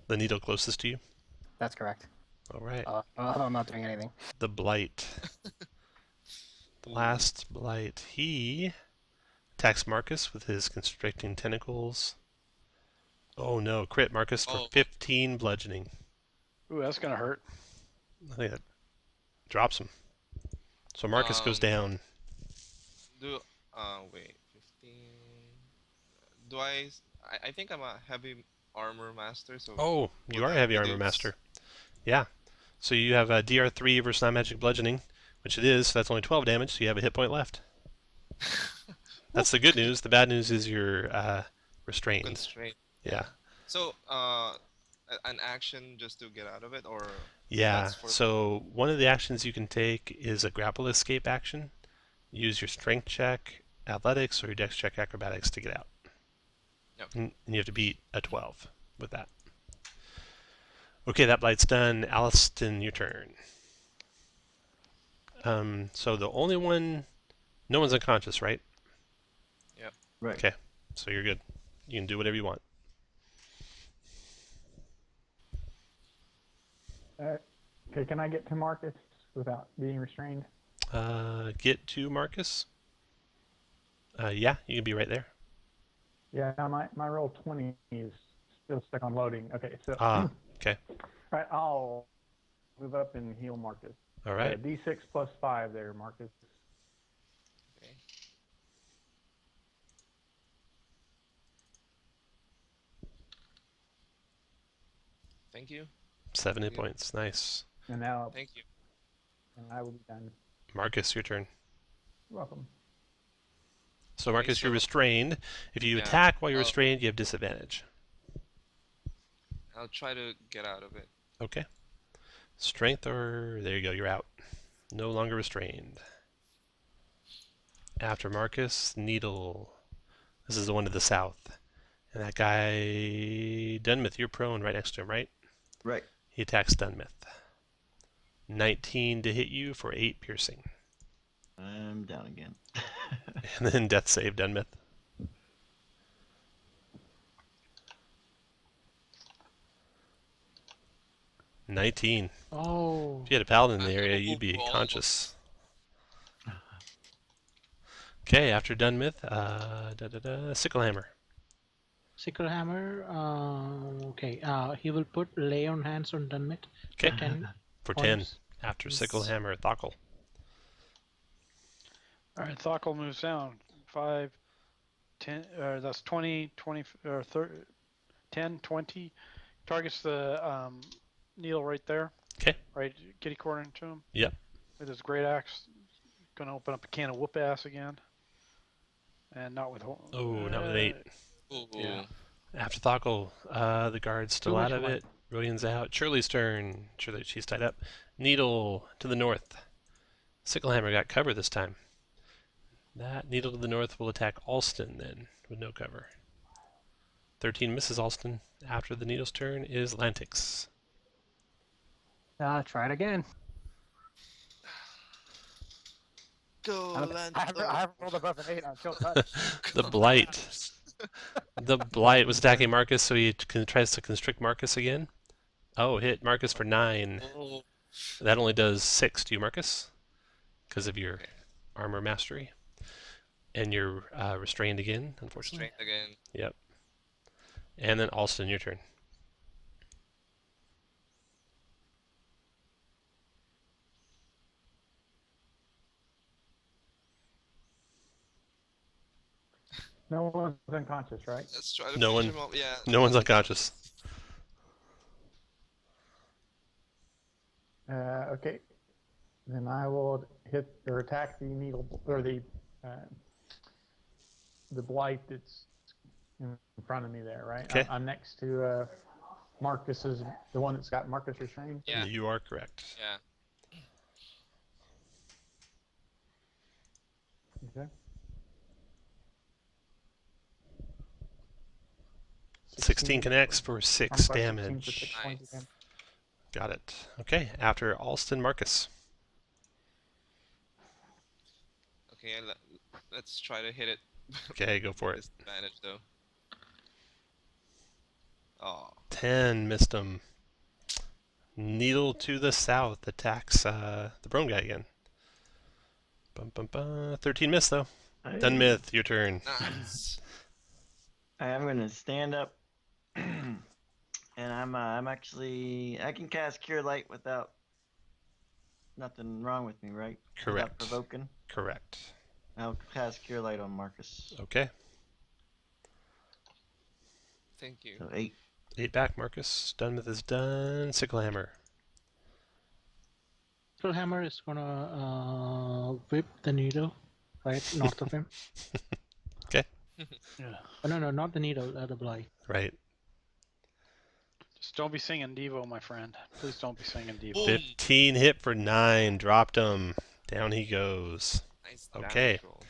The needle closest to you. That's correct. All right. I'm not doing anything. The Blight. The last Blight. He attacks Marcus with his constricting tentacles. Oh no, crit Marcus for 15 bludgeoning. Ooh, that's gonna hurt. I think that drops him. So Marcus goes down. Wait, 15. Do I think I'm a heavy armor master, so. Oh, you are a heavy armor master. Yeah. So you have a DR3 versus non-magic bludgeoning, which it is, so that's only 12 damage, so you have a hit point left. That's the good news. The bad news is you're restrained. Constrained. Yeah. So, an action just to get out of it, or? Yeah. So one of the actions you can take is a Grapple Escape action. Use your Strength check, Athletics, or your Dex check, Acrobatics to get out. Yep. And you have to beat a 12 with that. Okay, that Blight's done. Alliston, your turn. So the only one, no one's unconscious, right? Yep. Right. Okay, so you're good. You can do whatever you want. Okay, can I get to Marcus without being restrained? Get to Marcus. Yeah, you can be right there. Yeah, my roll 20 is still stuck on loading. Okay, so. Okay. All right, I'll move up and heal Marcus. All right. D6 plus 5 there, Marcus. Okay. Thank you. 7 hit points. Nice. And now. Thank you. And I will be done. Marcus, your turn. You're welcome. So Marcus, you're restrained. If you attack while you're restrained, you have disadvantage. I'll try to get out of it. Okay. Strength or... There you go, you're out. No longer restrained. After Marcus, Needle. This is the one to the south. And that guy... Dunmith, you're prone right next to him, right? Right. He attacks Dunmith. 19 to hit you for 8 piercing. I'm down again. And then death save Dunmith. $19. Oh. If you had a paladin in the area, you'd be conscious. Okay, after Dunmith, Sicklehammer. Sicklehammer, okay. He will put lay on hands on Dunmith. Okay. 10 For points. 10. After Sicklehammer, Thockle. All right, Thockle moves down 5, 10. That's 20, 20, or 30, 10, 20. Targets the needle right there. Okay. Right, kitty corner to him. Yep. With his great axe, gonna open up a can of whoop ass again. And not with. Oh, not with 8. Yeah. After Thockle, the guard's still out of it. Brilliant's out. Shirley's turn. Shirley, she's tied up. Needle to the north. Sicklehammer got cover this time. That Needle to the north will attack Alston then, with no cover. 13 misses Alston. After the Needle's turn is Lantrix. Try it again. Go, I haven't rolled above an 8 on Chill Touch. The Blight. The Blight was attacking Marcus, so he tries to constrict Marcus again. Oh, hit Marcus for 9. Oh. That only does 6 to you, Marcus, because of your armor mastery. And you're restrained again, unfortunately. Restrained again. Yep. And then Alston, your turn. No one's unconscious, right? Let's try to No finish one. him off. Yeah. No one's unconscious. Okay. Then I will hit or attack the needle or the blight that's in front of me there, right? Okay. I'm next to Marcus's, the one that's got Marcus restrained. Yeah. You are correct. Yeah. Okay. 16 connects for 6 16 damage. for 6 points of Nice. damage. Got it. Okay, after Alston, Marcus. Okay, let's try to hit it. Okay, go for it. Disadvantage though. Oh. 10, missed him. Needle to the south attacks the Brome guy again. 13 miss though. Dunmith, your turn. Nice. I'm gonna stand up, and I'm actually I can cast Cure Light without nothing wrong with me, right? Without Correct. provoking. Correct. I'll cast Cure Light on Marcus. Okay. Thank you. So 8. 8 back, Marcus. Dunmith is done. Sickle Hammer. Hammer is gonna whip the needle right north of him. Okay. Yeah. Oh, no, not the needle, the blight. Right. Just don't be singing Devo, my friend. Please don't be singing Devo. 15 hit for 9. Dropped him. Down he goes. Nice Okay. damage roll.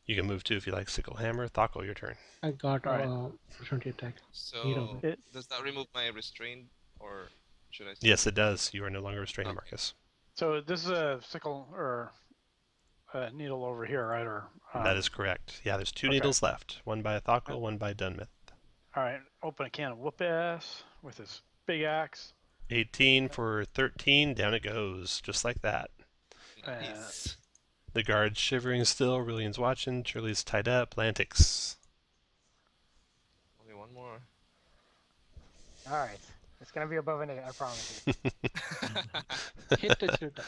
You can move too if you like. Sickle Hammer. Thockle, your turn. I got Alright. opportunity attack. So Needle. does that remove my restraint, or should I? Yes, it does. You are no longer restrained, Okay. Marcus. So this is a sickle or a needle over here, right? Or That is correct. Yeah, there's 2 okay. needles left. One by Thockle, one by Dunmith. all right. Open a can of whoop ass with his big axe. 18 for 13. Down it goes. Just like that. Nice. The guard's shivering still. Rillian's watching. Shirley's tied up. Lantrix. Only one more. All right. It's going to be above an 8, I promise you. Hit the shooter.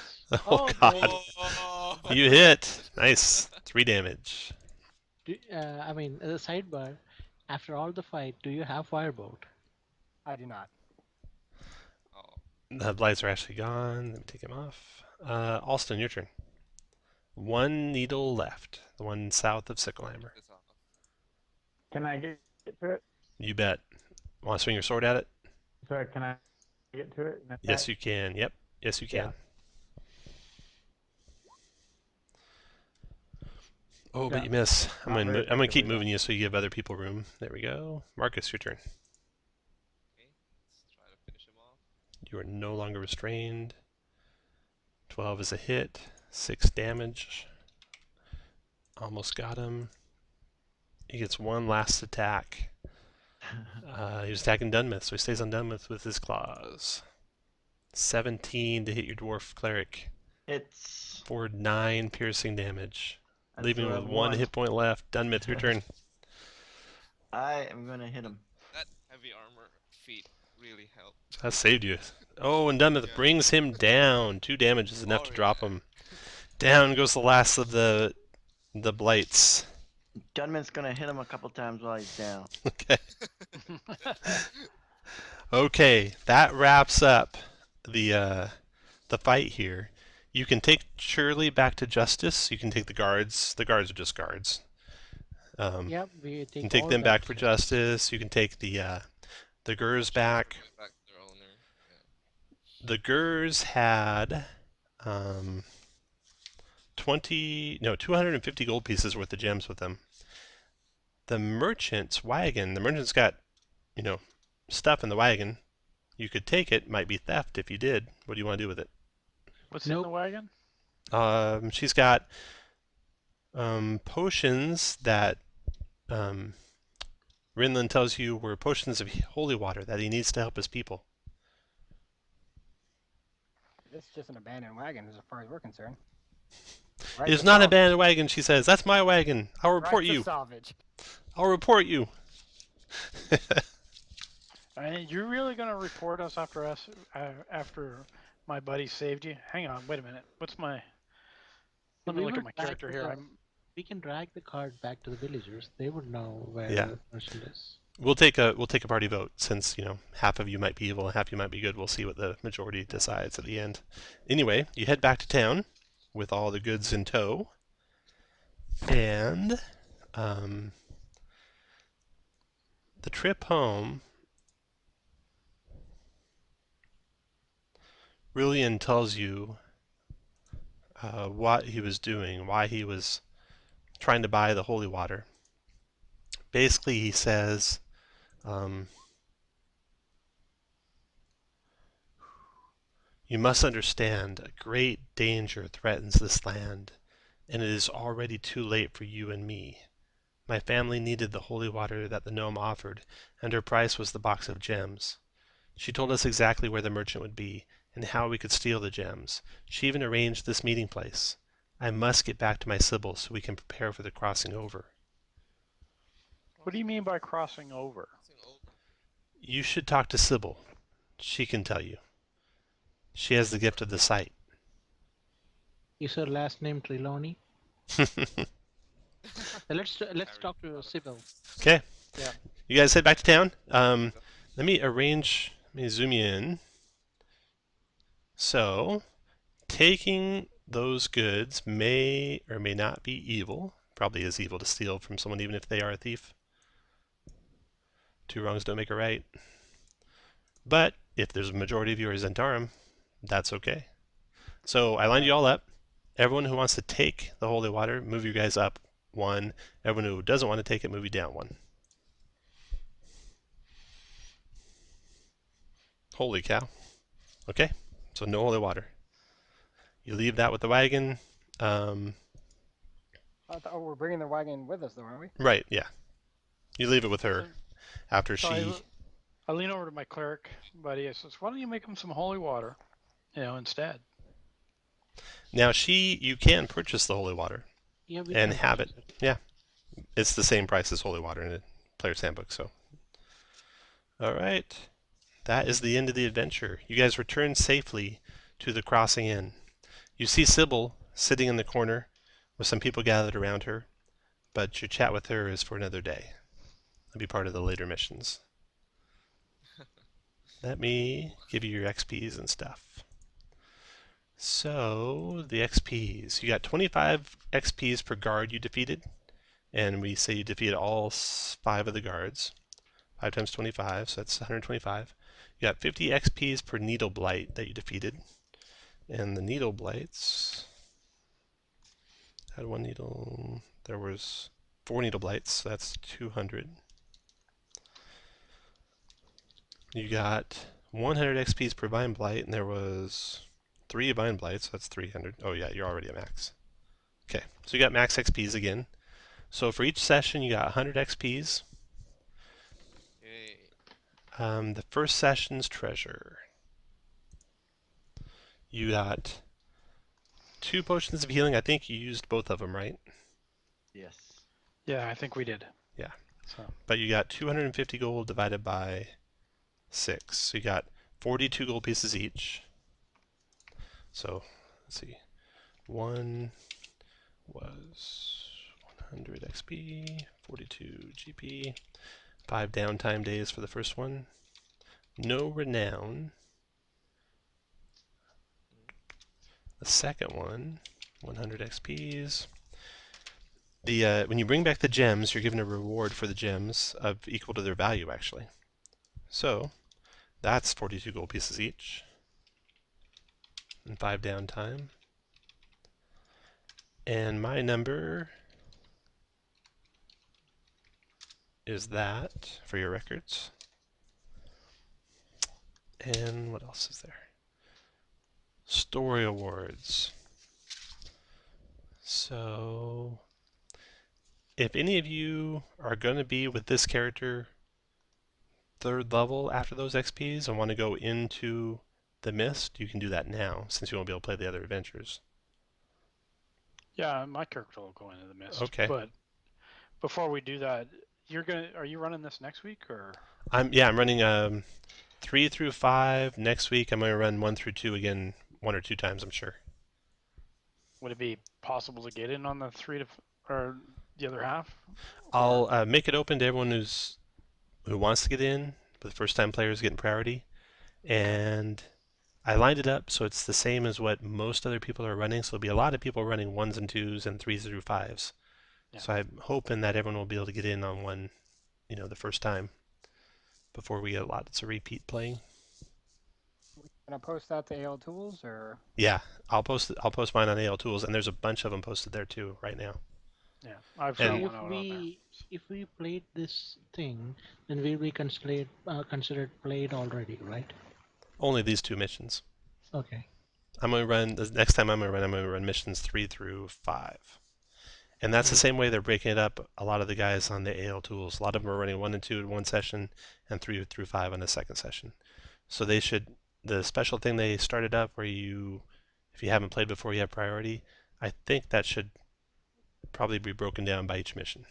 Oh, God. Oh. You hit. Nice. 3 damage. I mean, as a sidebar, after all the fight, do you have firebolt? I do not. Oh. The blights are actually gone. Let me take him off. Alston, your turn. 1 needle left. The one south of Sickle Hammer. That's all. Can I get to it? You bet. Want to swing your sword at it? So can I get to it? and Yes, attack? you can. Yep. Yes, you can. Oh, but Yeah. you miss. I'm Not gonna very I'm gonna keep effectively, moving you so you give other people room. There we go. Marcus, your turn. Okay. Let's try to finish him off. You are no longer restrained. 12 is a hit. 6 damage. Almost got him. He gets one last attack. He was attacking Dunmith, so he stays on Dunmith with his claws. 17 to hit your dwarf cleric It's for 9 piercing damage. that's Leaving what him I with 1 want. hit point left. Dunmith, your turn. I am gonna hit him. That heavy armor feat really helped. That saved you. Oh, and Dunmith Yeah. brings him down. 2 damage is enough Oh, to drop yeah. him. Down goes the last of the blights. Dunman's gonna hit him a couple times while he's down. Okay. Okay, that wraps up the fight here. You can take Shirley back to justice. You can take the guards. The guards are just guards. Yep, we You take can take all them that back for shit. justice. You can take the Gurs back. Back to their owner. Yeah. The Gurs had 250 gold pieces worth of gems with them. The merchant's wagon, the merchant's got, stuff in the wagon. You could take it. Might be theft if you did. What do you want to do with it? What's in Nope. the wagon? She's got potions that Rinlin tells you were potions of holy water that he needs to help his people. It's just an abandoned wagon as far as we're concerned. It's not a abandoned wagon, she says. That's my wagon. I'll report you. Salvage. I'll report you. You're really gonna report us after my buddy saved you? Hang on, wait a minute. Let me We look at will my drag character the here. card- We can drag the card back to the villagers. They would know where Yeah. the person is. We'll take a party vote since half of you might be evil and half you might be good. We'll see what the majority decides at the end. Anyway, you head back to town with all the goods in tow, and the trip home. Rillian tells you what he was doing, why he was trying to buy the holy water. Basically, he says, you must understand, a great danger threatens this land, and it is already too late for you and me. My family needed the holy water that the gnome offered, and her price was the box of gems. She told us exactly where the merchant would be and how we could steal the gems. She even arranged this meeting place. I must get back to my Sybil so we can prepare for the crossing over. What do you mean by crossing over? You should talk to Sybil. She can tell you. She has the gift of the sight. Is her last name Trelawney? Let's talk to Sybil. Okay. Yeah. You guys head back to town. Let me zoom you in. So, taking those goods may or may not be evil. Probably is evil to steal from someone even if they are a thief. Two wrongs don't make a right. But if there's a majority of you are Zentarum, that's okay. So I lined you all up. Everyone who wants to take the holy water, move you guys up 1. Everyone who doesn't want to take it, move you down 1. Holy cow. Okay, so no holy water. You leave that with the wagon. Oh, we're bringing the wagon with us, though, aren't we? Right, yeah. You leave it with her after So she... I lean over to my cleric buddy. I says, "Why don't you make him some holy water, instead?" Now you can purchase the holy water Yeah, we and can have it. purchase Yeah, it's the same price as holy water in the player's handbook. So, all right, that is the end of the adventure. You guys return safely to the Crossing Inn. You see Sybil sitting in the corner with some people gathered around her, but your chat with her is for another day. It'll be part of the later missions. Let me give you your XPs and stuff. So, the XPs. You got 25 XPs per guard you defeated. And we say you defeated all 5 of the guards. 5 times 25, so that's 125. You got 50 XPs per Needle Blight that you defeated. And the Needle Blights... had 1 needle... There was 4 Needle Blights, so that's 200. You got 100 XPs per Vine Blight, and there was 3 Vine Blights, so that's 300. Oh yeah, you're already at max. Okay, so you got max XPs again. So for each session, you got 100 XPs. Yay. The first session's treasure. You got 2 potions of healing. I think you used both of them, right? Yes. Yeah, I think we did. Yeah. So But you got 250 gold divided by 6. So you got 42 gold pieces each. So, let's see. 1 was 100 XP, 42 GP, 5 downtime days for the first one. No renown. The second one, 100 XPs. When you bring back the gems, you're given a reward for the gems of equal to their value, actually. So, that's 42 gold pieces each. And 5 downtime. And my number is that for your records. And what else is there? Story awards. So, if any of you are going to be with this character 3rd level after those XPs and want to go into the Mist, you can do that now, since you won't be able to play the other adventures. yeah, my character will go into the mist. Okay. But before we do that, are you running this next week or? I'm running 3 through 5 next week. I'm going to run 1 through 2 again 1 or 2 times, I'm sure. Would it be possible to get in on the or the other half? I'll make it open to everyone who wants to get in, but the first time players getting priority. And I lined it up so it's the same as what most other people are running. So there'll be a lot of people running 1s and 2s and 3s through 5s. Yeah. So I'm hoping that everyone will be able to get in on one, the first time before we get lots of repeat playing. Can I post that to AL Tools or? Yeah, I'll post mine on AL Tools, and there's a bunch of them posted there too right now. Yeah, I've And- got If one out on there. if we played this thing, then we'll be considered played already, right? Only these 2 missions. Okay. I'm going to run, the next time I'm going to run missions 3 through 5. And that's the same way they're breaking it up. A lot of the guys on the AL Tools, a lot of them are running 1 and 2 in one session and 3 through 5 on the second session. So they should, the special thing they started up where you, if you haven't played before, you have priority. I think that should probably be broken down by each mission.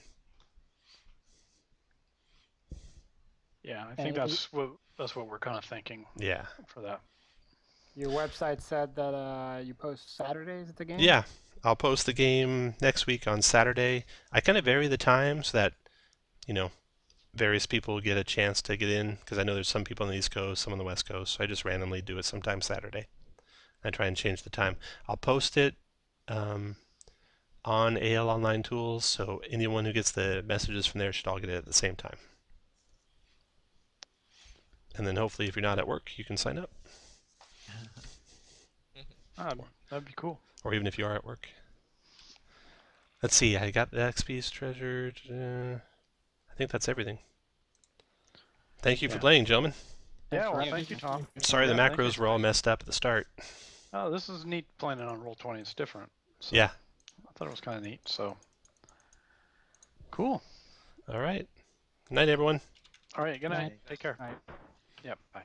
Yeah, I think And that's what we're kind of thinking Yeah. for that. your website said that you post Saturdays at the game? Yeah. I'll post the game next week on Saturday. I kind of vary the time so that, you know, various people get a chance to get in, because I know there's some people on the East Coast, some on the West Coast, so I just randomly do it sometime Saturday. I try and change the time. I'll post it on AL Online Tools, so anyone who gets the messages from there should all get it at the same time. And then hopefully if you're not at work, you can sign up. That'd be cool. Or even if you are at work. Let's see, I got the XP's treasured. I think that's everything. Thank you for playing, gentlemen. Yeah, well, Thanks, thank you, Tom. Sorry the Yeah, thank you. macros were all messed up at the start. Oh, this is neat playing it on Roll20. It's different. So Yeah. I thought it was kind of neat. So cool. All right. Good night, everyone. All right. Good night. Night. Take care. Night. Yep. Bye.